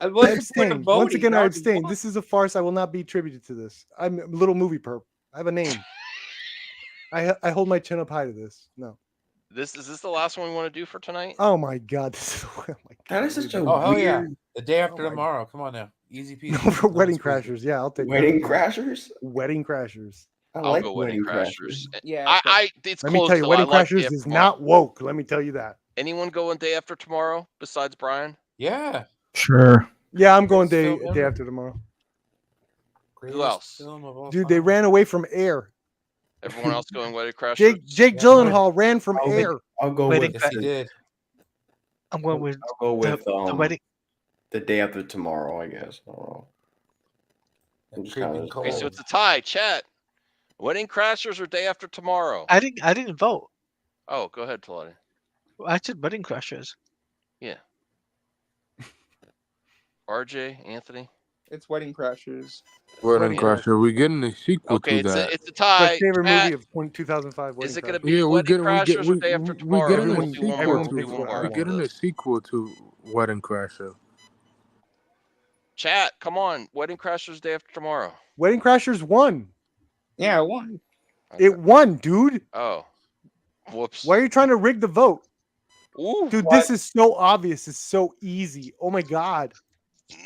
I What's the point of abstain. Once voting? again, You I already abstain. won. This is a farce. I will not be attributed to this. I'm a little movie perp. I have a name. I hold my chin up high to this. No. Is this the last one we want to do for tonight? Oh my god. This is, oh my god. That is such a Oh hell yeah! weird The day after my tomorrow. Come on now, easy peasy. No, for No Wedding squeaky. Crashers. Yeah, I'll take Wedding that. Crashers. Wedding Crashers. I I'll like go Wedding Crashers. Yeah, It's Let me close. tell you, though. Wedding I like Day Crashers After is Tomorrow. not woke. Let me tell you that. Anyone going Day After Tomorrow besides Brian? Yeah. Sure. Yeah, I'm going Greatest day film day ever. after tomorrow. Greatest else? film of all Dude, they time. ran away from air. Everyone else going Wedding Crashers? Jake Yeah, Gyllenhaal ran from I'll air. I'll go Wedding with Yes, he did. I'm going with I'll go with the wedding. the Day After Tomorrow. I guess. I don't know. I'm just Creeping kinda- Okay, so cold. it's a tie. Chat. Wedding Crashers or Day After Tomorrow? I didn't vote. Oh, go ahead, Talani. I said Wedding Crashers. Yeah. RJ, Anthony. It's Wedding Crashers. Wedding Crashers. Crasher. We're getting a sequel Okay, to that. it's a My tie. favorite Chat, movie of 2005. is it Wedding going to Crashers. be Yeah, we're Wedding getting Crashers or Day After we're Tomorrow? getting a Everyone- Do one more. everyone Do picks one what I more. we're want. getting a sequel to Wedding Crasher. Chat, come on. Wedding Crashers Day After Tomorrow. Wedding Crashers won. Yeah, I won. It won, dude. Oh. Whoops. Why are you trying to rig the vote? Ooh. Dude, this is so obvious. It's so easy. Oh my god.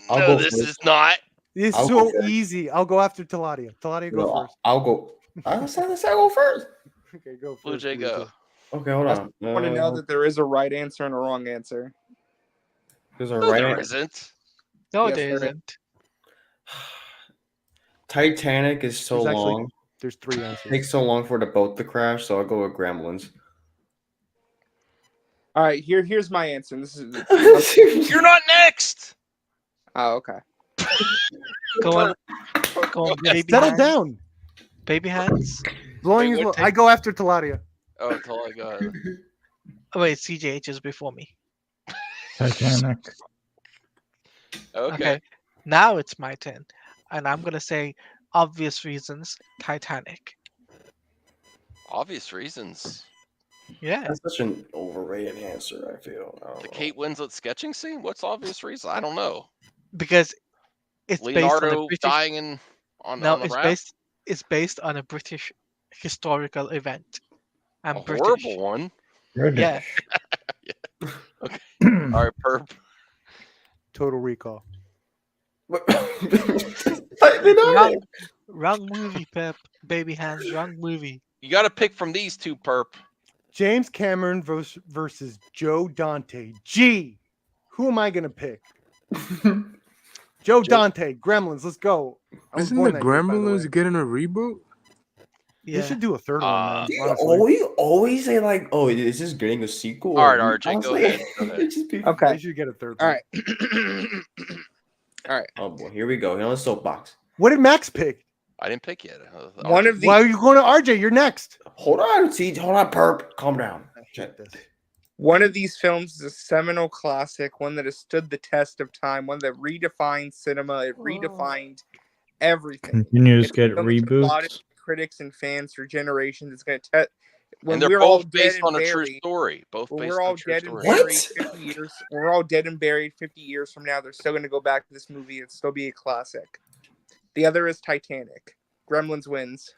I'll No, go this first. is not. It's I'll so go first. easy. I'll go after Taladia. Taladia, go No, first. I'll go. I said I go first. Okay, go first. Blue Jay, Blue go. Jay. Okay, hold on. I want to know that there is a right answer and a wrong answer. There's a No, right there answer. isn't. No, Yes, there there is. isn't. Titanic is so There's actually- long. There's three answers. Takes so long for the boat to crash, so I'll go with Gremlins. All right, here's my answer. And this is You're not next. oh, okay. Go on. Go on. Yeah, Baby settle hands. down. Baby hands. Blowing Wait, his what lo- I go after Taladia. Oh, Talani, go ahead. Oh wait, CJH is before me. Titanic. Okay. Now it's my turn, and I'm gonna say obvious reasons. Titanic. Obvious reasons. Yeah. That's such an overrated answer, I feel. I don't The know. Kate Winslet sketching scene? What's obvious reason? I don't know. Because it's based on Leonardo a British. dying in on No, the it's raft? based on a British historical event. I'm A British. horrible one. Yeah. All right, perp. Total Recall. Wrong movie, Pep. Baby hands. Wrong movie. You got to pick from these two, perp. James Cameron versus Joe Dante. Gee, who am I gonna pick? Joe Dante, Gremlins. Let's go. I was Isn't born the that year, by the way. Gremlins getting a reboot? They should do a third one, man. You Honestly. always say like, "Oh, is this getting a sequel?" All or right, RJ, go honestly, ahead. Go ahead. it just be- Okay. They should get a third All one. right. All right. Oh boy, here we go. Here on the soapbox. What did Max pick? I didn't pick yet. One of the Why are you going to RJ? You're next. Hold on, see, hold on, perp. Calm down. One of these films is a seminal classic, one that has stood the test of time, one that redefined cinema. It redefined everything. Continues It's to get a film that's applauded reboots. by critics and fans for generations. It's going to test. When And they're we're all both dead based and on a true buried, story. Both when based we're on all a true dead and story. buried 50 years, when we're all dead and buried 50 years from now, they're still going to go back to this movie and still be a classic. The other is Titanic. Gremlins wins.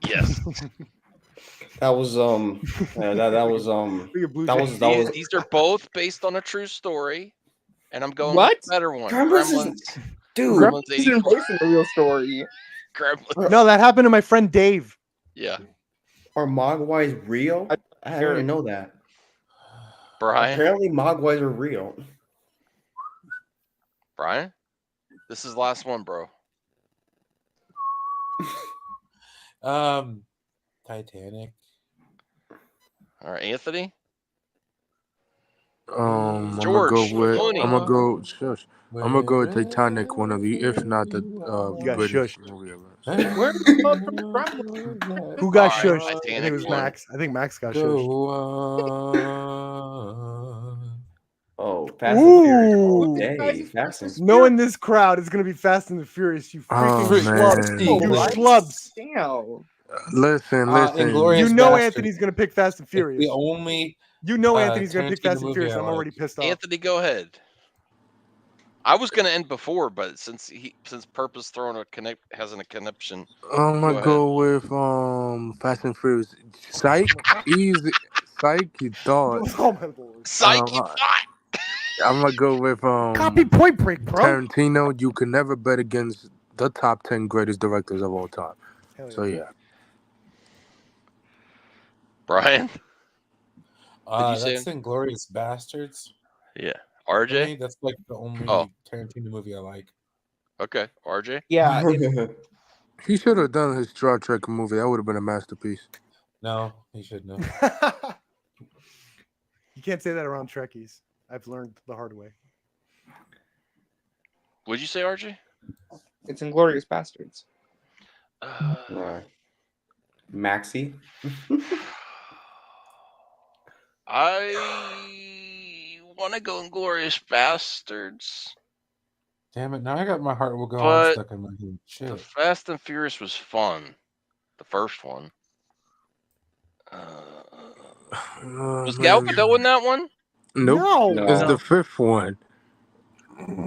Yes. That was These are both based on a true story, and I'm going What? with the better one. Gremlins is- dude. Gremlins Gremlins isn't based on a real story. Gremlins. No, that happened to my friend Dave. Yeah. Are Mogwais real? I didn't know that. Brian. Apparently, Mogwais are real. Brian, this is the last one, bro. Titanic. All right, Anthony. I'm gonna go. Shush. I'm gonna go with Titanic, one of the, if not the got British shushed. movie. Who got All right, shushed? I think Titanic it was won. Max. I think Max got shushed. Oh, Fast and Furious all Ooh. day. Fast and Knowing this crowd is gonna be Fast and the Furious, you freaking Oh, schlubs. man. You schlubs. Damn. Listen. Inglourious You know Basterds. Anthony's gonna pick Fast and Furious. The only You know uh, Anthony's gonna pick Tarantino Fast and movie Furious. I I'm already like. pissed off. Anthony, go ahead. I was gonna end before, but since Purpose throwing a hasn't a connection. I'm Go gonna go with Fast and Furious. Psych, easy. Psych, you thought. Oh my lord. Psych, you thought. I'm gonna go with Copy Point Break, bro. Tarantino. You can never bet against the top 10 greatest directors of all time. Hell So yeah. Brian. Did you say That's Inglourious Bastards. Yeah. I RJ. think that's like the only Oh. Tarantino movie I like. Okay. RJ. Yeah. He should have done his Star Trek movie. That would have been a masterpiece. No, he shouldn't have. You can't say that around Trekkies. I've learned the hard way. What'd you say, RJ? It's Inglourious Bastards. Maxi. I want to go Inglourious Bastards. Damn it! Now I got my heart will go on But stuck in my head. the Shit. Fast and Furious was fun. The first one. Was Gal Gadot in that one? Nope. No. It's the fifth one.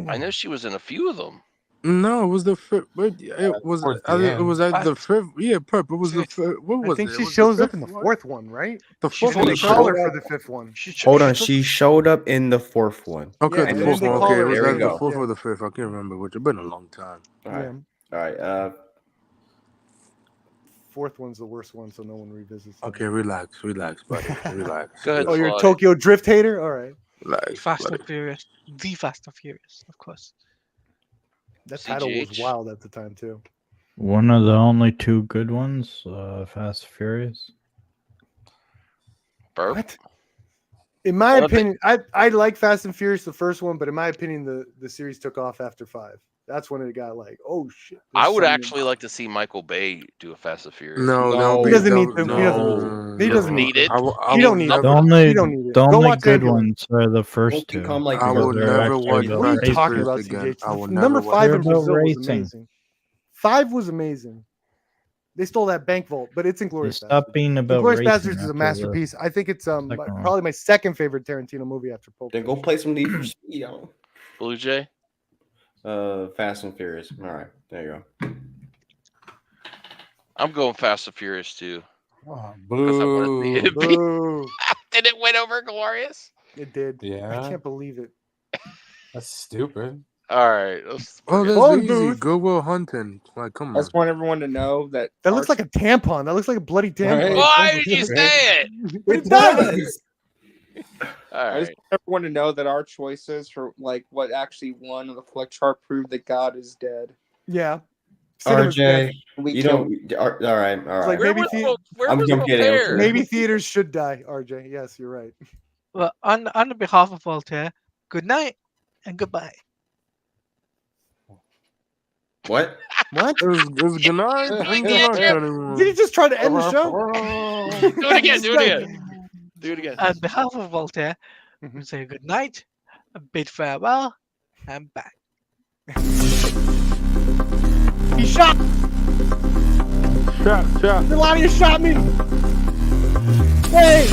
I know she was in a few of them. No, it was the fifth. It was. towards the It was end. at the fifth. Yeah, Perp. It was the fifth. What was I think it? she It was shows the up in the fifth one? fourth one, right? The She's fourth when one. they call her for the fifth one. Hold on, she showed up in the fourth one. Okay, Yeah, the and then fourth they one. call Okay, it her was There we either the go. fourth or the fifth. I can't remember which. It's been a long time. All right. Yeah. All right. Fourth one's the worst one, so no one revisits. that. Okay, relax, buddy. Relax. Go ahead. Oh, you're a Fly. Tokyo Drift hater? All right. Relax, Fast buddy. and Furious. The Fast and Furious, of course. That title was CGH. wild at the time too. One of the only two good ones, Fast and Furious. Burp. What? In my Well, I opinion, I like Fast and Furious, the first one, but in my opinion, the series took off after 5. That's when it got like, oh shit. I there's would something- actually like to see Michael Bay do a Fast and Furious. No, No, He doesn't need to. no, He doesn't need to. He doesn't need need it. to. I You don't would need never- The it. only, You don't need it. the Go only watch good Ambulance. ones are the Won't first two. become like I because will they're never actually watch the What are you Fast and talking racing. about, Furious again. CJ? I will Number never watch 5 They're in about Brazil was racing. amazing. 5 was amazing. They stole that bank vault, but it's They Inglourious stopped Bastards. being about Inglourious racing Bastards is a after the masterpiece. I think it's second one. probably my second favorite Tarantino movie after Pulp Then go Fiction. play some Need for Speed. Yo. Blue Jay. Fast and Furious. All right, there you go. I'm going Fast and Furious too. Oh, 'Cause I wanna see it be- Boo. Did it win over Glorious? It did. I Yeah, can't believe it. that's stupid. All right. Let's Oh, forget that's Phone easy. booth. Goodwill Hunting. Like, come I on. just want everyone to know that That looks like a tampon. That looks like a bloody tampon. Right. Why did you say it? It does. I just want everyone to know that our choices for like what actually won on the flick chart proved that God is dead. Yeah. Cinema's dead. RJ, you don't. All right, all It's right. like maybe, I'm kidding. maybe theaters should die, RJ. Yes, you're right. Well, on behalf of Voltaire, good night and goodbye. What? What? It was good night. and good night, everyone. Did he just try to end the show? Do it again. Do it again. Do it again. On behalf of Voltaire, we say good night, a bid farewell, and back. He shot. Shot. Melania shot me. Hey.